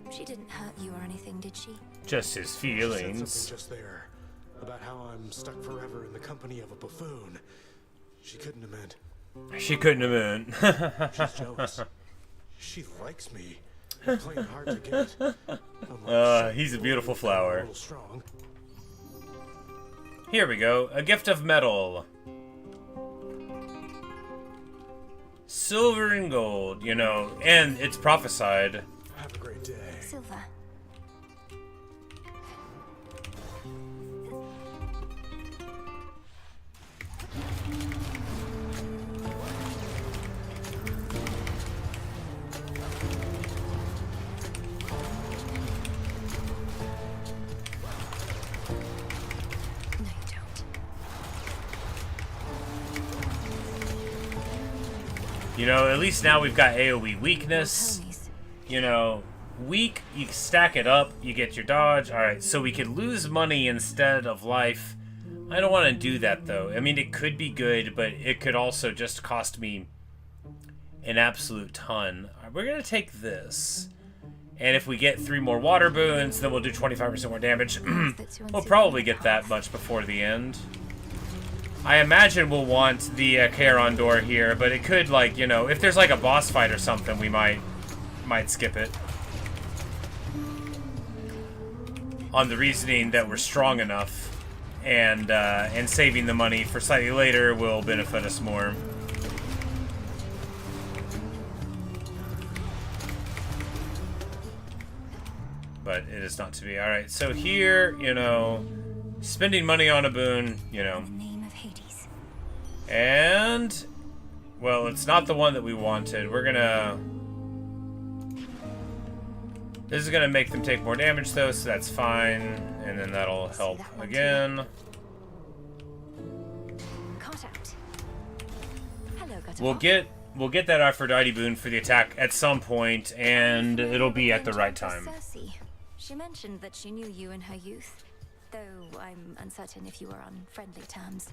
She didn't hurt you or anything, did she? Just his She said feelings. something just there about how I'm stuck forever in the company of a buffoon. She couldn't have meant. She couldn't have been. She's jealous. She likes me. I'm playing hard to get. He's a beautiful flower. A little strong. Here we go. A gift of metal. Silver and gold, you know, and it's prophesied. Have a great day. Silver. You know, at least now we've got AoE weakness. You know, weak, you stack it up, you get your dodge. Alright, so we could lose money instead of life. I don't want to do that, though. I mean, it could be good, but it could also just cost me an absolute ton. We're going to take this. And if we get 3 more water boons, then we'll do 25% more damage. We'll probably get that much before the end. I imagine we'll want the Charon door here, but it could, like, you know, if there's like a boss fight or something, we might skip it. On the reasoning that we're strong enough, and saving the money for slightly later will benefit us more. But it is not to be. Alright, so here, you know, spending money on a boon, you know. And, well, it's not the one that we wanted. We're gonna... This is gonna make them take more damage, though, so that's fine. And then that'll help again. We'll get that Aphrodite boon for the attack at some point, and it'll be at the right time. Circe. She mentioned that she knew you in her youth, though I'm uncertain if you were on friendly terms.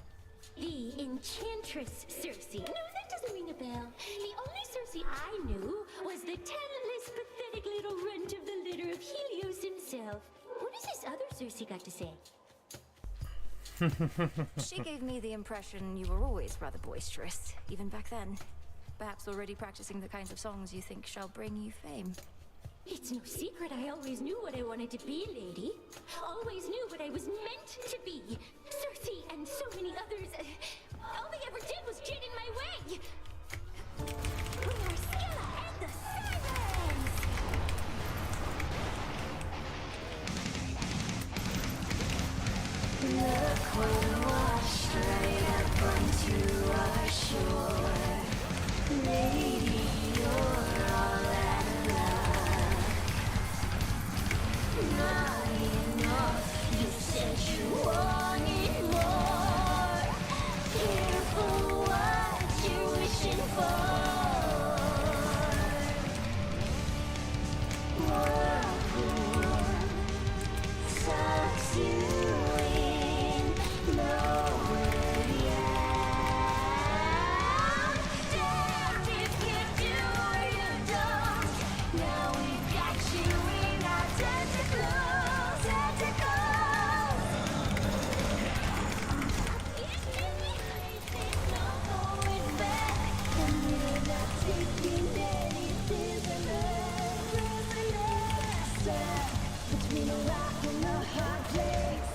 The Enchantress Circe. No, that doesn't ring a bell. The only Circe I knew was the talentless, pathetic little runt of the litter of Helios himself. What has this other Circe got to say? She gave me the impression you were always rather boisterous, even back then. Perhaps already practicing the kinds of songs you think shall bring you fame. It's no secret I always knew what I wanted to be, lady. Always knew what I was meant to be. Circe and so many others. All they ever did was get in my way. We are Scylla and the Sirens! Look, we'll wash right up onto our shore. Lady, you're all that love. Not enough, you said you wanted more. Careful what you're wishing for. Whirlpool sucks you in, nowhere yet. Damned if you do or you don't. Now we've got you in our tentacles, tentacles. There's no going back, and we're not taking any prisoners. Stuck between a rock and a hard place.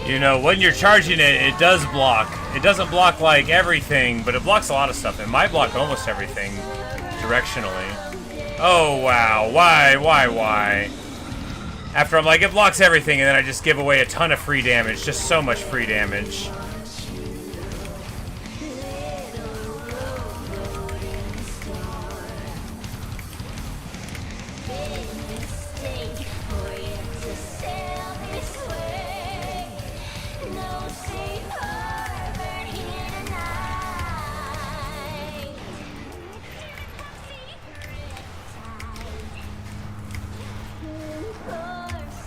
You know, when you're charging it, it does block. It doesn't block, like, everything, but it blocks a lot of stuff. It might block almost everything directionally. Oh, wow. Why? After I'm like, it blocks everything, and then I just give away a ton of free damage. Just so much free damage.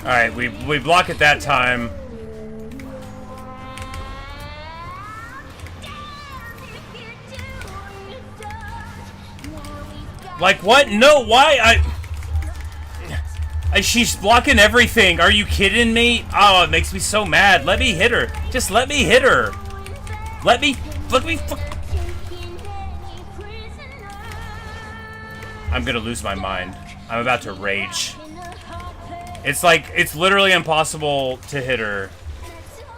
Alright, we block it that time. Like, what? No, why? She's blocking everything. Are you kidding me? Oh, it makes me so mad. Let me hit her. Just let me hit her. Let me I'm gonna lose my mind. I'm about to rage. It's like, it's literally impossible to hit her.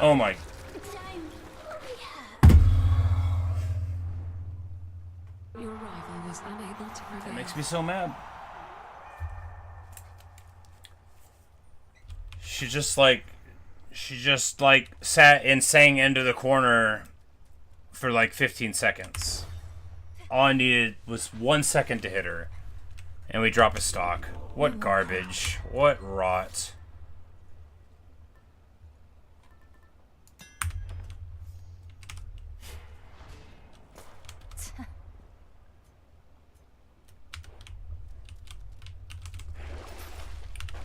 Oh my. Your rival was unable to prevail. It makes me so mad. She just like sat and sang into the corner for like 15 seconds. All I needed was 1 second to hit her. And we drop a stock. What garbage. What rot.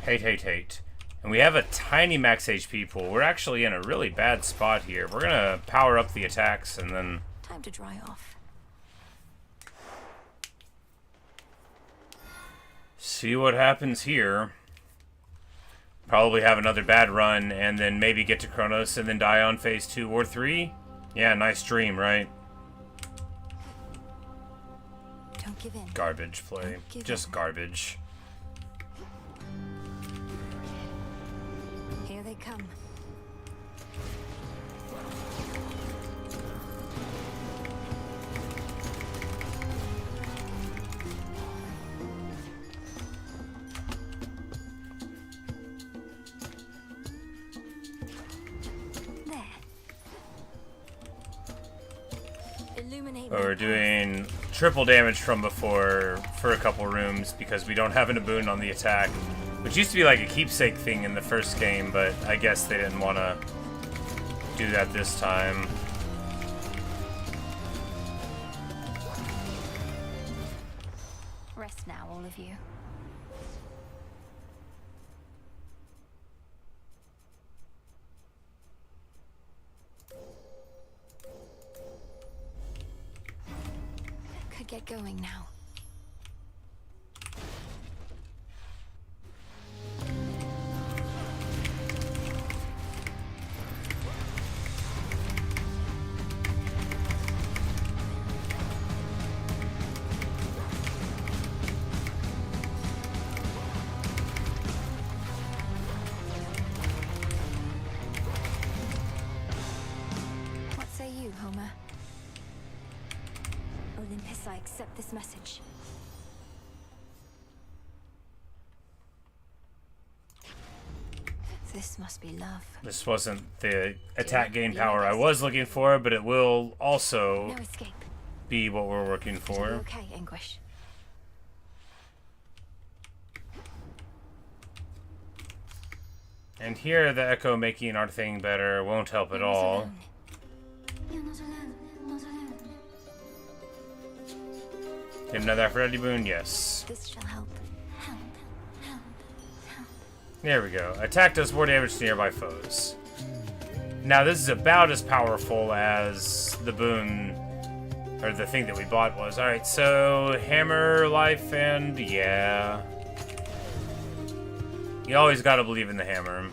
Hate. And we have a tiny max HP pool. We're actually in a really bad spot here. We're gonna power up the attacks and then... Time to dry off. see what happens here. Probably have another bad run and then maybe get to Chronos and then die on phase 2 or 3. Yeah, nice dream, right? Don't give in. Garbage play. Just garbage. Here they come. But we're doing triple damage from before for a couple rooms because we don't have an boon on the attack. Which used to be like a keepsake thing in the first game, but I guess they didn't want to do that this time. Rest now, all of you. Could get going now. What say you, Homer? Olympus, I accept this message. This must be love. This wasn't the attack gain power I was looking for, but it will also No escape. be what we're working It'll for. be okay, Anguish. And here, the echo making our thing better won't help at all. You're not alone. Not alone. Get another Aphrodite boon? Yes. This shall help. There we go. Attack does more damage to nearby foes. Now, this is about as powerful as the boon, or the thing that we bought was. Alright, so hammer, life, and yeah. You always gotta believe in the hammer.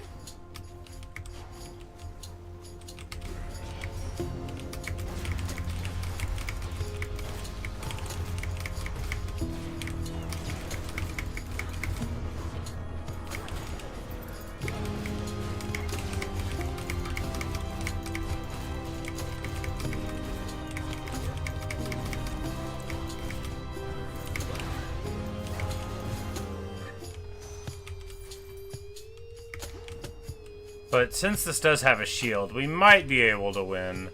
But since this does have a shield, we might be able to win.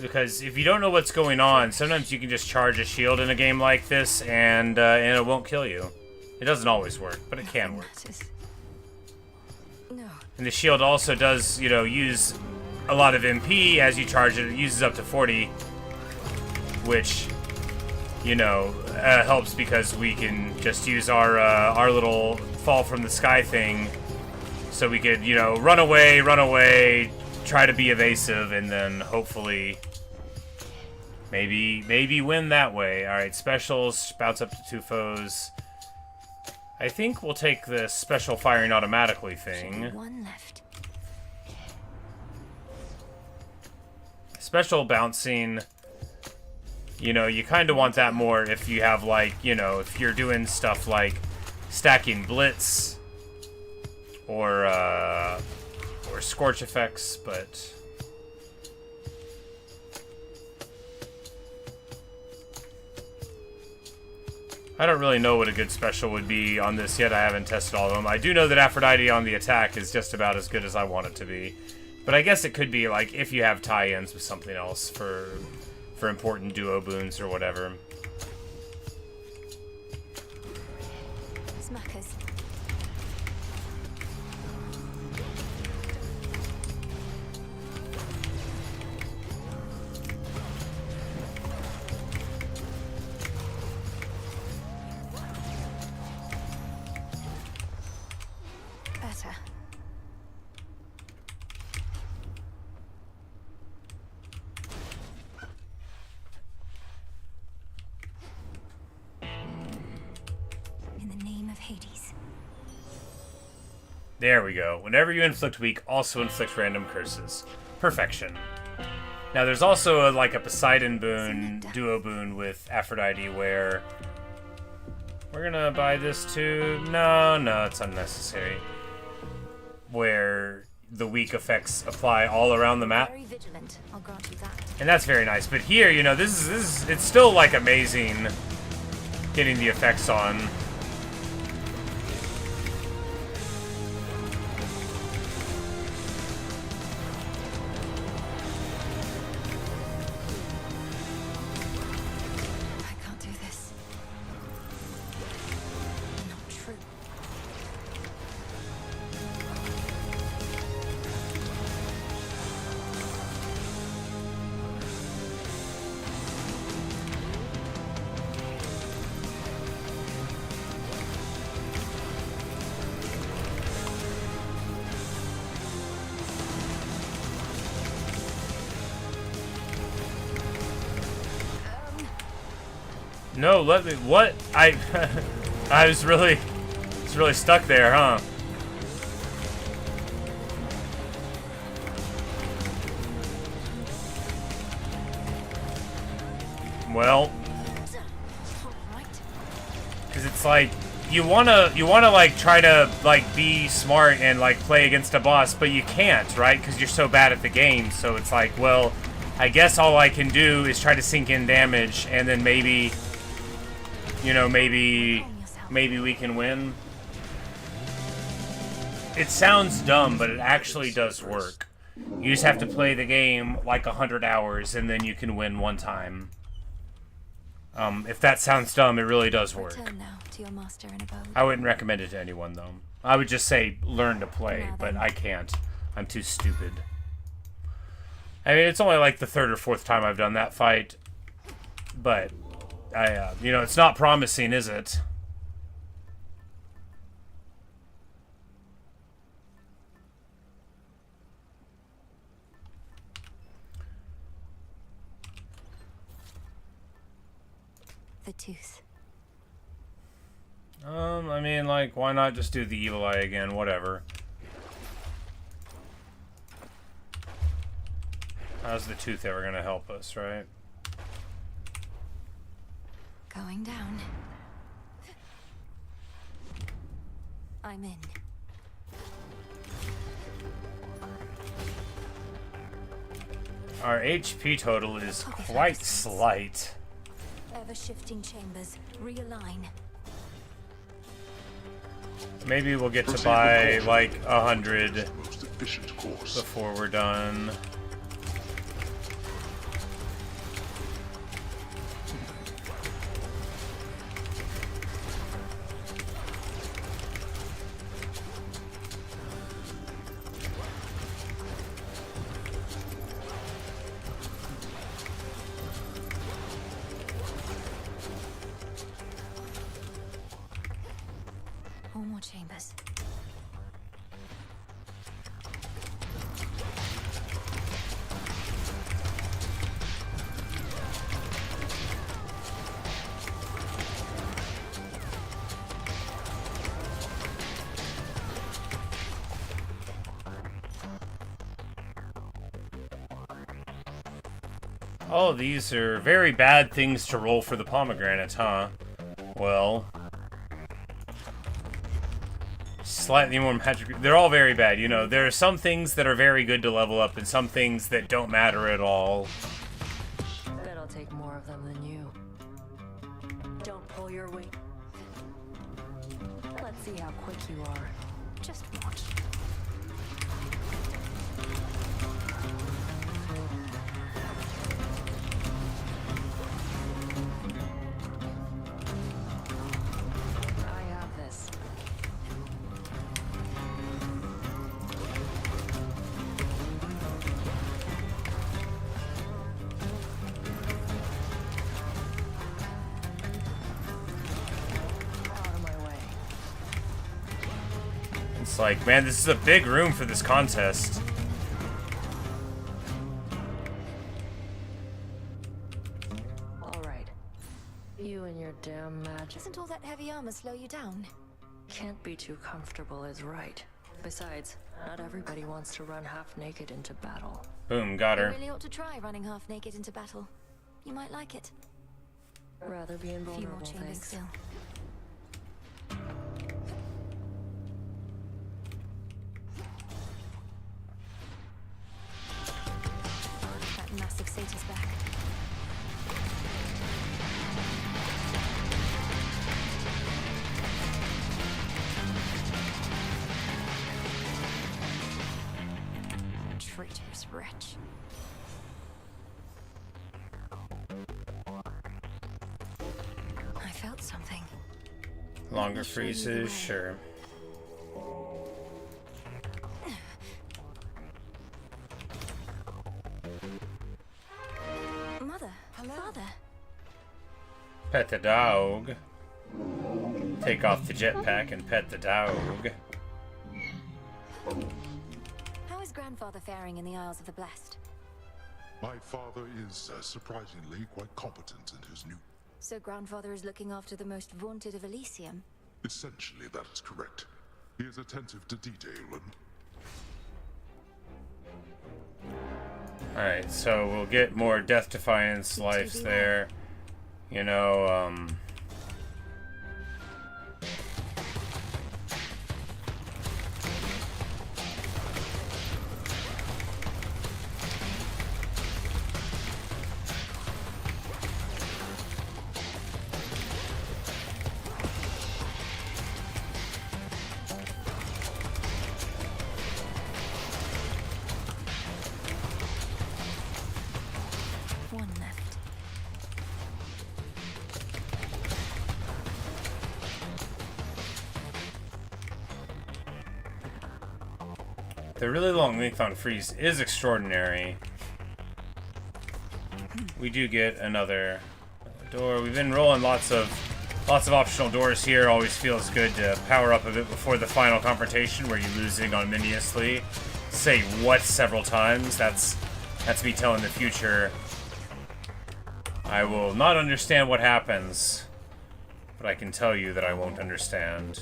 Because if you don't know what's going on, sometimes you can just charge a shield in a game like this and it won't kill you. It doesn't always work, but it can work. No. And the shield also does, you know, use a lot of MP as you charge it. It uses up to 40, which, you know, helps because we can just use our little fall from the sky thing So we could, you know, run away, try to be evasive, and then hopefully maybe win that way. Alright, specials, bounce up to 2 foes. I think we'll take the special firing automatically thing. One left. Special bouncing, you know, you kind of want that more if you have, like, you know, if you're doing stuff like stacking blitz or scorch effects, but I don't really know what a good special would be on this yet. I haven't tested all of them. I do know that Aphrodite on the attack is just about as good as I want it to be. But I guess it could be, like, if you have tie-ins with something else for important duo boons or whatever. Smackers. Better. In the name of Hades. There we go. Whenever you inflict weak, also inflict random curses. Perfection. Now there's also like a Poseidon boon, duo boon with Aphrodite where we're gonna buy this too. No, it's unnecessary. Where the weak effects apply all around the map. Very vigilant. I'll grant you that. And that's very nice. But here, you know, this is it's still like amazing getting the effects on. I can't do this. Not true. No, let me. What? I was really stuck there, huh? Well, because it's like you wanna like try to like be smart and like play against a boss, but you can't, right? Because you're so bad at the game. So it's like, well, I guess all I can do is try to sink in damage, and then maybe, you know, maybe we can win. It sounds dumb, but it actually does work. You just have to play the game like 100 hours, and then you can win one time. If that sounds dumb, it really does work. Return now to your master and abode. I wouldn't recommend it to anyone, though. I would just say learn to play, but I can't. I'm too stupid. I mean, it's only like the 3rd or 4th time I've done that fight, but you know, it's not promising, is it? The tooth. I mean, like, why not just do the evil eye again? Whatever. How's the tooth ever gonna help us, right? Going down. I'm in. Our HP total is quite slight. Ever-shifting chambers. Realign. Maybe we'll get to buy like 100 before we're done. More chambers. Oh, these are very bad things to roll for the pomegranate, huh? Well, slightly more magic. They're all very bad, you know. There are some things that are very good to level up and some things that don't matter at all. Bet I'll take more of them than you. Don't pull your weight. Let's see how quick you are. Just watch. I have this. Out of my way. It's like, man, this is a big room for this contest. All right. You and your damn magic. Doesn't all that heavy armor slow you down? Can't be too comfortable is right. Besides, not everybody wants to run half naked into battle. Boom, got You her. really ought to try running half naked into battle. You might like it. Rather be A few more invulnerable, chambers thanks. still. That massive satyr's back. Traitorous wretch. I felt something. Longer freezes, sure. Mother. Father. Pet the dog. Take off the jetpack and pet the dog. How is grandfather faring in the Isles of the Blessed? My father is surprisingly quite competent in his new... So grandfather is looking after the most vaunted of Elysium? Essentially, that is correct. He is attentive to detail and... Alright, so we'll get more Death Defiance lives there. You know, One left. the really long length on freeze is extraordinary. We do get another door. We've been rolling lots of optional doors here. Always feels good to power up a bit before the final confrontation where you lose ignominiously. Say what several times. That's me telling the future. I will not understand what happens, but I can tell you that I won't understand.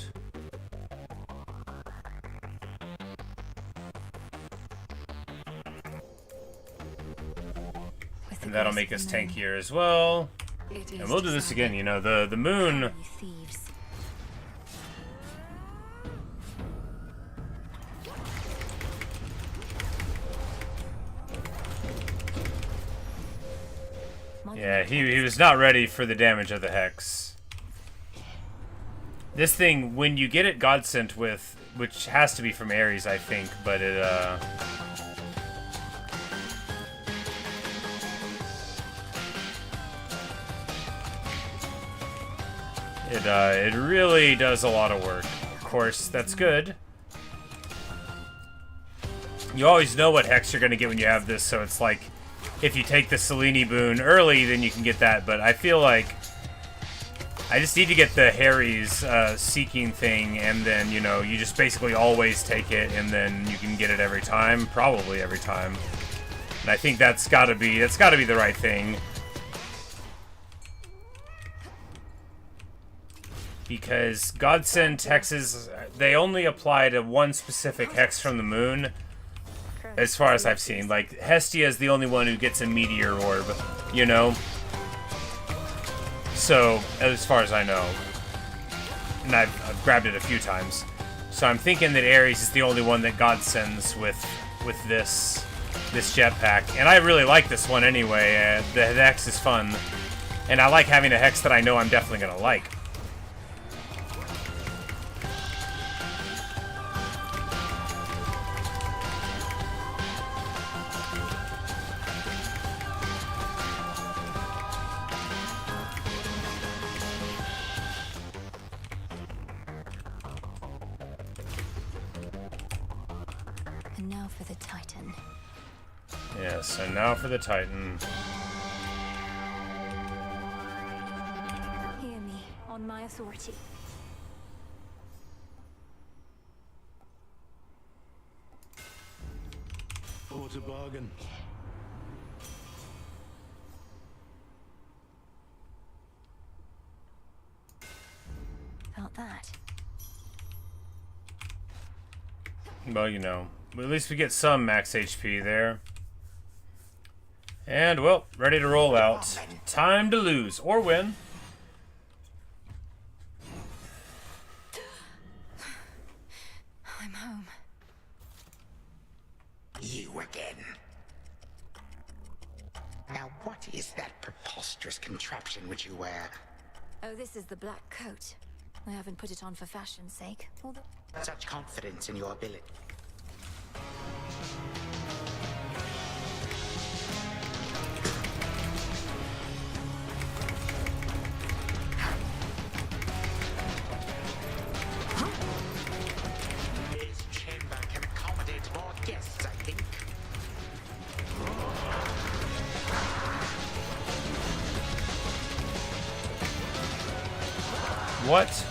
And that'll make us tankier as well. And we'll do this again, you know, the moon... Thieves. Yeah, he was not ready for the damage of the Hex. This thing, when you get it God Sent with, which has to be from Ares, I think, but it really does a lot of work. Of course, that's good. You always know what Hex you're going to get when you have this, so it's like, if you take the Selene boon early, then you can get that, but I feel like I just need to get the Harry's seeking thing, and then, you know, you just basically always take it, and then you can get it every time, probably every time. And I think that's gotta be the right thing. Because Godsend hexes, they only apply to one specific hex from the moon. as far as I've seen. Like, Hestia is the only one who gets a meteor orb, you know? So, as far as I know. And I've grabbed it a few times. So I'm thinking that Ares is the only one that God sends with this jetpack. And I really like this one anyway. The hex is fun. And I like having a hex that I know I'm definitely going to like. And now for the Titan. Yes, and now for the Titan. Hear me, on my authority. What a bargain. Felt that. Well, you know, at least we get some max HP there. And, well, ready to roll out. Time to lose or win. I'm home. You again. Now, what is that preposterous contraption which you wear? Oh, this is the black coat. I haven't put it on for fashion's sake. Although Such confidence in your ability. This chamber can accommodate more guests, I think. What?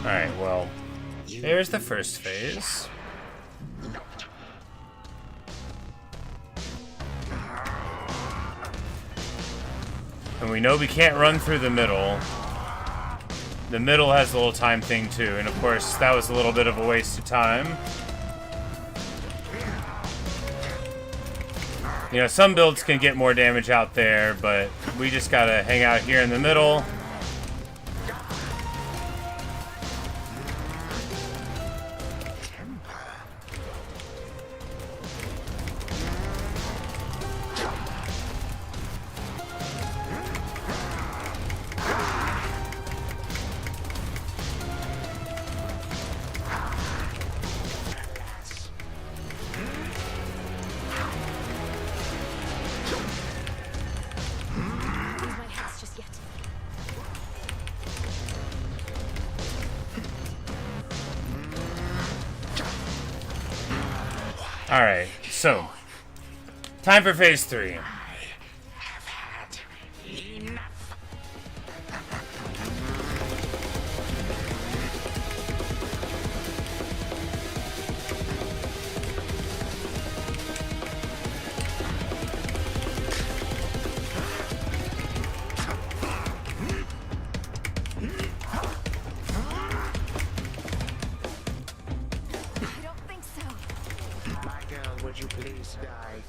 Alright, well, there's the first phase. And we know we can't run through the middle. The middle has a little time thing too, and of course that was a little bit of a waste of time. You know, some builds can get more damage out there, but we just gotta hang out here in the middle. Alright, so, time for phase 3. Would you please die?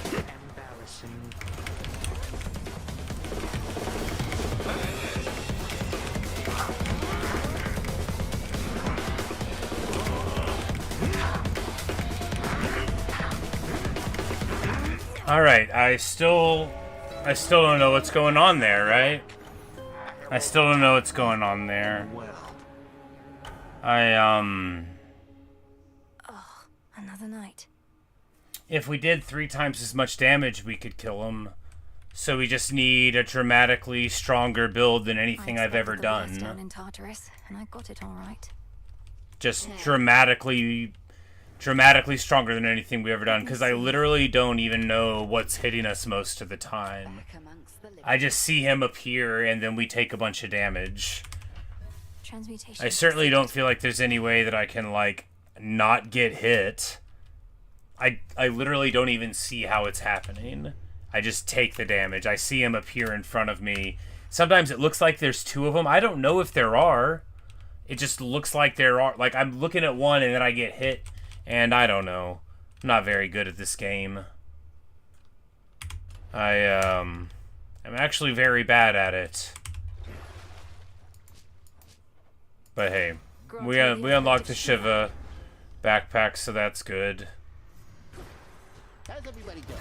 Embarrassing. Alright, I still don't know what's going on there, right? I still don't know what's going on there. Another night. If we did 3 times as much damage, we could kill him. So we just need a dramatically stronger build than anything I've ever done. Down in Tartarus, and I got it all right. Just dramatically stronger than anything we've ever done, because I literally don't even know what's hitting us most of the time. I just see him appear, and then we take a bunch of damage. Transmutation. I certainly don't feel like there's any way that I can, like, not get hit. I literally don't even see how it's happening. I just take the damage. I see him appear in front of me. Sometimes it looks like there's 2 of them. I don't know if there are. It just looks like there are. Like, I'm looking at one and then I get hit. And I don't know. I'm not very good at this game. I'm actually very bad at it. But hey, we unlocked the Shiva backpack, so that's good. How's everybody doing?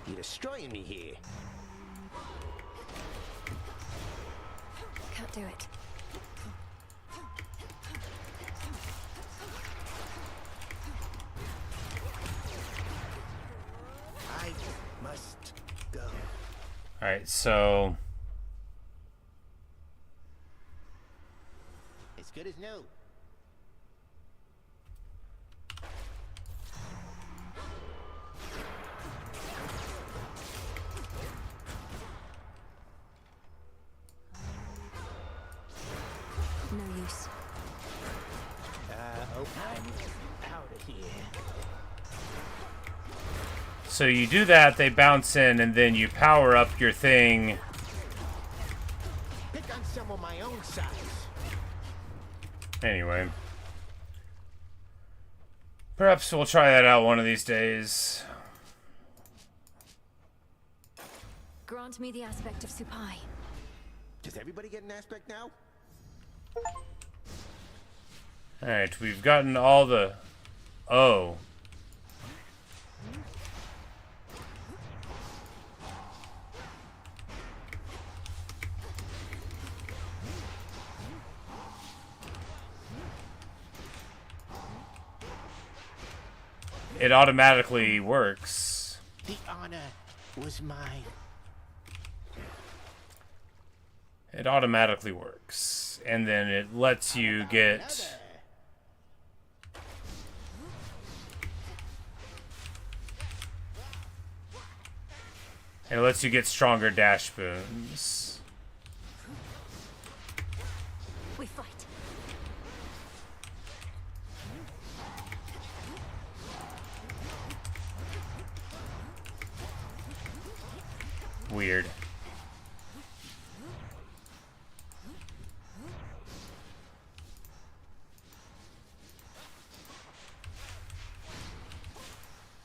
You're destroying me here. Can't do it. I must go. Alright, so... As good as new. No use. I'm out of here. So you do that, they bounce in, and then you power up your thing. Pick on some of my own size. Anyway. Perhaps we'll try that out one of these days. Grant me the aspect of Supai. Does everybody get an aspect now? Alright, we've gotten all the... Oh. It automatically works. The honor was mine. It automatically works. And then it lets you get... And it lets you get stronger dash booms. We fight. Weird.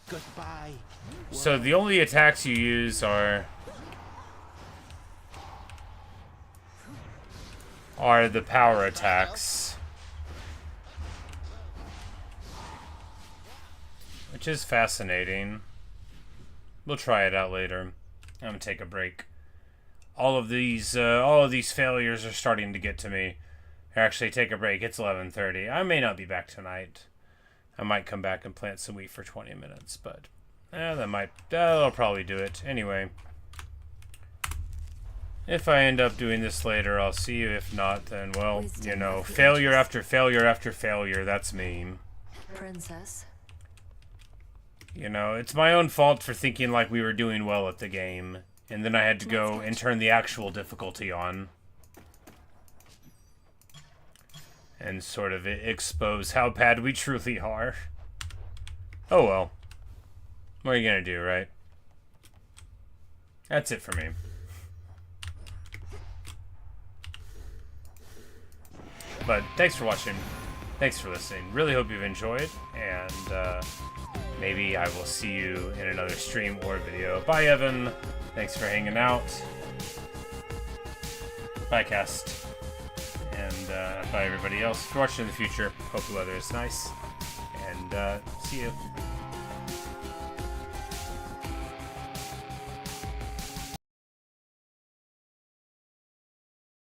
Goodbye. So the only attacks you use are the power attacks. Which is fascinating. We'll try it out later. I'm gonna take a break. All of these failures are starting to get to me. Actually, take a break. It's 11:30. I may not be back tonight. I might come back and plant some wheat for 20 minutes, but that'll probably do it. Anyway, if I end up doing this later, I'll see you. If not, then, well, you know, failure after failure after failure. That's me. Princess. You know, it's my own fault for thinking like we were doing well at the game, and then I had to go and turn the actual difficulty on. And sort of expose how bad we truly are. Oh well. What are you gonna do, right? That's it for me. But thanks for watching. Thanks for listening. Really hope you've enjoyed, and maybe I will see you in another stream or video. Bye, Evan. Thanks for hanging out. Bye, Cast. And bye, everybody else. If you're watching in the future, hope the weather is nice. And see you.